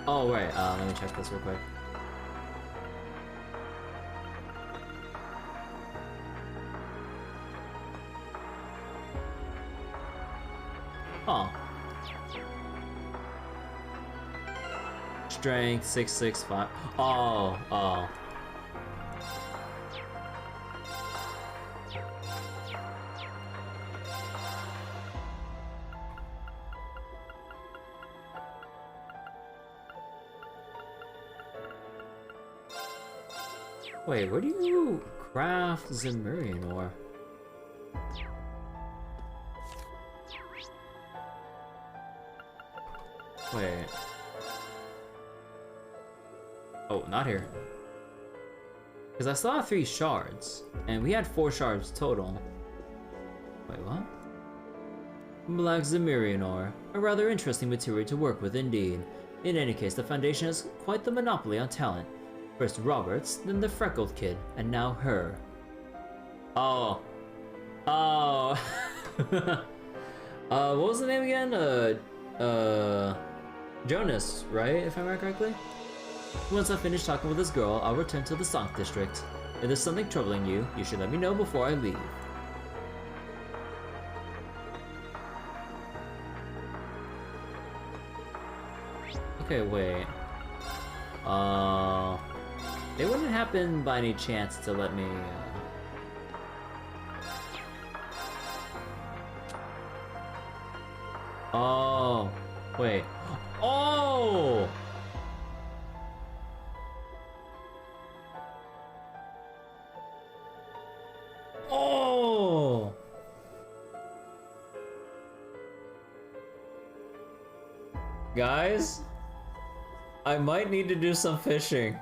Oh, right, let me check this real quick. Oh. Strength 665. Oh. Wait, where do you craft Zemurian ore? Wait. Oh, not here. Because I still have 3 shards, and we had 4 shards total. Wait, what? Black Zemurian ore. A rather interesting material to work with indeed. In any case, the Foundation has quite the monopoly on talent. First Roberts, then the freckled kid, and now her. Oh. Oh. What was the name again? Jonas, right? If I remember correctly? Once I finish talking with this girl, I'll return to the Sankt District. If there's something troubling you, you should let me know before I leave. Okay, wait. It wouldn't happen by any chance to let me, Oh, wait. Oh! Oh! Guys, I might need to do some fishing.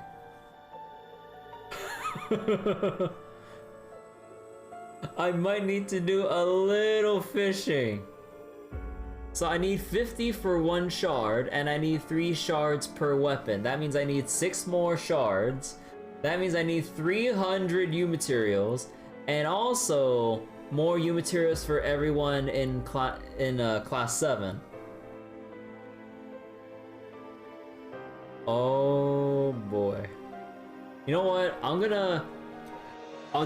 I might need to do a little fishing. So I need 50 for 1 shard, and I need 3 shards per weapon. That means I need 6 more shards. That means I need 300 U materials, and also more U materials for everyone in class 7. Oh boy. You know what? I'll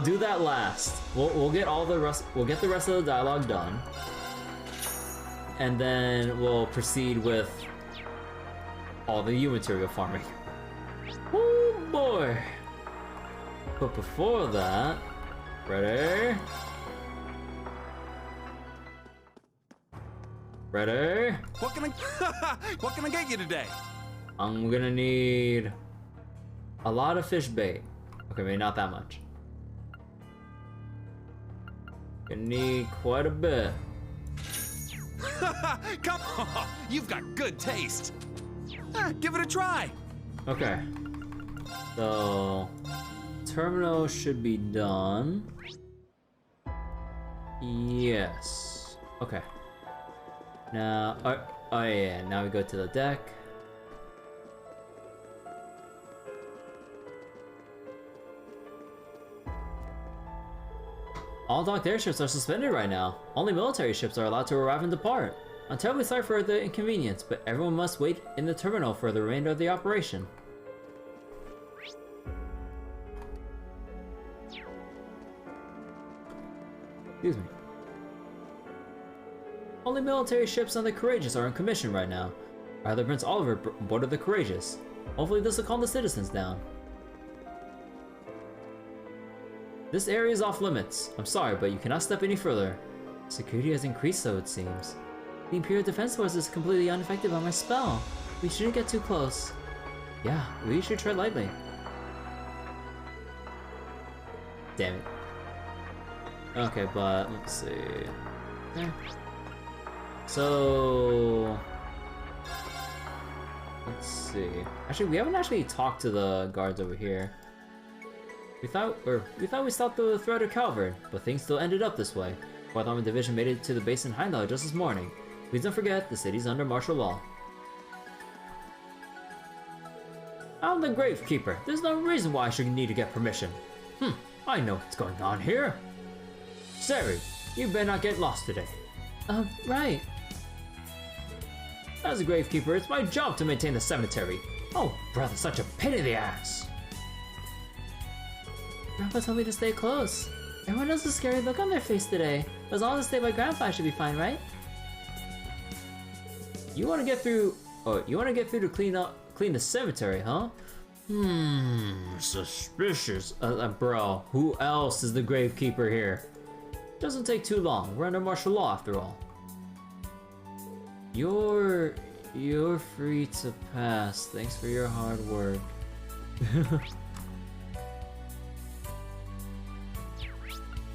do that last. We'll get all the rest. We'll get the rest of the dialogue done, and then we'll proceed with all the U material farming. Oh boy! But before that, ready? Ready? What can I get you today? I'm gonna need a lot of fish bait. Okay, maybe not that much. Gonna need quite a bit. Come on, you've got good taste. Give it a try. Okay. So, terminal should be done. Yes. Okay. Now, oh yeah, now we go to the deck. All docked airships are suspended right now. Only military ships are allowed to arrive and depart. I'm terribly sorry for the inconvenience, but everyone must wait in the terminal for the remainder of the operation. Excuse me. Only military ships and the Courageous are in commission right now. Rather, Prince Oliver boarded the Courageous. Hopefully this will calm the citizens down. This area is off limits. I'm sorry, but you cannot step any further. Security has increased, so it seems. The Imperial Defense Force is completely unaffected by my spell. We shouldn't get too close. Yeah, we should tread lightly. Damn it. Okay, but let's see. Okay. So let's see. Actually, we haven't actually talked to the guards over here. We thought we stopped the threat of Calvert, but things still ended up this way. 4th Armored Division made it to the base in Heimdallr just this morning. Please don't forget, the city's under martial law. I'm the Gravekeeper. There's no reason why I should need to get permission. I know what's going on here. Sari, you better not get lost today. Right. As a Gravekeeper, it's my job to maintain the cemetery. Oh, brother, such a pain in the ass. Grandpa told me to stay close. Everyone has a scary look on their face today. As long as I stay by Grandpa, I should be fine, right? You want to get through? Oh, you want to get through to clean the cemetery, huh? Suspicious. Bro, who else is the Gravekeeper here? Doesn't take too long. We're under martial law after all. You're free to pass. Thanks for your hard work.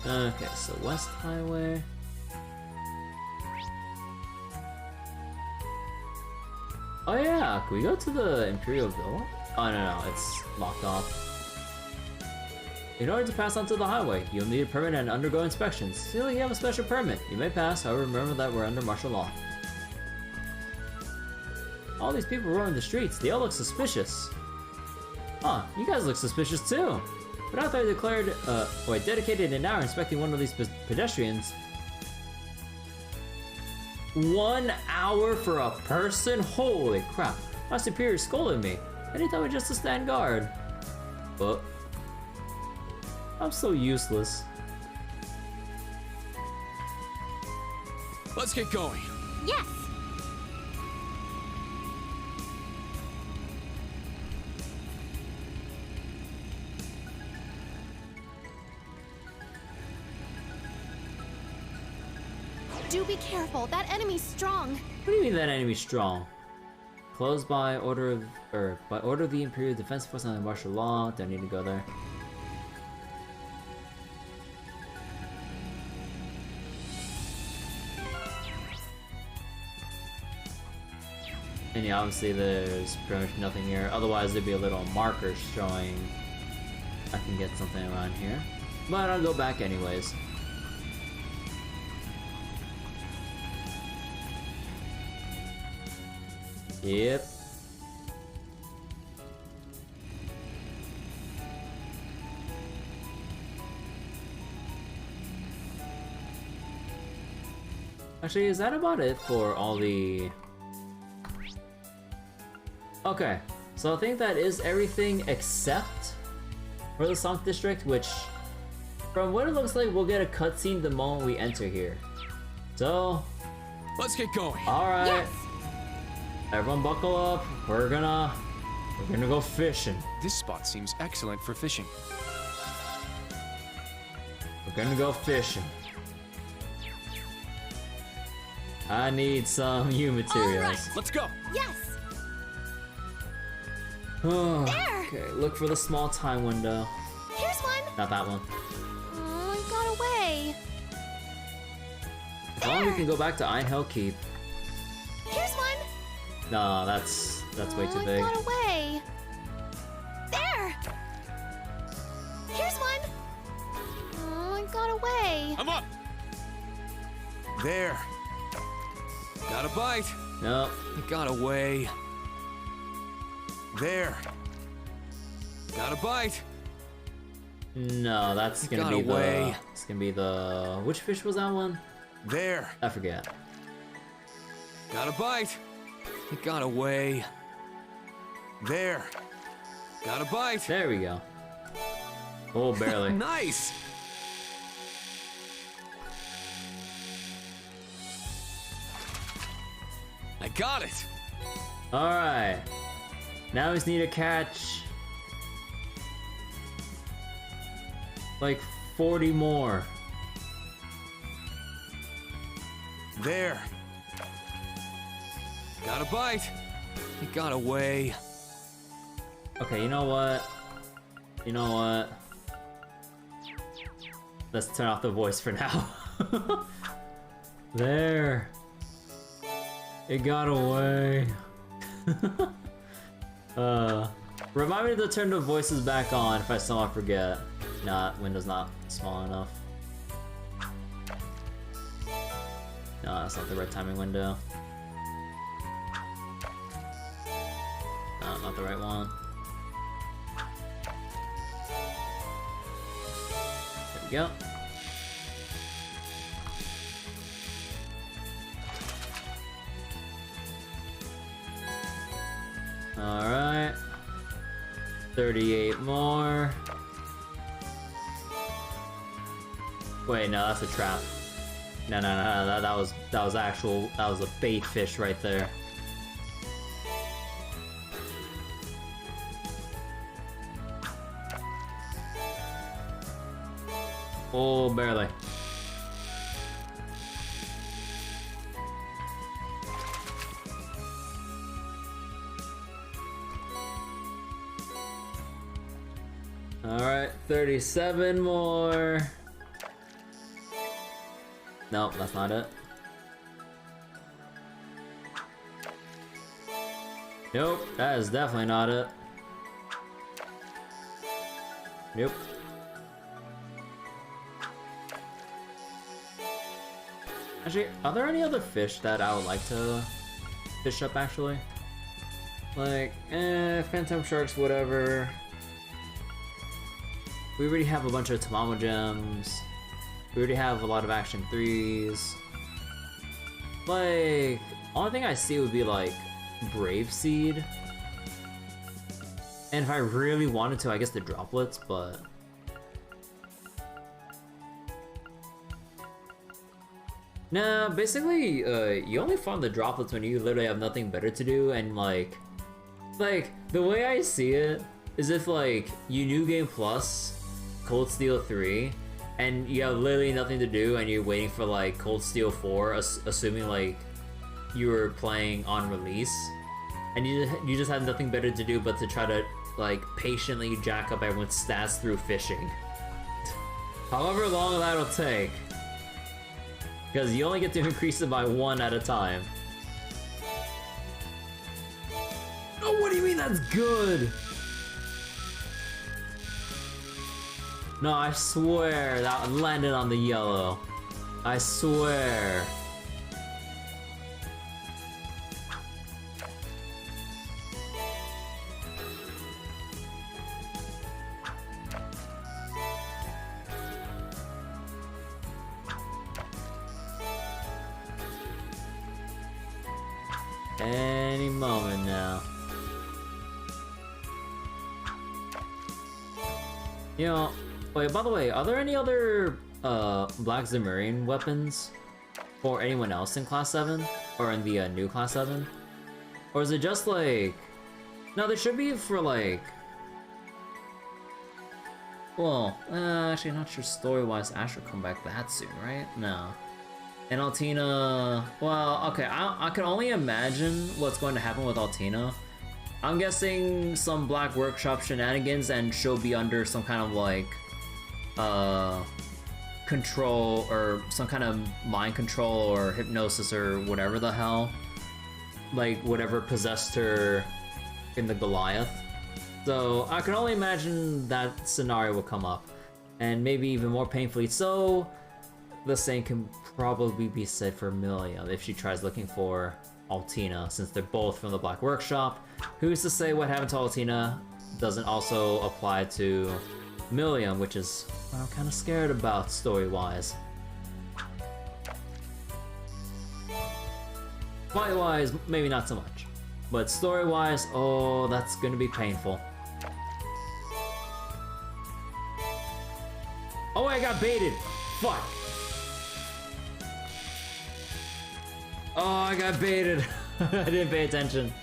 Okay, so West Highway. Oh yeah, can we go to the Imperial Villa? Oh no, it's locked off. In order to pass onto the highway, you'll need a permit and undergo inspections. Still, you have a special permit. You may pass, however, remember that we're under martial law. All these people roaming the streets, they all look suspicious. Huh, you guys look suspicious too. But after I declared, dedicated an hour inspecting one of these pedestrians. 1 hour for a person? Holy crap. My superior scolded me. And he told me just to stand guard. But I'm so useless. Let's get going. Yes! Do be careful, that enemy's strong. What do you mean that enemy's strong? Closed by order of the Imperial Defense Force under martial law. Don't need to go there. And yeah, obviously there's pretty much nothing here. Otherwise there'd be a little marker showing I can get something around here. But I'll go back anyways. Yep. Actually, is that about it for all the... Okay, so I think that is everything except for the Sunk District, which, from what it looks like, we'll get a cutscene the moment we enter here. So... Let's get going. Alright. Yes! Everyone buckle up. We're gonna go fishing. This spot seems excellent for fishing. We're gonna go fishing. I need some new materials. right. Let's go. Yes! Okay, look for the small time window. Here's one! Not that one. Oh, it got away. Oh, we can go back to Heimdallr Keep. Here's one! No, that's way too It big. got away. There! Here's one! Oh, it got away. I'm up. There. Got a bite. Nope. It got away. There. Got a bite. No, that's gonna got be away. the. It's gonna be the. Which fish was that one? There. I forget. Got a bite. It got away. There. Got a bite. There we go. Oh, barely. Nice. I got it. All right. Now we just need to catch like 40 more. There. Got a bite. It got away. Okay, you know what? You know what? Let's turn off the voice for now. There. It got away. Remind me to turn the voices back on if I somehow forget. Not window's not small enough. No, that's not the right timing window. No, not the right one. There we go. Alright. 38 more. Wait, no, that's a trap. No, that was a bait fish right there. Oh, barely. Alright, 37 more. Nope, that's not it. Nope, that is definitely not it. Nope. Actually, are there any other fish that I would like to fish up, actually? Like, phantom sharks, whatever. We already have a bunch of Tamamo gems. We already have a lot of Action 3s. Like, only thing I see would be like Brave Seed. And if I really wanted to, I guess the droplets, but... Nah, basically, you only farm the droplets when you literally have nothing better to do, and like, the way I see it is if like, you New Game Plus Cold Steel 3, and you have literally nothing to do, and you're waiting for like Cold Steel 4, assuming like you were playing on release, and you just have nothing better to do but to try to like patiently jack up everyone's stats through fishing. However long that'll take, because you only get to increase it by 1 at a time. Oh, what do you mean that's good? No, I swear that landed on the yellow. I swear. Any moment now. You know, wait, by the way, are there any other Black Zemurian weapons for anyone else in Class 7? Or in the new Class 7? Or is it just like... No, there should be for like... Well, actually not sure story-wise Ash will come back that soon, right? No. And Altina, well, okay, I can only imagine what's going to happen with Altina. I'm guessing some Black Workshop shenanigans and she'll be under some kind of like, control or some kind of mind control or hypnosis or whatever the hell. Like whatever possessed her in the Goliath. So I can only imagine that scenario will come up. And maybe even more painfully so, the same can probably be said for Milliam if she tries looking for Altina, since they're both from the Black Workshop. Who's to say what happened to Altina doesn't also apply to Milliam, which is what I'm kind of scared about story-wise. Fight-wise, maybe not so much. But story-wise, oh, that's gonna be painful. Oh, I got baited! Fuck! Oh, I got baited! I didn't pay attention.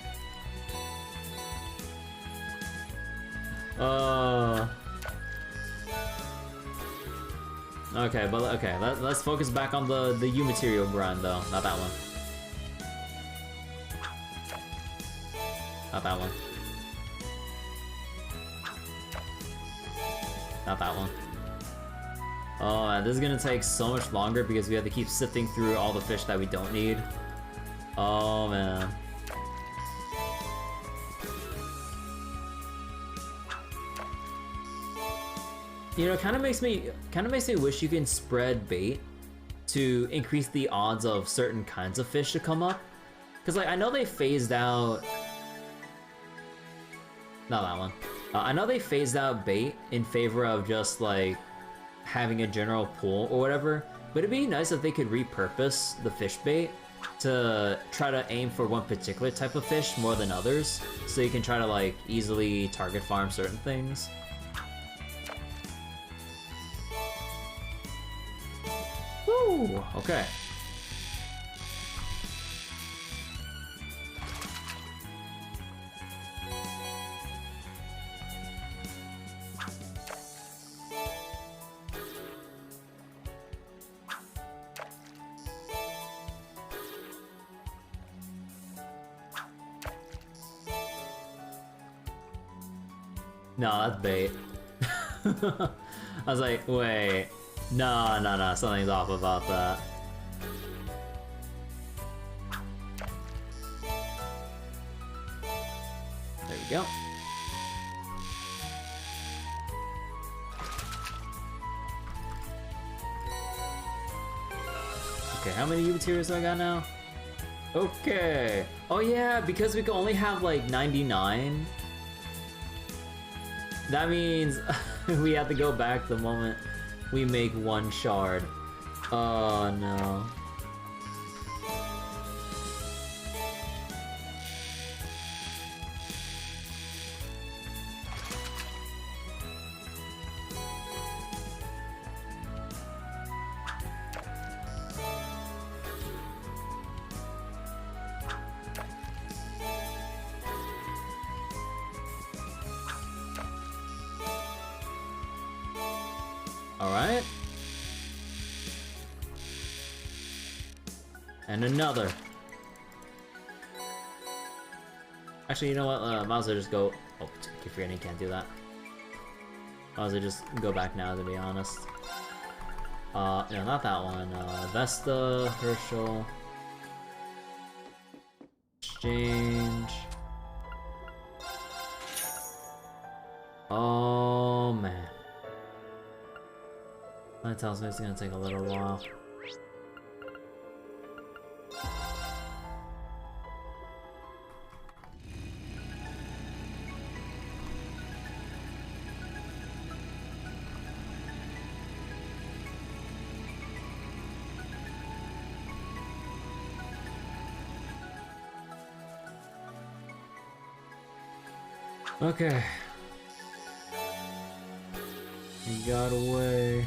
Okay, but okay, let's focus back on the U material grind though, not that one. Not that one. Not that one. Oh man, this is gonna take so much longer because we have to keep sifting through all the fish that we don't need. Oh man. You know, it kind of makes me wish you can spread bait to increase the odds of certain kinds of fish to come up. Cause like I know they phased out. Not that one. I know they phased out bait in favor of just like having a general pool or whatever, but it'd be nice if they could repurpose the fish bait to try to aim for one particular type of fish more than others, so you can try to like easily target farm certain things. Woo! Okay. No, that's bait. I was like, wait. No, something's off about that. There we go. Okay, how many U materials do I got now? Okay. Oh yeah, because we can only have like 99. That means we have to go back the moment we make one shard. Oh no. Alright. And another. Actually, you know what? Might as well just go. Oh, keep forgetting you can't do that. Might as well just go back now, to be honest. No, not that one. Vesta, Herschel. Exchange. Oh, man. That tells me it's gonna take a little while. Okay. He got away.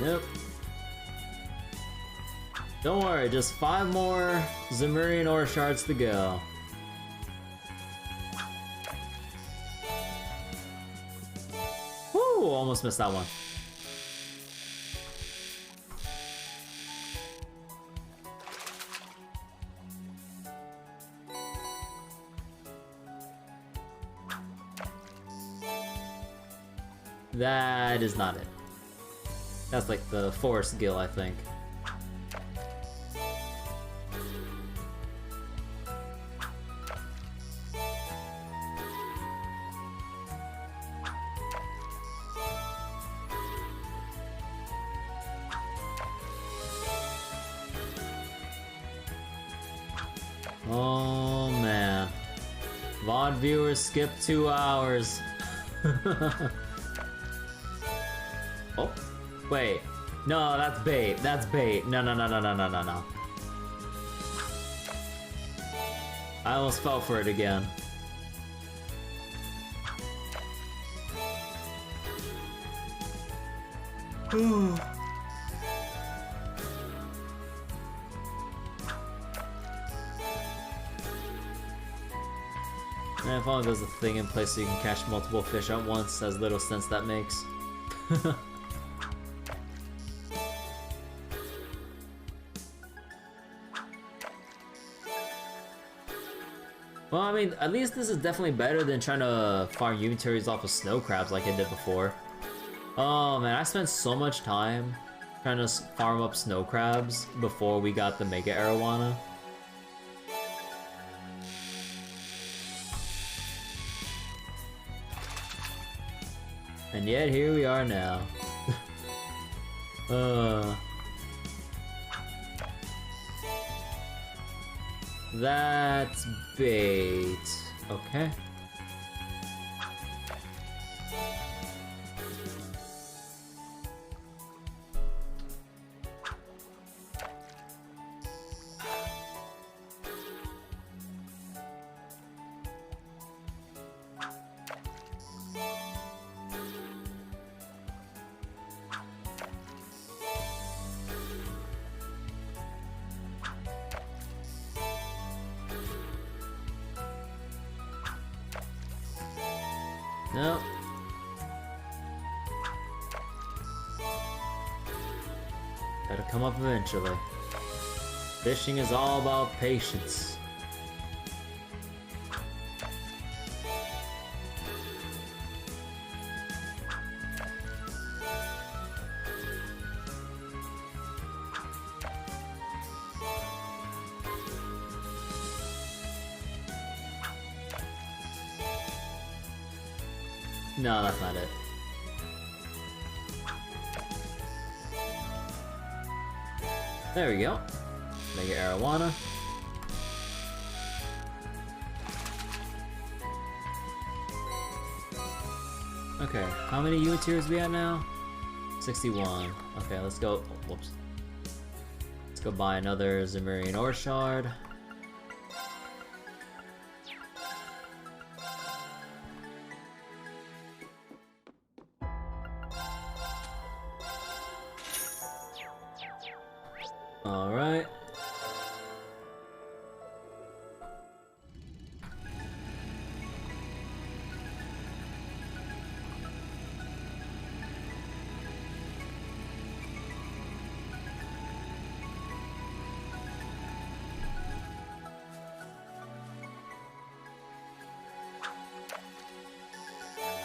Nope. Don't worry, just 5 more Zemurian ore shards to go. Ooh, almost missed that one. That is not it. That's like the forest gill, I think. Oh man. VOD viewers skip 2 hours. Oh, wait. No, that's bait. That's bait. No. I almost fell for it again. And if only there's a thing in place so you can catch multiple fish at once, as little sense that makes. Well, I mean, at least this is definitely better than trying to farm unitaries off of snow crabs like I did before. Oh man, I spent so much time trying to farm up snow crabs before we got the Mega Arowana. And yet here we are now. That's bait. Okay. No. Gotta come up eventually. Fishing is all about patience. No, that's not it. There we go. Mega Arowana. Okay, how many unitaries we at now? 61. Okay, let's go. Oh, whoops. Let's go buy another Zemurian ore shard. Alright.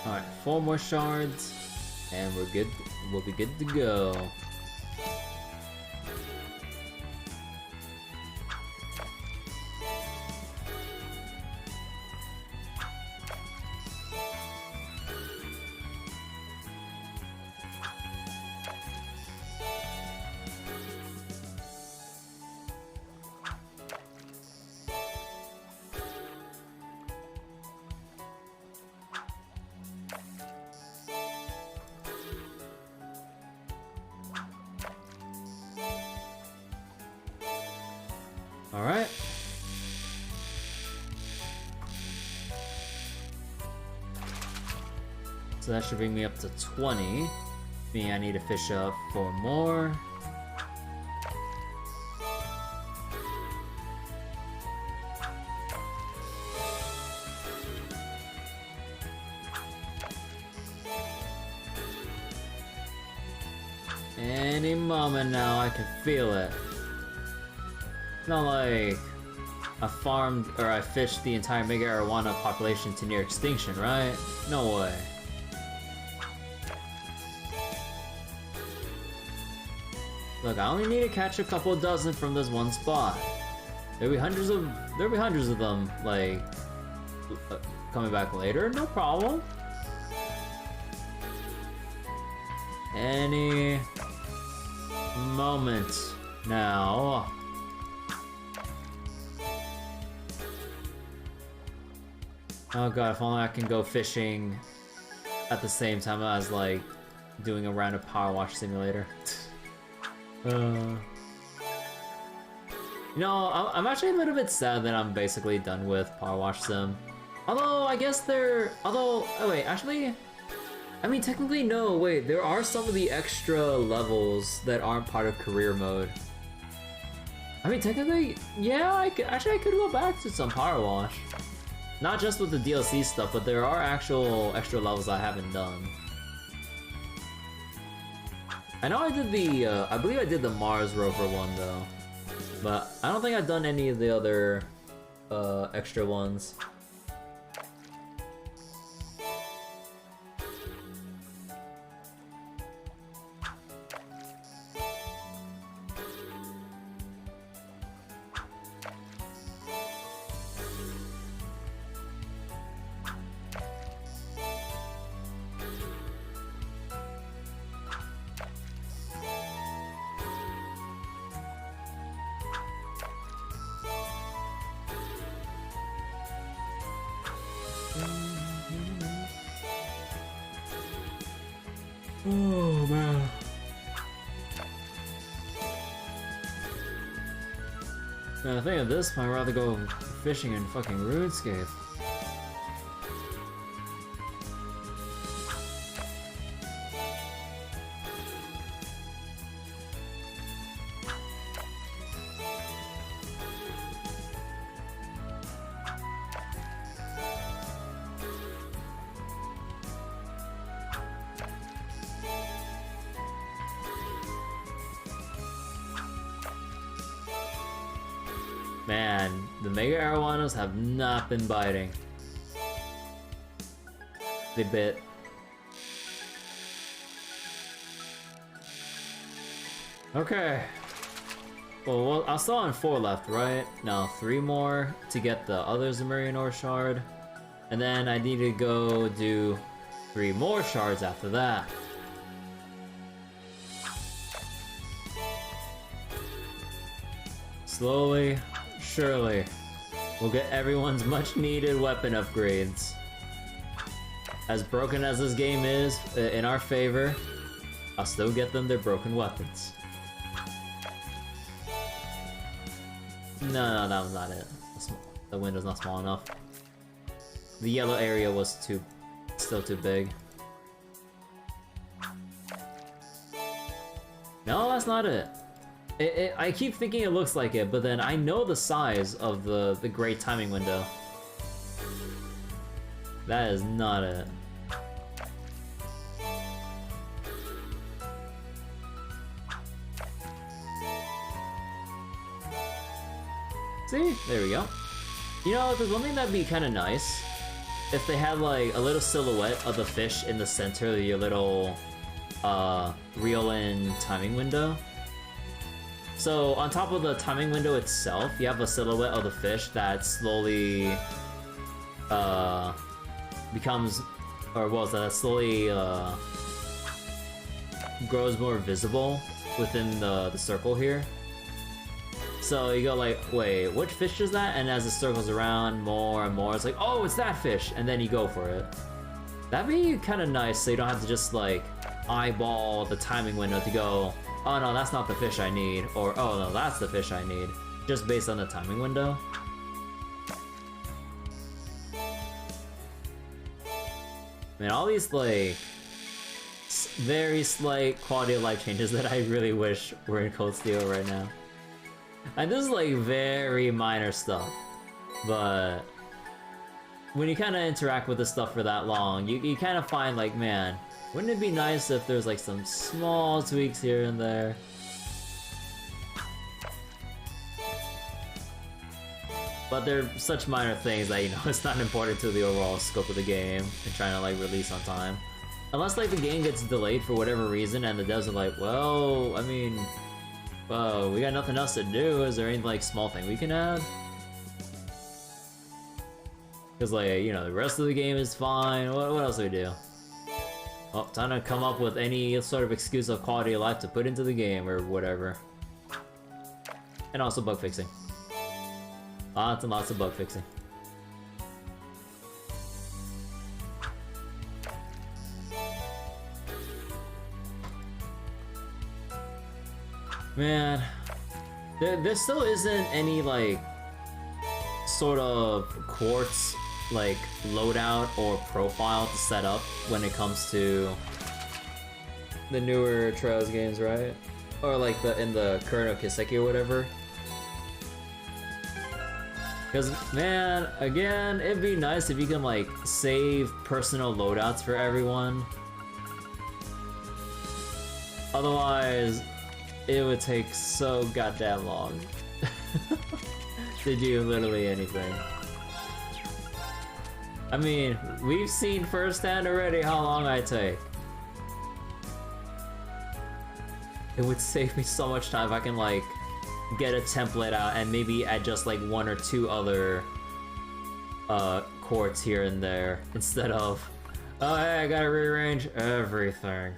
Alright, 4 more shards, and we're good. We'll be good to go. Alright. So that should bring me up to 20. Meaning I need to fish up 4 more. Any moment now, I can feel it. It's not like I farmed or I fished the entire mega arowana population to near extinction, right? No way. Look, I only need to catch a couple dozen from this one spot. There'll be hundreds of them, like, coming back later, no problem. Any moment now. Oh god, if only I can go fishing at the same time as, like, doing a round of Power Wash Simulator. You know, I'm actually a little bit sad that I'm basically done with Power Wash Sim. Although, I guess oh wait, actually, I mean, technically, no, wait, there are some of the extra levels that aren't part of career mode. I mean, technically, yeah, I could go back to some Power Wash. Not just with the DLC stuff, but there are actual extra levels I haven't done. I know I did I believe I did the Mars Rover one though. But I don't think I've done any of the other, extra ones. Oh man. Man, I think at this point I'd rather go fishing in fucking RuneScape. Man, the Mega Arowanas have not been biting. They bit. Okay. Well, I'm still on 4 left, right? Now 3 more to get the other Zemurian ore shard. And then I need to go do 3 more shards after that. Slowly, surely, we'll get everyone's much needed weapon upgrades. As broken as this game is, in our favor, I'll still get them their broken weapons. No, that was not it. The window's not small enough. The yellow area was still too big. No, that's not it. I keep thinking it looks like it, but then I know the size of the great timing window. That is not it. See? There we go. You know, there's one thing that'd be kind of nice. If they had like a little silhouette of the fish in the center of your little reel-in timing window. So on top of the timing window itself, you have a silhouette of the fish that slowly becomes, or well, that slowly grows more visible within the circle here. So you go like, wait, which fish is that? And as it circles around more and more, it's like, oh, it's that fish, and then you go for it. That'd be kind of nice, so you don't have to just like eyeball the timing window to go, oh no, that's not the fish I need, or oh no, that's the fish I need, just based on the timing window. Man, all these like very slight quality of life changes that I really wish were in Cold Steel right now. And this is like very minor stuff, but when you kind of interact with this stuff for that long, you kind of find like, man, wouldn't it be nice if there's like some small tweaks here and there? But they're such minor things that, you know, it's not important to the overall scope of the game and trying to like release on time. Unless like the game gets delayed for whatever reason and the devs are like, well, I mean, we got nothing else to do. Is there any like small thing we can add? Because like, you know, the rest of the game is fine. What else do we do? Oh, time to come up with any sort of excuse of quality of life to put into the game or whatever. And also bug fixing. Lots and lots of bug fixing. Man, there still isn't any like sort of quartz like loadout or profile to set up when it comes to the newer Trails games, right? Or like in the current Kiseki or whatever. Because, man, again, it'd be nice if you can, like, save personal loadouts for everyone. Otherwise, it would take so goddamn long to do literally anything. I mean, we've seen firsthand already how long I take. It would save me so much time if I can, like, get a template out and maybe add just like one or two other quartz here and there instead of, oh hey, I gotta rearrange everything.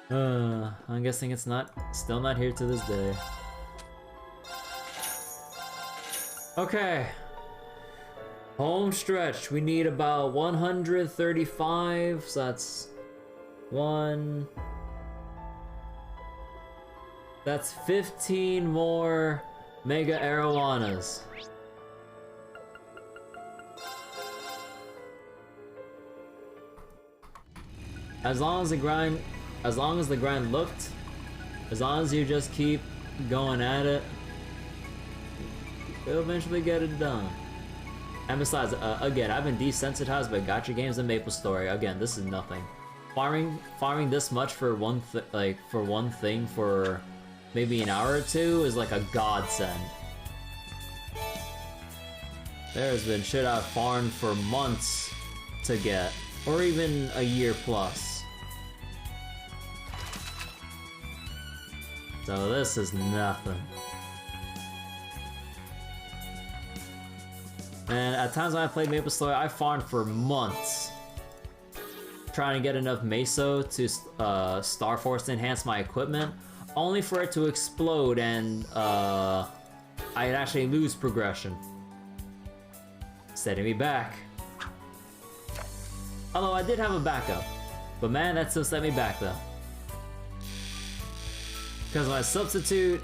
I'm guessing it's still not here to this day. Okay, home stretch. We need about 135, so that's that's 15 more Mega Arowanas. As long as the grind looked, as long as you just keep going at it, you'll eventually get it done. And besides, again, I've been desensitized by gacha games and MapleStory. Again, this is nothing. Farming this much for one thing for maybe an hour or two is like a godsend. There's been shit I've farmed for months to get, or even a year plus. So this is nothing. And at times when I played MapleStory, I farmed for months trying to get enough Meso to Star Force to enhance my equipment, only for it to explode and I'd actually lose progression, setting me back. Although I did have a backup, but man, that still set me back though. Because my substitute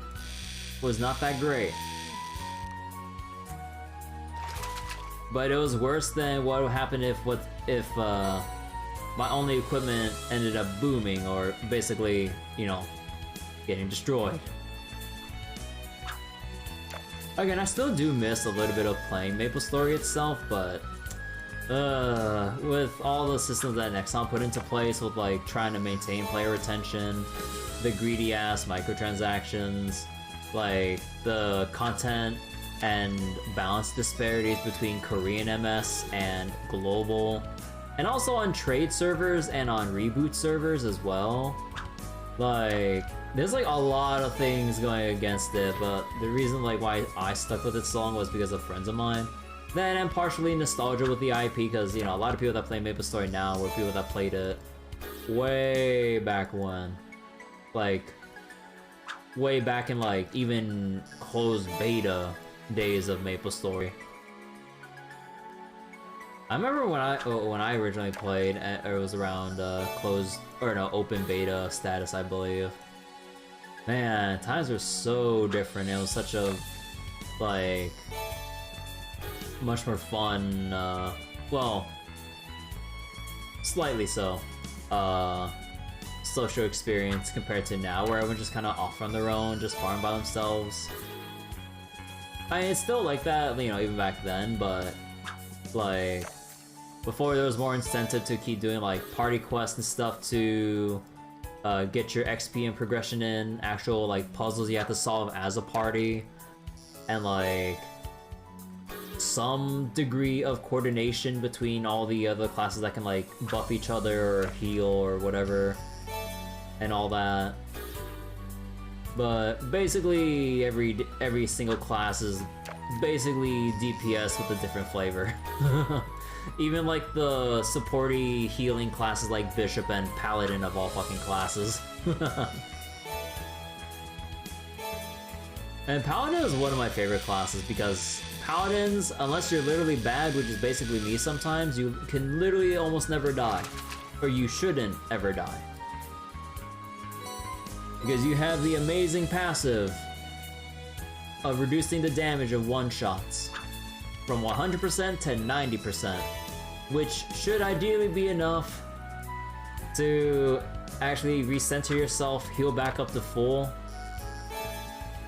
was not that great. But it was worse than what would happen if my only equipment ended up booming or basically, you know, getting destroyed. Again, I still do miss a little bit of playing MapleStory itself, but with all the systems that Nexon put into place with like trying to maintain player retention, the greedy ass microtransactions, like the content and balance disparities between Korean MS and global, and also on trade servers and on reboot servers as well. Like, there's like a lot of things going against it, but the reason like why I stuck with it so long was because of friends of mine. Then I'm partially nostalgia with the IP because, you know, a lot of people that play MapleStory now were people that played it way back when. Like, way back in like even closed beta days of MapleStory. I remember when I originally played, it was around closed or no open beta status, I believe. Man, times were so different. It was such a like much more fun. Well, slightly so. Social experience compared to now, where everyone's just kind of off on their own, just farm by themselves. I mean, it's still like that, you know, even back then, but like before there was more incentive to keep doing like party quests and stuff to get your XP and progression in, actual like puzzles you have to solve as a party, and like some degree of coordination between all the other classes that can like buff each other or heal or whatever and all that. But basically every single class is basically DPS with a different flavor. Even like the supporty healing classes like Bishop and Paladin of all fucking classes. And Paladin is one of my favorite classes because Paladins, unless you're literally bad, which is basically me sometimes, you can literally almost never die. Or you shouldn't ever die. Because you have the amazing passive of reducing the damage of one-shots from 100% to 90%, which should ideally be enough to actually recenter yourself, heal back up to full,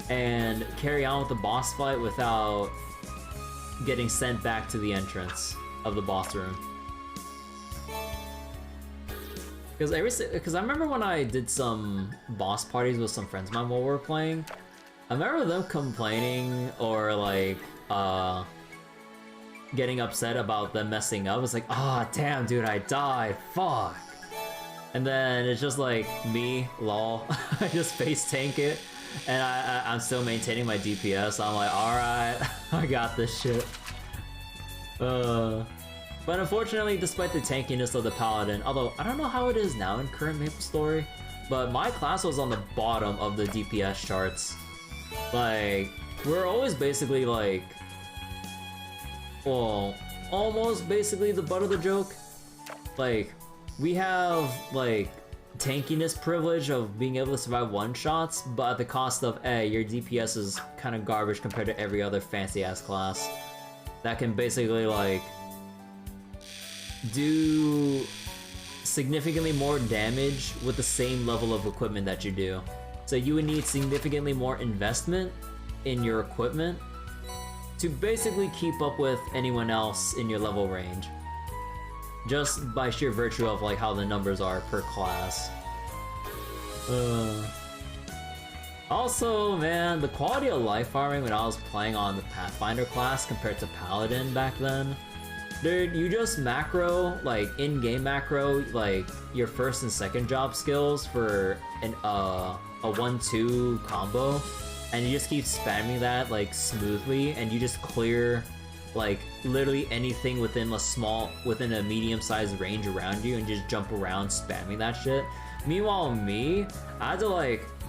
and carry on with the boss fight without getting sent back to the entrance of the boss room. Because I remember when I did some boss parties with some friends of mine while we were playing, I remember them complaining or like getting upset about them messing up. It's like, ah, damn, dude, I died, fuck. And then it's just like me, lol. I just face tank it, and I'm still maintaining my DPS. I'm like, all right, I got this shit. But unfortunately, despite the tankiness of the Paladin, although I don't know how it is now in current MapleStory, but my class was on the bottom of the DPS charts. Like, we're always basically like, well, almost basically the butt of the joke. Like, we have like tankiness privilege of being able to survive one-shots, but at the cost of, hey, your DPS is kind of garbage compared to every other fancy-ass class that can basically like do significantly more damage with the same level of equipment that you do. So you would need significantly more investment in your equipment to basically keep up with anyone else in your level range, just by sheer virtue of like how the numbers are per class. Also, man, the quality of life farming when I was playing on the Pathfinder class compared to Paladin back then, dude, you just macro, like in-game macro, like your first and second job skills for an a 1-2 combo, and you just keep spamming that like smoothly, and you just clear like literally anything within a medium-sized range around you, and just jump around spamming that shit. Meanwhile, me, I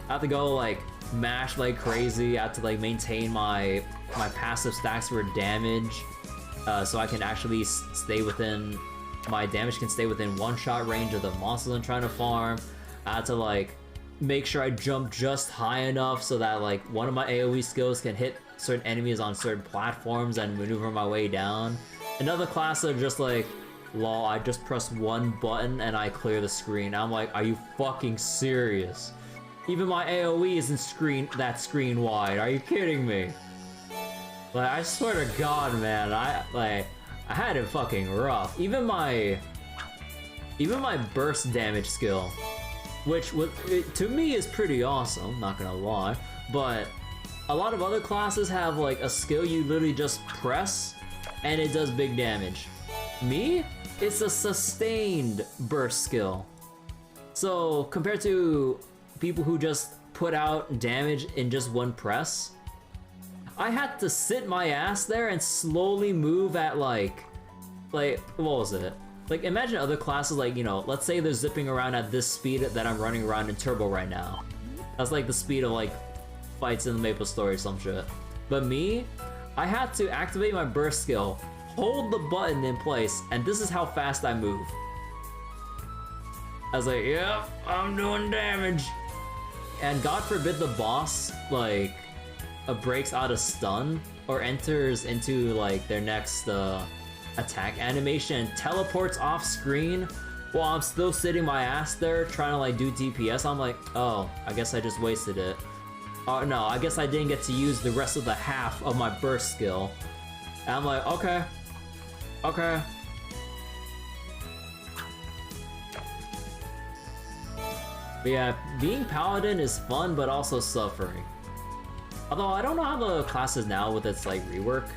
have to go like mash like crazy. I have to like maintain my passive stacks for damage, so I can actually stay within, my damage can stay within one-shot range of the monsters I'm trying to farm. I have to like make sure I jump just high enough so that like one of my AoE skills can hit certain enemies on certain platforms and maneuver my way down. Another class are just like, lol, I just press one button and I clear the screen. I'm like, are you fucking serious? Even my AoE isn't that screen wide. Are you kidding me? Like, I swear to God, man, I had it fucking rough. Even my burst damage skill, which to me is pretty awesome, not gonna lie, but a lot of other classes have like a skill you literally just press and it does big damage. Me, it's a sustained burst skill. So compared to people who just put out damage in just one press, I had to sit my ass there and slowly move at like what was it? Like, imagine other classes, like, you know, let's say they're zipping around at this speed that I'm running around in Turbo right now. That's like the speed of like fights in the MapleStory or some shit. But me, I had to activate my burst skill, hold the button in place, and this is how fast I move. I was like, yep, I'm doing damage. And God forbid the boss, like, breaks out a stun or enters into, like, their next attack animation and teleports off screen while I'm still sitting my ass there trying to, like, do DPS. I'm like, oh, I guess I just wasted it. Oh no, I guess I didn't get to use the rest of the half of my burst skill. And I'm like, okay. Okay. But yeah, being Paladin is fun, but also suffering. Although I don't know how the class is now with its like rework.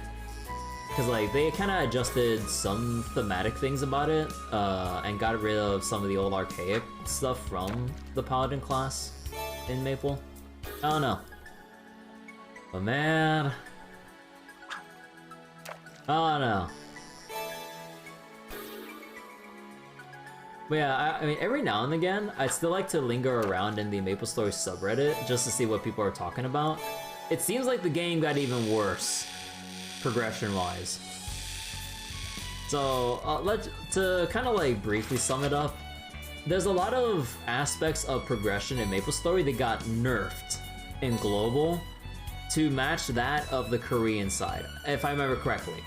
Because like they kind of adjusted some thematic things about it and got rid of some of the old archaic stuff from the Paladin class in Maple. I don't know. But man... Oh no. But yeah, I mean, every now and again, I still like to linger around in the MapleStory subreddit just to see what people are talking about. It seems like the game got even worse, progression-wise. So, to kind of like briefly sum it up, there's a lot of aspects of progression in MapleStory that got nerfed in Global to match that of the Korean side, if I remember correctly.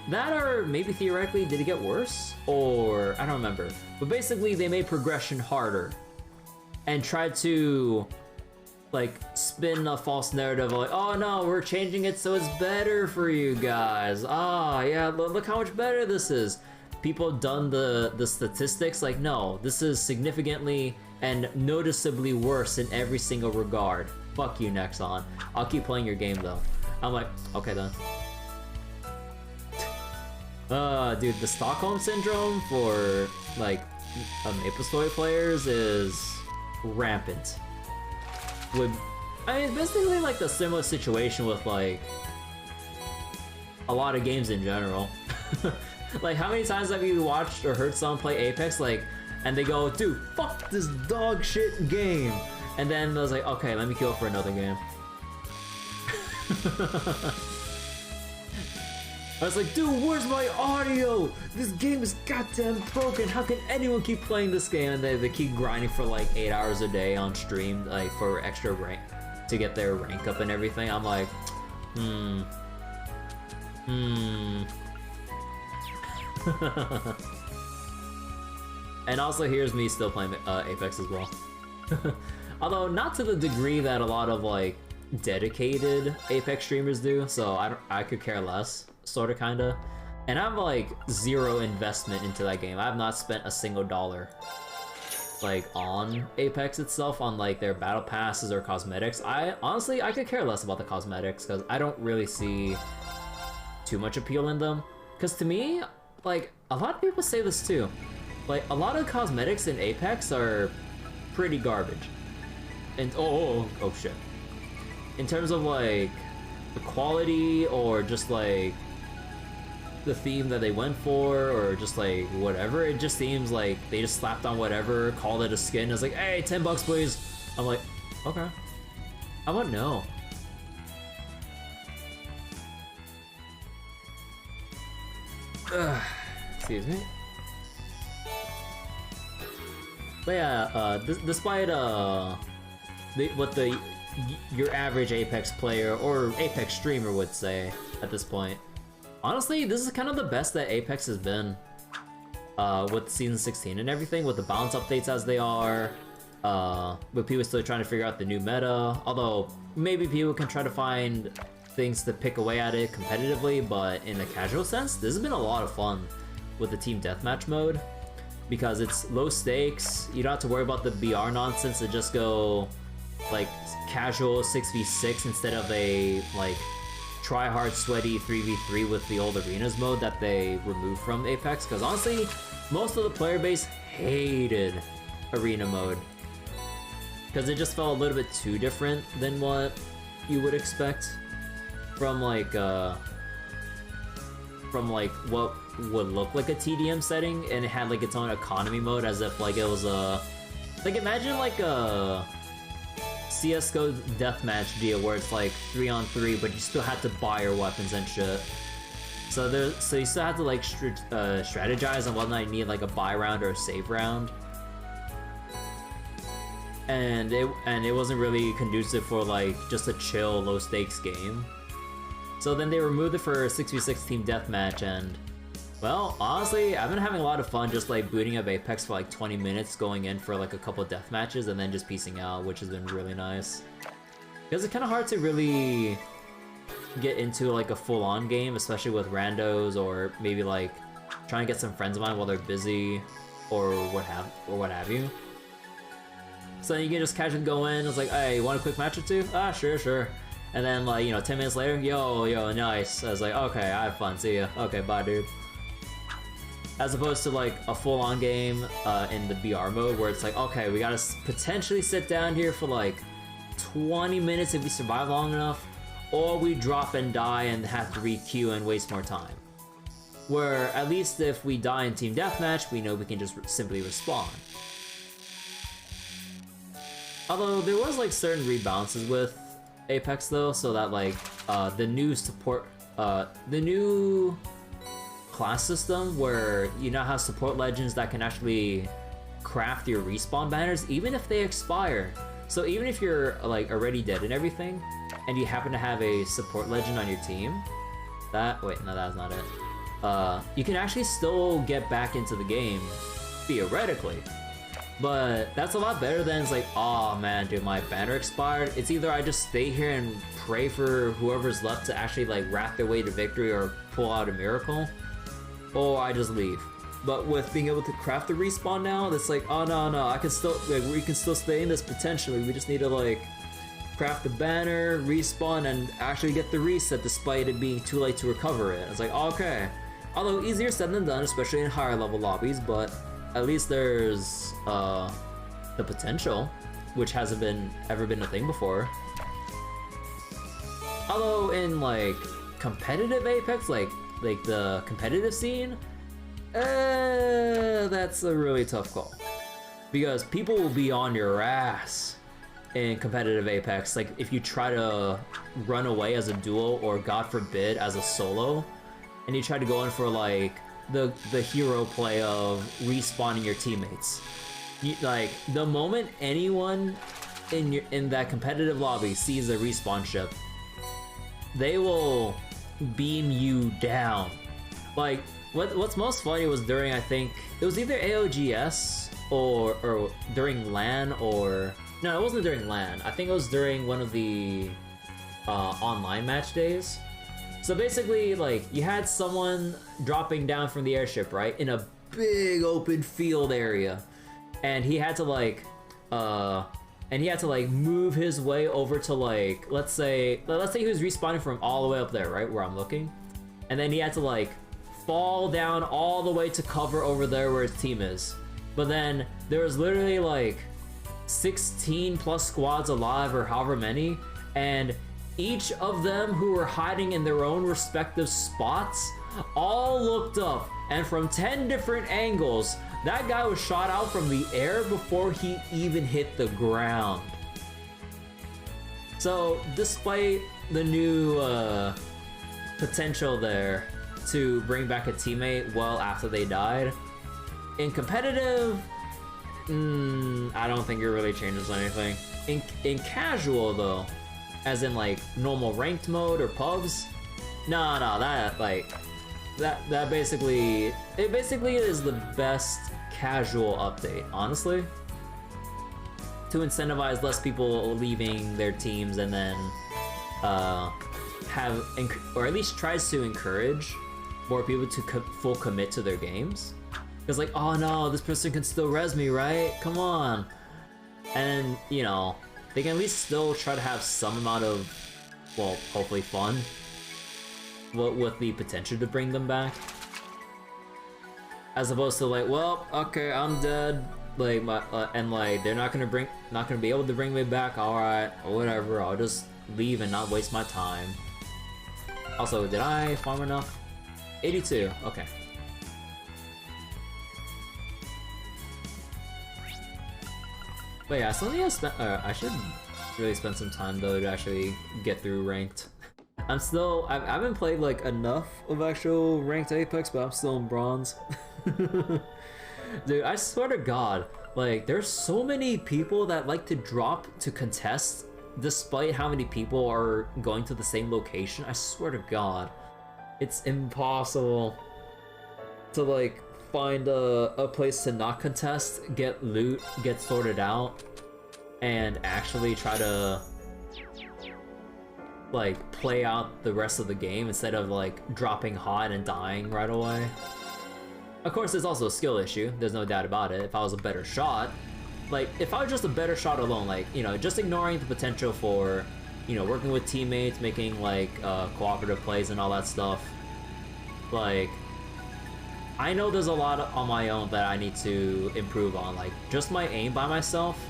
That, or maybe theoretically, did it get worse? Or, I don't remember. But basically, they made progression harder and tried to like spin a false narrative of like, oh no, we're changing it so it's better for you guys. Ah, yeah, look how much better this is. People done the statistics like, no, this is significantly and noticeably worse in every single regard. Fuck you, Nexon. I'll keep playing your game though. I'm like, okay then. Dude, the Stockholm Syndrome for like MapleStory players is rampant. I mean, it's basically like the similar situation with like a lot of games in general. Like, how many times have you watched or heard someone play Apex, like, and they go, dude, fuck this dog shit game, and then I was like, okay, let me queue up for another game. I was like, dude, where's my audio? This game is goddamn broken. How can anyone keep playing this game? And they keep grinding for like 8 hours a day on stream, like for extra rank, to get their rank up and everything. I'm like, And also here's me still playing Apex as well. Although not to the degree that a lot of like dedicated Apex streamers do, so I could care less. Sorta, kinda. And I have like zero investment into that game. I have not spent a single dollar like on Apex itself, on like their battle passes or cosmetics. Honestly, I could care less about the cosmetics because I don't really see too much appeal in them. Because to me, like, a lot of people say this too, like a lot of cosmetics in Apex are pretty garbage. And oh shit. In terms of like the quality or just like the theme that they went for, or just like whatever, it just seems like they just slapped on whatever, called it a skin. It's like, hey, 10 bucks please. I'm like, okay. How about no? Excuse me. But yeah, despite what your average Apex player or Apex streamer would say at this point, honestly, this is kind of the best that Apex has been with Season 16 and everything, with the balance updates as they are, with people still trying to figure out the new meta, although maybe people can try to find things to pick away at it competitively, but in a casual sense, this has been a lot of fun with the team deathmatch mode, because it's low stakes, you don't have to worry about the BR nonsense, to just go like casual 6v6 instead of a like try hard sweaty 3v3 with the old arenas mode that they removed from Apex, because honestly most of the player base hated arena mode because it just felt a little bit too different than what you would expect from like what would look like a TDM setting, and it had like its own economy mode, as if like it was like, imagine like a CSGO deathmatch deal where it's like 3-on-3, but you still had to buy your weapons and shit. So you still had to like strategize on whether or not you need like a buy round or a save round. And it wasn't really conducive for like just a chill, low stakes game. So then they removed it for 6v6 team deathmatch, and well, honestly, I've been having a lot of fun just like booting up Apex for like 20 minutes, going in for like a couple death matches, and then just piecing out, which has been really nice. Because it's kind of hard to really get into like a full-on game, especially with randos, or maybe like trying to get some friends of mine while they're busy, or what have you. So you can just casually go in. It's like, hey, you want a quick match or two? Ah, sure. And then like, you know, 10 minutes later, yo, nice. I was like, okay, I have fun. See ya. Okay, bye, dude. As opposed to like a full-on game in the BR mode, where it's like, okay, we gotta potentially sit down here for like 20 minutes if we survive long enough, or we drop and die and have to re-queue and waste more time. Where at least if we die in team deathmatch, we know we can just simply respawn. Although there was like certain rebalances with Apex though, so that like the new class system where you now have support legends that can actually craft your respawn banners even if they expire. So even if you're like already dead and everything, and you happen to have a support legend on your team, that's not it. You can actually still get back into the game, theoretically. But that's a lot better than it's like, oh man, dude, my banner expired. It's either I just stay here and pray for whoever's left to actually like wrap their way to victory or pull out a miracle, or I just leave. But with being able to craft the respawn now, it's like, oh no, I can still, like, we can still stay in this potentially. We just need to like craft the banner, respawn, and actually get the reset despite it being too late to recover it. It's like, okay. Although easier said than done, especially in higher level lobbies, but at least there's the potential, which hasn't ever been a thing before. Although in like competitive Apex, like the competitive scene, that's a really tough call, because people will be on your ass in competitive Apex. Like if you try to run away as a duo, or God forbid as a solo, and you try to go in for like the hero play of respawning your teammates. Like the moment anyone in that competitive lobby sees a respawn ship, they will beam you down. Like what's most funny was during, I think it was either AOGS or during LAN, or no, it wasn't during LAN. I think it was during one of the online match days. So basically, like, you had someone dropping down from the airship, right, in a big open field area, and he had to like move his way over to like, let's say he was respawning from all the way up there, right, where I'm looking, and then he had to like fall down all the way to cover over there where his team is. But then there was literally like 16 plus squads alive, or however many, and each of them who were hiding in their own respective spots all looked up, and from 10 different angles, that guy was shot out from the air before he even hit the ground. So despite the new potential there to bring back a teammate well after they died, in competitive, I don't think it really changes anything. In casual though, as in like normal ranked mode or pubs, no, that like that basically, it basically is the best casual update, honestly, to incentivize less people leaving their teams, and then or at least tries to encourage more people to full commit to their games. Because like, oh no, this person can still res me, right? Come on. And you know, they can at least still try to have some amount of, well, hopefully fun with the potential to bring them back. As opposed to like, well, okay, I'm dead, like and like they're not gonna be able to bring me back. All right, or whatever. I'll just leave and not waste my time. Also, did I farm enough? 82. Okay. But yeah, something I should really spend some time though to actually get through ranked. I haven't played like enough of actual ranked Apex, but I'm still in bronze. Dude, I swear to God, like there's so many people that like to drop to contest despite how many people are going to the same location. I swear to God, it's impossible to like find a place to not contest, get loot, get sorted out, and actually try to like play out the rest of the game instead of like dropping hot and dying right away. Of course, there's also a skill issue, there's no doubt about it. If I was a better shot, like if I was just a better shot alone, like, you know, just ignoring the potential for, you know, working with teammates, making like cooperative plays and all that stuff, like I know there's a lot on my own that I need to improve on, like just my aim by myself.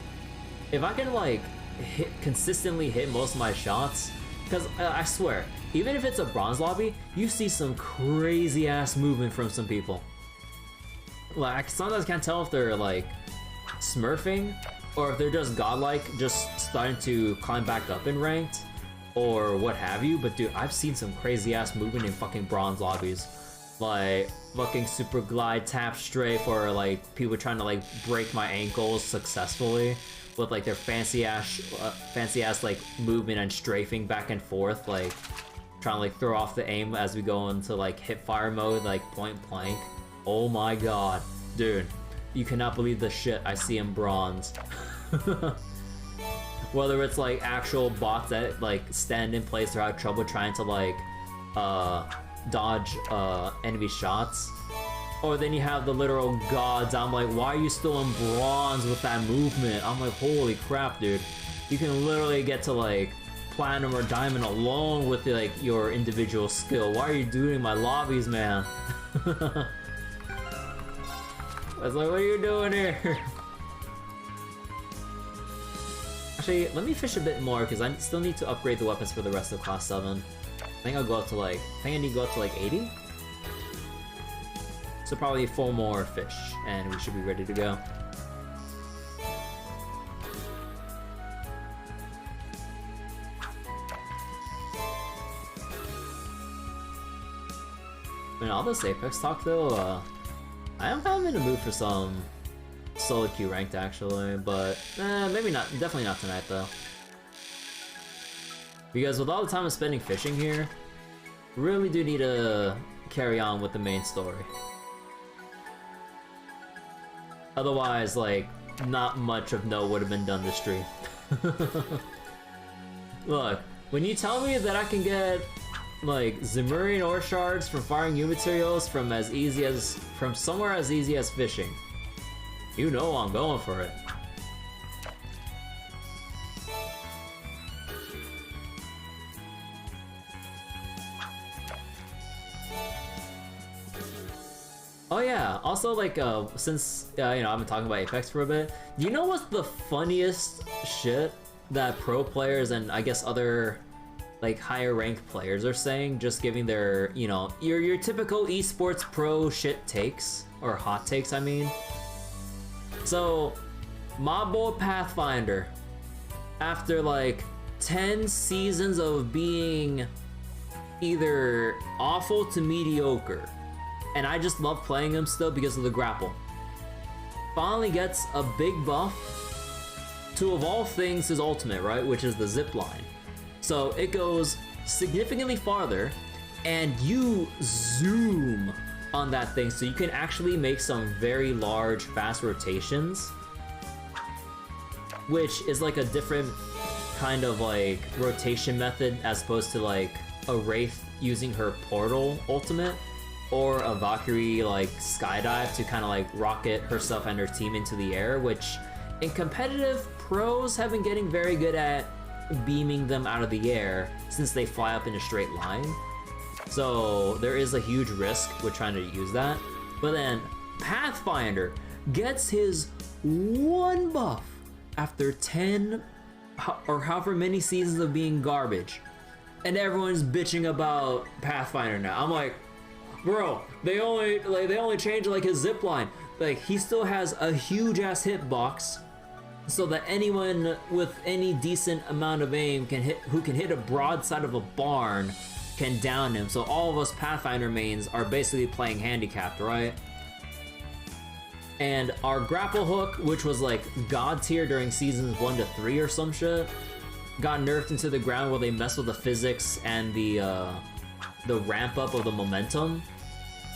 If I can like consistently hit most of my shots, because I swear, even if it's a bronze lobby, you see some crazy ass movement from some people. Like, sometimes I can't tell if they're like smurfing or if they're just godlike, just starting to climb back up in ranked or what have you. But dude, I've seen some crazy ass movement in fucking bronze lobbies, like fucking super glide, tap strafe, or like people trying to like break my ankles successfully with like their fancy ass like movement and strafing back and forth, like trying to like throw off the aim as we go into like hip fire mode, like point blank. Oh my god, dude, you cannot believe the shit I see in bronze. Whether it's like actual bots that like stand in place or have trouble trying to like dodge enemy shots, or then you have the literal gods. I'm like, why are you still in bronze with that movement? I'm like, holy crap, dude, you can literally get to like platinum or diamond alone with like your individual skill. Why are you doing my lobbies, man? I was like, what are you doing here? Actually, let me fish a bit more because I still need to upgrade the weapons for the rest of class 7. I think I'll go up to like, I think I need to go up to like 80? So probably 4 more fish and we should be ready to go. I mean, all this Apex talk though, I am kind of in the mood for some solo queue ranked actually, but maybe not, definitely not tonight though. Because with all the time I'm spending fishing here, really do need to carry on with the main story. Otherwise, like, not much of note would have been done this stream. Look, when you tell me that I can get like Zemurian ore shards from firing new materials from somewhere as easy as fishing, you know I'm going for it. Oh yeah, also like since you know, I've been talking about Apex for a bit, you know what's the funniest shit that pro players and I guess other like higher ranked players are saying, just giving their, you know, your typical esports pro shit takes, or hot takes I mean. So my boy Pathfinder, after like 10 seasons of being either awful to mediocre, and I just love playing him still because of the grapple, finally gets a big buff to, of all things, his ultimate, right, which is the zip line. So it goes significantly farther and you zoom on that thing, so you can actually make some very large fast rotations, which is like a different kind of like rotation method as opposed to like a Wraith using her portal ultimate, or a Valkyrie like skydive to kind of like rocket herself and her team into the air, which in competitive pros have been getting very good at beaming them out of the air since they fly up in a straight line. So there is a huge risk with trying to use that. But then Pathfinder gets his one buff after 10 or however many seasons of being garbage, and everyone's bitching about Pathfinder now. I'm like, bro, they only changed like his zip line. Like, he still has a huge ass hitbox, so that anyone with any decent amount of aim who can hit a broadside of a barn can down him. So all of us Pathfinder mains are basically playing handicapped, right? And our grapple hook, which was like god tier during seasons 1 to 3 or some shit, got nerfed into the ground where they messed with the physics and the ramp up of the momentum,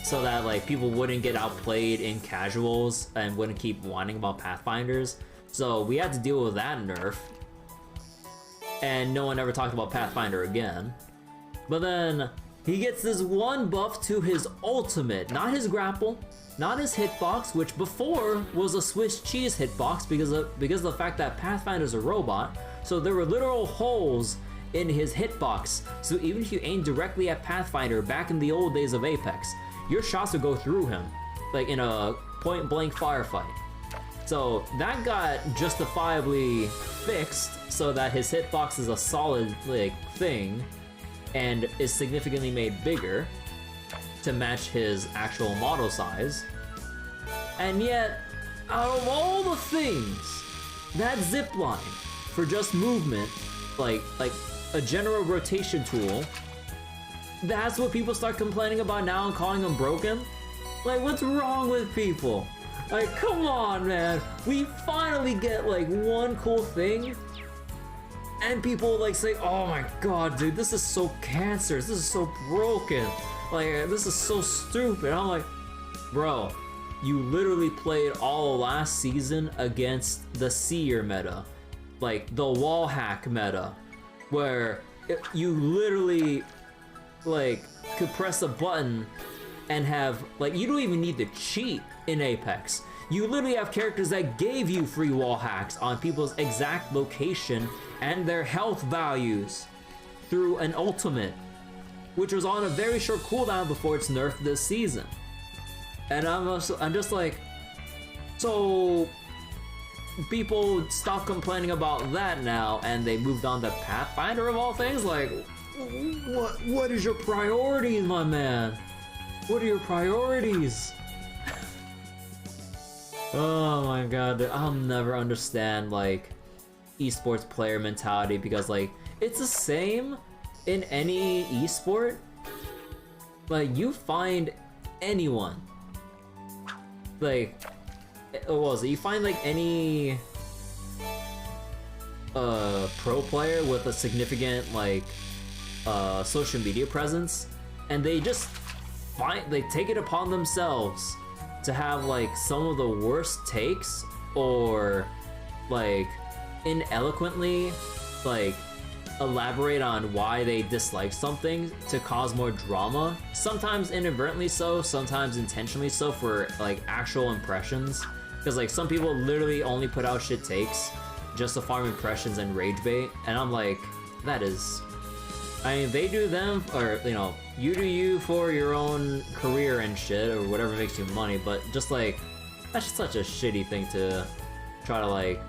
so that like people wouldn't get outplayed in casuals and wouldn't keep whining about Pathfinders. So we had to deal with that nerf. and no one ever talked about Pathfinder again. But then he gets this one buff to his ultimate, not his grapple, not his hitbox, which before was a Swiss cheese hitbox because of the fact that Pathfinder's a robot. So there were literal holes in his hitbox. So even if you aim directly at Pathfinder back in the old days of Apex, your shots would go through him, like in a point-blank firefight. So that got justifiably fixed so that his hitbox is a solid thing and is significantly made bigger to match his actual model size. And yet, out of all the things, that zipline for just movement, like a general rotation tool, that's what people start complaining about now and calling them broken? Like, what's wrong with people? Like, come on, man. We finally get like one cool thing and people like say, oh my god, dude, this is so cancerous, this is so broken, like this is so stupid. I'm like, bro, you literally played all of last season against the seer meta, like the wall hack meta, where you literally like could press a button and have, like, you don't even need to cheat in Apex. You literally have characters that gave you free wall hacks on people's exact location and their health values through an ultimate, which was on a very short cooldown before it's nerfed this season. And I'm just like, so people stop complaining about that now and they moved on to Pathfinder of all things? Like, what is your priorities, my man? What are your priorities? Oh my god, dude. I'll never understand like esports player mentality, because like it's the same in any esport. Like, you find anyone, like, what was it? You find like any pro player with a significant like social media presence, and they just they take it upon themselves to have like some of the worst takes, or like ineloquently like elaborate on why they dislike something to cause more drama, sometimes inadvertently so, sometimes intentionally so, for like actual impressions. Because like some people literally only put out shit takes just to farm impressions and rage bait, and I'm like, that is, I mean, they do them, or you know, you do you for your own career and shit, or whatever makes you money, but just like, that's just such a shitty thing to try to like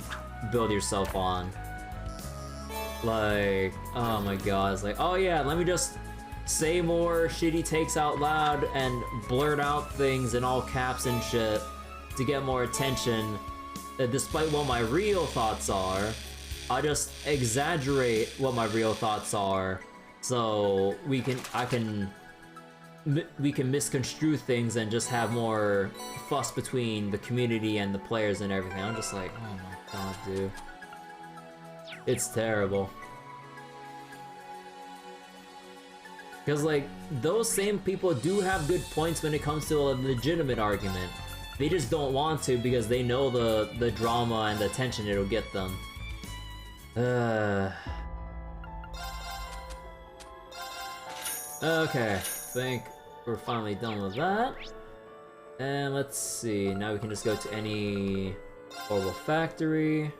build yourself on. Like, oh my god, it's like, oh yeah, let me just say more shitty takes out loud and blurt out things in all caps and shit to get more attention, despite what my real thoughts are. I just exaggerate what my real thoughts are, so we can misconstrue things and just have more fuss between the community and the players and everything. I'm just like, oh my god, dude. It's terrible. Because like, those same people do have good points when it comes to a legitimate argument. They just don't want to because they know the drama and the attention it'll get them. Okay, I think we're finally done with that. And let's see, now we can just go to any orbital factory.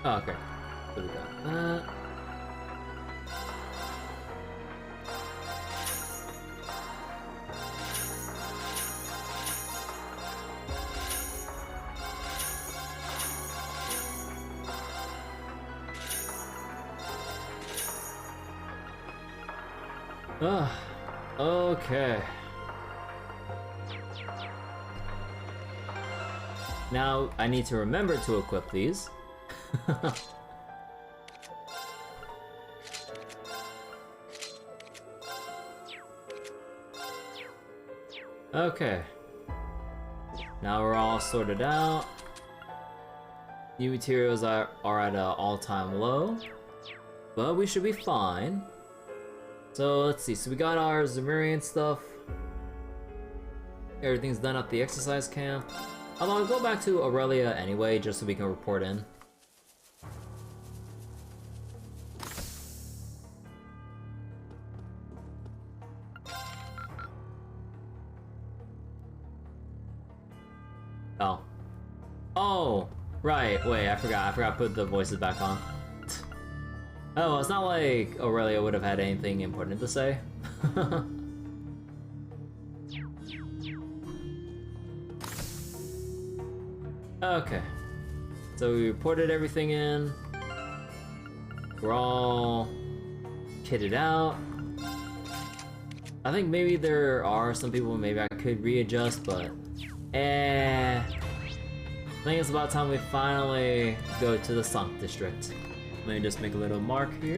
Oh, okay, so we got that. Okay. Now, I need to remember to equip these. Okay. Now we're all sorted out. New materials are at an all-time low. But we should be fine. So let's see, so we got our Zemurian stuff. Everything's done at the exercise camp. Although I'll go back to Aurelia anyway, just so we can report in. Oh. Oh! Right, wait, I forgot to put the voices back on. Oh, it's not like Aurelia would have had anything important to say. Okay. So we reported everything in. We're all kitted out. I think maybe there are some people maybe I could readjust, but I think it's about time we finally go to the Sunk District. Let me just make a little mark here.